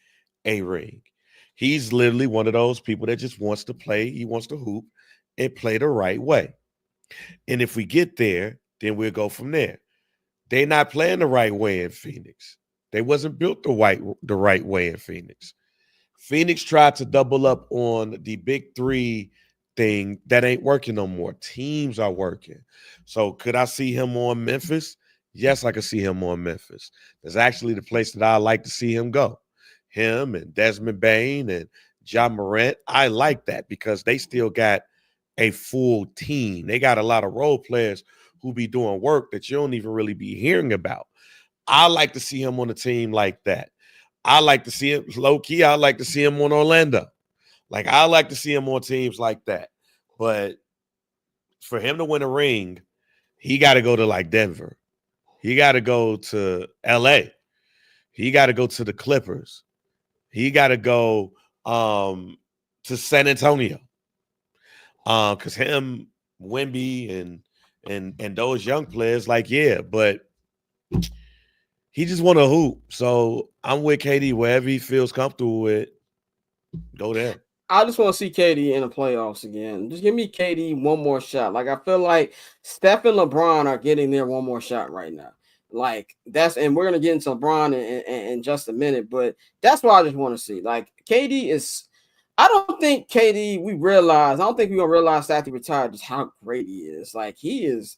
a ring. He's literally one of those people that just wants to play. He wants to hoop and play the right way. And if we get there, then we'll go from there. They're not playing the right way in Phoenix. They wasn't built the right way in Phoenix. Phoenix tried to double up on the big three thing that ain't working no more. Teams are working. So could I see him on Memphis? Yes, I could see him on Memphis. That's actually the place that I like to see him go. Him and Desmond Bane and John Morant. I like that because they still got a full team. They got a lot of role players who be doing work that you don't even really be hearing about. I like to see him on a team like that. I like to see him low-key. I like to see him on Orlando. Like, I like to see him on teams like that. But for him to win a ring, he got to go to, like, Denver. He got to go to L.A. He got to go to the Clippers. He got to go to San Antonio. Because him, Wemby, and those young players, like, yeah, but he just want to hoop. So I'm with KD wherever he feels comfortable with. Go there. I just want to see KD in the playoffs again. Just give me KD one more shot. Like, I feel like Steph and LeBron are getting their one more shot right now. Like, and we're going to get into LeBron in just a minute, but that's what I just want to see. Like, KD is, I don't think KD, I don't think we're going to realize after he retired just how great he is. Like, he is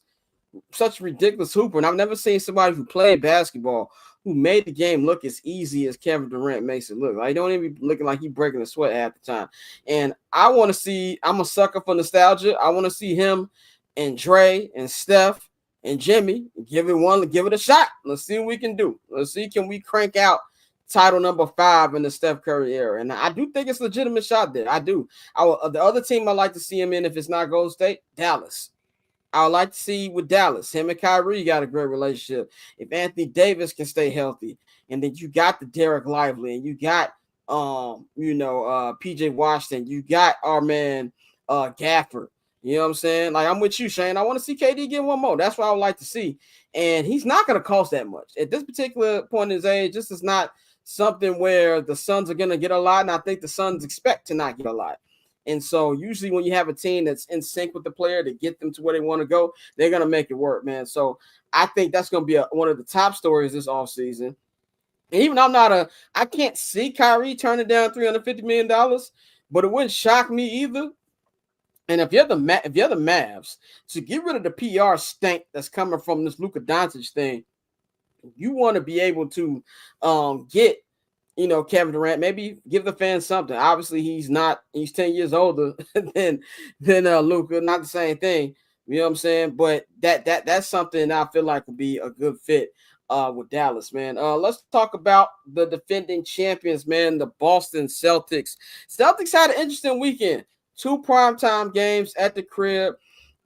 such a ridiculous hooper, and I've never seen somebody who played basketball who made the game look as easy as Kevin Durant makes it look. Like, don't even be looking like he's breaking a sweat half the time. And I want to see, I'm a sucker for nostalgia. I want to see him and Dre and Steph and Jimmy give it a shot. Let's see what we can do. Let's see, can we crank out title number 5 in the Steph Curry era? And I do think it's a legitimate shot there. I do. The other team I like to see him in, if it's not Golden State, Dallas. I would like to see with Dallas. Him and Kyrie got a great relationship. If Anthony Davis can stay healthy, and then you got the Derek Lively, and you got PJ Washington, you got our man Gafford, You know what I'm saying? Like, I'm with you, Shane. I want to see KD get one more. That's what I would like to see. And he's not going to cost that much. At this particular point in his age, this is not something where the Suns are going to get a lot, and I think the Suns expect to not get a lot. And so usually when you have a team that's in sync with the player to get them to where they want to go, they're going to make it work, man. So I think that's going to be one of the top stories this offseason. And even I can't see Kyrie turning down $350 million, but it wouldn't shock me either. And if you're the Mavs, to get rid of the PR stink that's coming from this Luka Doncic thing, you want to be able to get, Kevin Durant, maybe give the fans something. Obviously, he's 10 years older than Luka, not the same thing. You know what I'm saying? But that's something I feel like would be a good fit with Dallas, man. Let's talk about the defending champions, man, the Boston Celtics. Celtics had an interesting weekend. 2 primetime games at the crib.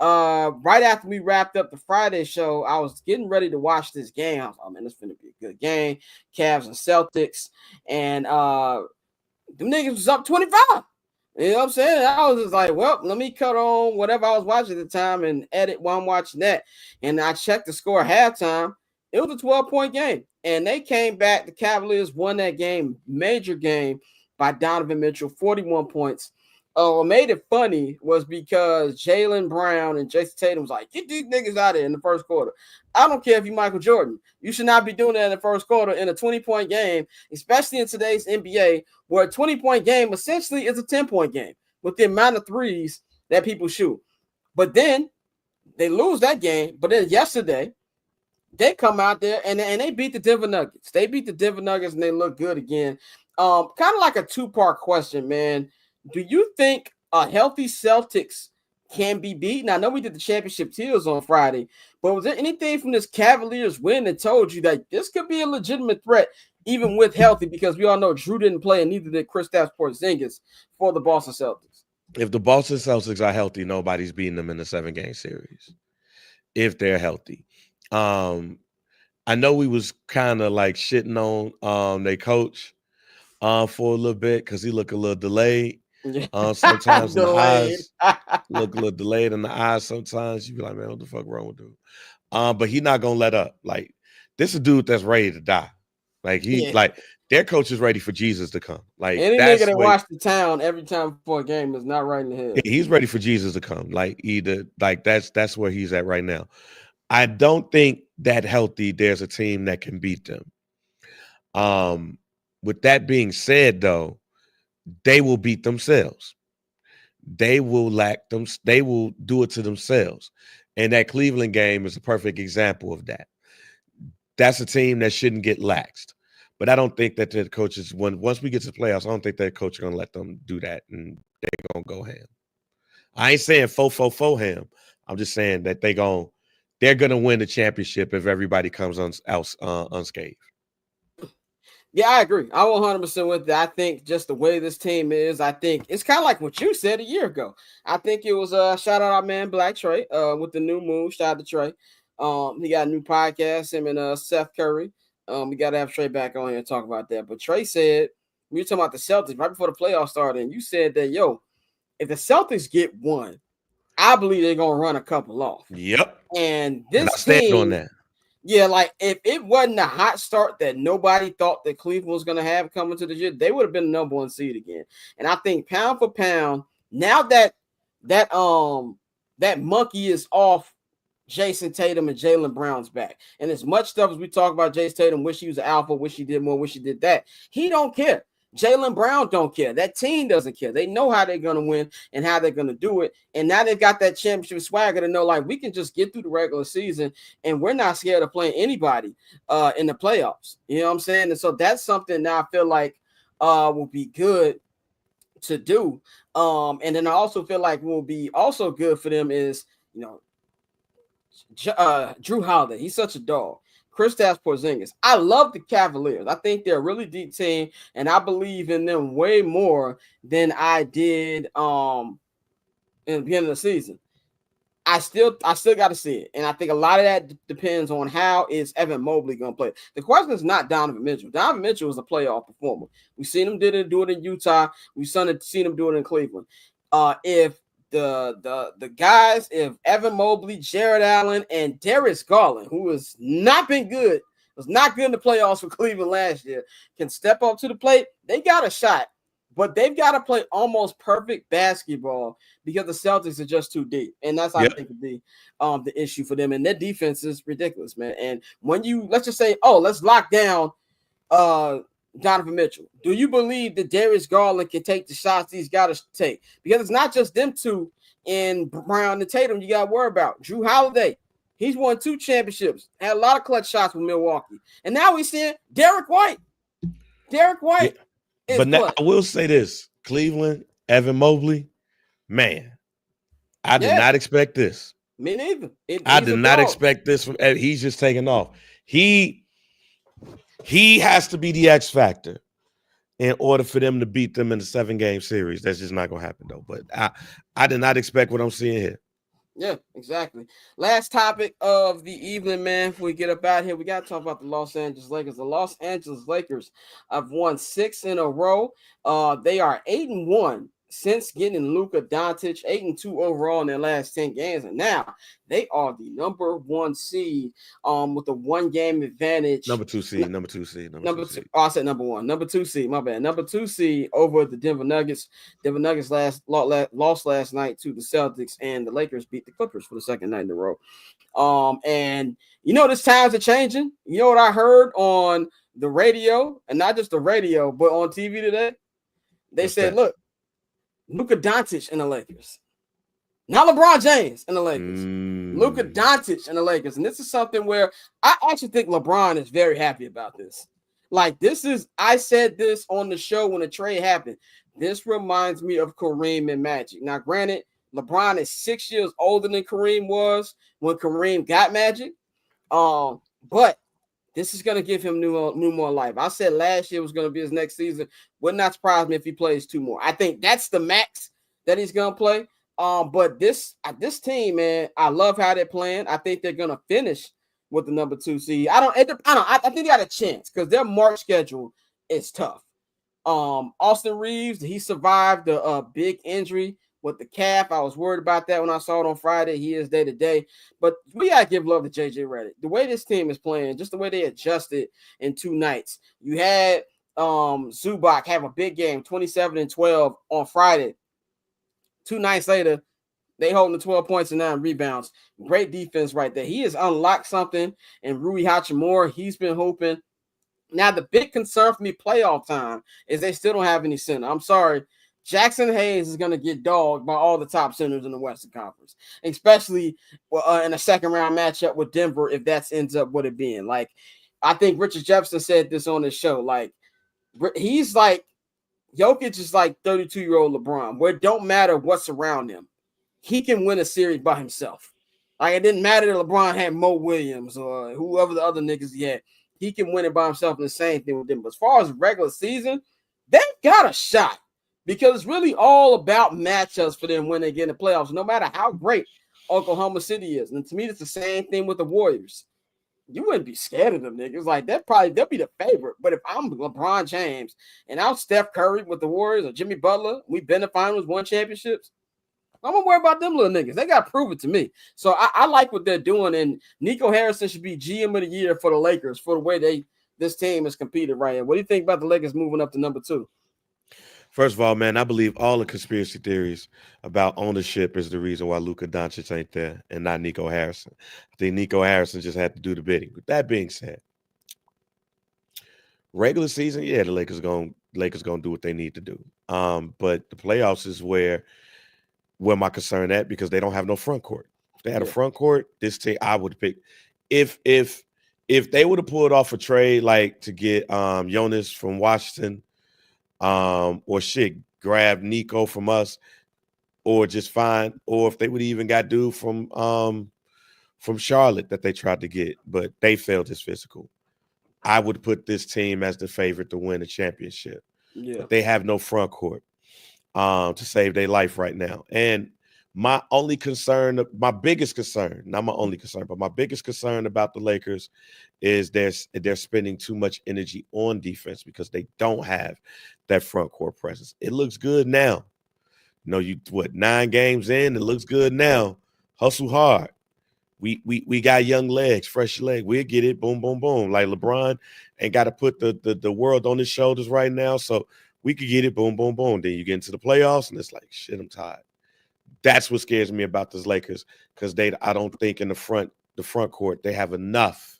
Right after we wrapped up the Friday show, I was getting ready to watch this game. I was like, oh, man, this is going to be a good game. Cavs and Celtics. And them niggas was up 25. You know what I'm saying? I was just like, well, let me cut on whatever I was watching at the time and edit while I'm watching that. And I checked the score at halftime. It was a 12-point game. And they came back. The Cavaliers won that game, major game, by Donovan Mitchell, 41 points. What made it funny was because Jaylen Brown and Jason Tatum was like, get these niggas out of here in the first quarter. I don't care if you're Michael Jordan. You should not be doing that in the first quarter in a 20-point game, especially in today's NBA, where a 20-point game essentially is a 10-point game with the amount of threes that people shoot. But then they lose that game. But then yesterday, they come out there and they beat the Denver Nuggets. They beat the Denver Nuggets and they look good again. Kind of like a 2-part question, man. Do you think a healthy Celtics can be beaten? I know we did the championship tears on Friday, but was there anything from this Cavaliers win that told you that this could be a legitimate threat, even with healthy? Because we all know Drew didn't play and neither did Kristaps Porzingis for the Boston Celtics. If the Boston Celtics are healthy, nobody's beating them in the 7-game series. If they're healthy. I know we was kind of like shitting on their coach for a little bit because he looked a little delayed. Sometimes in the eyes, look a little delayed in the eyes. Sometimes you be like, man, what the fuck wrong with dude? But he's not gonna let up. Like, this is a dude that's ready to die. Like like their coach is ready for Jesus to come. Like, any nigga that watch the town every time before a game is not right in the head. He's ready for Jesus to come. Like, that's where he's at right now. I don't think that healthy there's a team that can beat them. With that being said, though, they will beat themselves. They will they will do it to themselves. And that Cleveland game is a perfect example of that. That's a team that shouldn't get laxed. But I don't think that the coaches, once we get to the playoffs, I don't think that coach is going to let them do that and they're going to go ham. I ain't saying fo ham. I'm just saying that they're going to win the championship if everybody comes out unscathed. Yeah, I agree. I'm 100% with that. I think just the way this team is, I think it's kind of like what you said a year ago. I think it was shout out our man Black Trey with the new move. Shout out to Trey. He got a new podcast, him and Seth Curry. We got to have Trey back on here and talk about that. But Trey said, we were talking about the Celtics right before the playoffs started, and you said that, if the Celtics get one, I believe they're going to run a couple off. Yep. And this I stand on that. Yeah, like if it wasn't a hot start that nobody thought that Cleveland was going to have coming to the year, they would have been the number 1 seed again. And I think pound for pound, now that monkey is off Jason Tatum and Jaylen Brown's back, and as much stuff as we talk about Jason Tatum, wish he was an alpha, wish he did more, wish he did that, he don't care. Jaylen Brown don't care. That team doesn't care. They know how they're going to win and how they're going to do it. And now they've got that championship swagger to know, like, we can just get through the regular season and we're not scared of playing anybody in the playoffs. You know what I'm saying? And so that's something that I feel like will be good to do. And then I also feel like will be also good for them is, Drew Holiday. He's such a dog. Kristaps Porzingis. I love the Cavaliers. I think they're a really deep team, and I believe in them way more than I did in the beginning of the season. I still got to see it, and I think a lot of that depends on how is Evan Mobley going to play. The question is not Donovan Mitchell. Donovan Mitchell is a playoff performer. We've seen him do it in Utah. We've seen him do it in Cleveland. If the guys, if Evan Mobley, Jared Allen, and Darius Garland, who has not been good, was not good in the playoffs for Cleveland last year, can step up to the plate, they got a shot. But they've got to play almost perfect basketball because the Celtics are just too deep. And that's, I think, would be the issue for them. And their defense is ridiculous, man. And when you, let's just say, let's lock down Donovan Mitchell. Do you believe that Darius Garland can take the shots he's got to take? Because it's not just them two in Brown and Tatum you got to worry about. Drew Holiday, he's won 2 championships, had a lot of clutch shots with Milwaukee. And now we're seeing Derek White. Yeah. But now, I will say this, Cleveland, Evan Mobley, man, I did not expect this. Me neither. I did not expect this from Ed. He's just taking off. He has to be the X factor in order for them to beat them in the 7-game series. That's just not going to happen, though. But I did not expect what I'm seeing here. Yeah, exactly. Last topic of the evening, man. Before we get up out here, we got to talk about the Los Angeles Lakers. The Los Angeles Lakers have won 6 in a row. They are 8-1 since getting Luka Doncic, 8-2 overall in their last 10 games. And now they are the number 1 seed with a 1-game advantage. Number two seed. Oh, I said number 1. Number 2 seed, my bad. Number 2 seed over the Denver Nuggets. Denver Nuggets lost last night to the Celtics, and the Lakers beat the Clippers for the second night in a row. And you know, this times are changing. You know what I heard on the radio, and not just the radio, but on TV today? They said, look, Luka Doncic and the Lakers. Not LeBron James and the Lakers. Luka Doncic and the Lakers. And this is something where I actually think LeBron is very happy about this. Like, I said this on the show when the trade happened. This reminds me of Kareem and Magic. Now, granted, LeBron is 6 years older than Kareem was when Kareem got Magic. But this is going to give him new more life. I said last year was going to be his next season. Would not surprise me if he plays 2 more. I think that's the max that he's going to play. But this team, man, I love how they're playing. I think they're going to finish with the number 2 seed. I think they got a chance because their March schedule is tough. Austin Reeves, he survived a big injury with the calf. I was worried about that when I saw it on Friday. He is day to day, but we gotta give love to JJ Redick. The way this team is playing, just the way they adjusted in 2 nights. You had Zubac have a big game, 27 and 12 on Friday. 2 nights later, they holding the 12 points and 9 rebounds. Great defense right there. He has unlocked something, and Rui Hachimura, he's been hooping. Now, the big concern for me playoff time is they still don't have any center. I'm sorry. Jackson Hayes is going to get dogged by all the top centers in the Western Conference, especially in a second-round matchup with Denver if that ends up what it being. Like, I think Richard Jefferson said this on his show. Like, he's like, Jokic is like 32-year-old LeBron, where it don't matter what's around him. He can win a series by himself. Like, it didn't matter that LeBron had Mo Williams or whoever the other niggas he had. He can win it by himself, and the same thing with them. But as far as regular season, they've got a shot. Because it's really all about matchups for them when they get in the playoffs, no matter how great Oklahoma City is. And to me, it's the same thing with the Warriors. You wouldn't be scared of them niggas. Like, they'll be the favorite. But if I'm LeBron James and I'm Steph Curry with the Warriors or Jimmy Butler, we've been to finals, won championships, I'm going to worry about them little niggas. They got to prove it to me. So I like what they're doing. And Nico Harrison should be GM of the year for the Lakers for the way this team has competed right here. What do you think about the Lakers moving up to number 2? First of all, man, I believe all the conspiracy theories about ownership is the reason why Luka Doncic ain't there and not Nico Harrison. I think Nico Harrison just had to do the bidding. With that being said, regular season, yeah, the Lakers gonna do what they need to do. But the playoffs is where my concern at because they don't have no front court. If they had a front court, this team I would pick. If they would have pulled off a trade like to get Jonas from Washington. Or grab Nico from us, or just find, or if they would even got dude from Charlotte that they tried to get, but they failed his physical. I would put this team as the favorite to win a championship. Yeah, but they have no front court to save their life right now. And my biggest concern about the Lakers is they're spending too much energy on defense because they don't have that front court presence. It looks good now. You know, you 9 games in, it looks good now. Hustle hard. We got young legs, fresh leg. We'll get it. Boom, boom, boom. Like LeBron ain't got to put the world on his shoulders right now. So we could get it. Boom, boom, boom. Then you get into the playoffs and it's like, shit, I'm tired. That's what scares me about this Lakers, because I don't think in the front court they have enough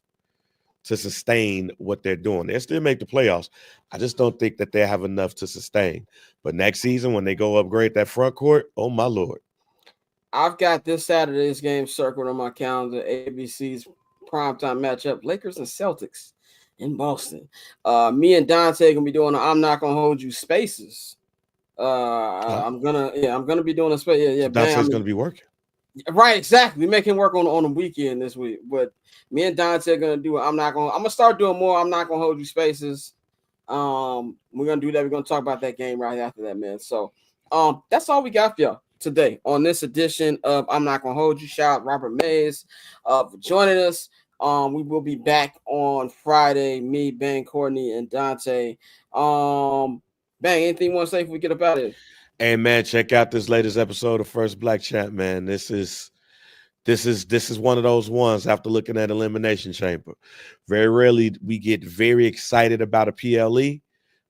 to sustain what they're doing. They'll still make the playoffs. I just don't think that they have enough to sustain. But next season, when they go upgrade that front court, oh my Lord. I've got this Saturday's game circled on my calendar. ABC's primetime matchup, Lakers and Celtics in Boston. Me and Dante gonna be doing I'm Not Gonna Hold You Spaces. I'm gonna be doing a space. Yeah. So Dante's gonna be working. Right, exactly. We make him work on the weekend this week. But me and Dante are gonna do it. I'm gonna start doing more. I'm Not Gonna Hold You Spaces. We're gonna do that. We're gonna talk about that game right after that, man. So that's all we got for y'all today on this edition of I'm Not Gonna Hold You. Shout out Robert Mays for joining us. We will be back on Friday. Me, Ben, Courtney, and Dante. Bang, anything you want to say before we get up out of here? Hey man, check out this latest episode of First Black Chat, man. This is one of those ones after looking at Elimination Chamber. Very rarely we get very excited about a PLE.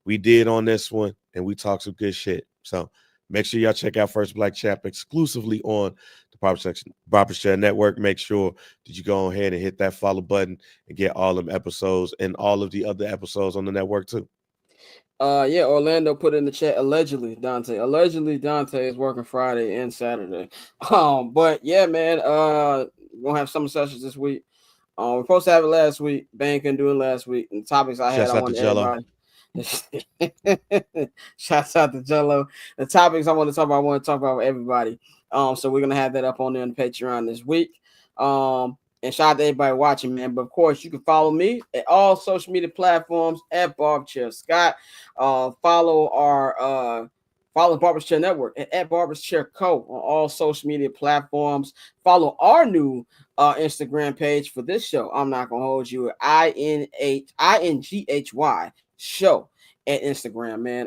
We did on this one, and we talked some good shit. So make sure y'all check out First Black Chat exclusively on the Barber Share Network. Make sure that you go ahead and hit that follow button and get all them episodes and all of the other episodes on the network too. Yeah, Orlando put in the chat allegedly Dante is working Friday and Saturday. But yeah, man, we're gonna have summer sessions this week. We're supposed to have it last week. Bang couldn't do it last week. And the topics I had, Shouts I out want to Jello. everybody. Shouts out to Jello. The topics I want to talk about with everybody. So we're gonna have that up on there on the Patreon this week. And shout out to everybody watching, man. But of course, you can follow me at all social media platforms at Barberchair Scott. Follow Barber's Chair Network at Barber's Chair Co. on all social media platforms. Follow our new Instagram page for this show. I'm Not Gonna Hold You. INGHY show at Instagram, man.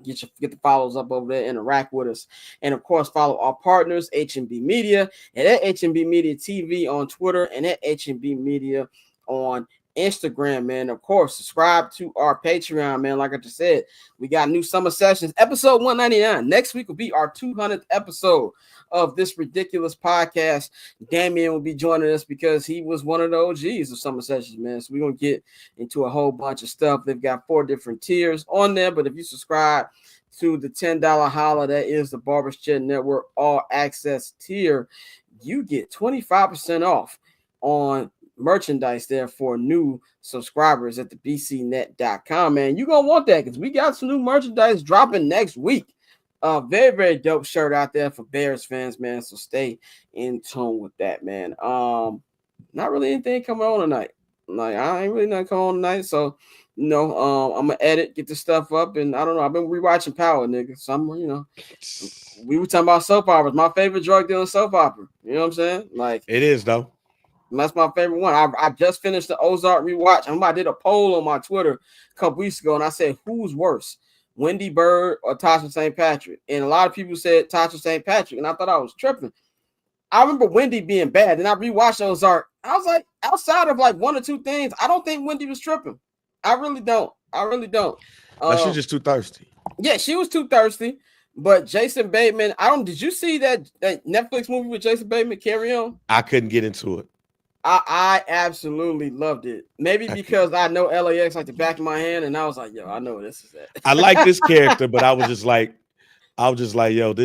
Get the follows up over there, interact with us, and of course follow our partners HMB Media and at HMB Media TV on Twitter and at HMB Media on Instagram, man. Of course, subscribe to our Patreon, man. Like I just said, we got new summer sessions, episode 199. Next week will be our 200th episode of this ridiculous podcast. Damian will be joining us because he was one of the OGs of summer sessions, man. So we're gonna get into a whole bunch of stuff. They've got 4 different tiers on there, but if you subscribe to the $10 holla, that is the Barber's Chair Network all access tier, you get 25% off on merchandise there for new subscribers at the bcnet.com, man. You're gonna want that because we got some new merchandise dropping next week. Very, very dope shirt out there for Bears fans, man. So stay in tune with that, man. Not really anything coming on tonight. Like, I ain't really nothing coming on tonight. So, I'm gonna edit, get the stuff up, and I don't know. I've been rewatching Power, nigga. So we were talking about soap operas. My favorite drug dealing soap opera. You know what I'm saying? Like, it is though. That's my favorite one. I just finished the Ozark rewatch. I did a poll on my Twitter a couple weeks ago, and I said, who's worse, Wendy Bird or Tasha St. Patrick? And a lot of people said Tasha St. Patrick, and I thought I was tripping. I remember Wendy being bad, and I rewatched Ozark. I was like, outside of like 1 or 2 things, I don't think Wendy was tripping. I really don't. She's just too thirsty. Yeah, she was too thirsty. But Jason Bateman, did you see that Netflix movie with Jason Bateman, Carry On? I couldn't get into it. I absolutely loved it. Maybe because I know LAX like the back of my hand, and I was like, yo, I know what this is at. I like this character, but I was just like, yo,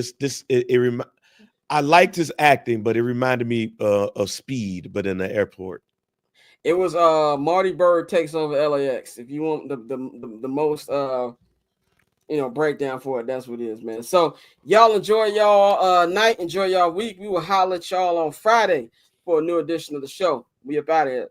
I liked his acting, but it reminded me of Speed, but in the airport. It was Marty Bird takes over LAX. If you want the most breakdown for it, that's what it is, man. So y'all enjoy y'all night, enjoy y'all week. We will holler at y'all on Friday for a new edition of the show. We up out of here.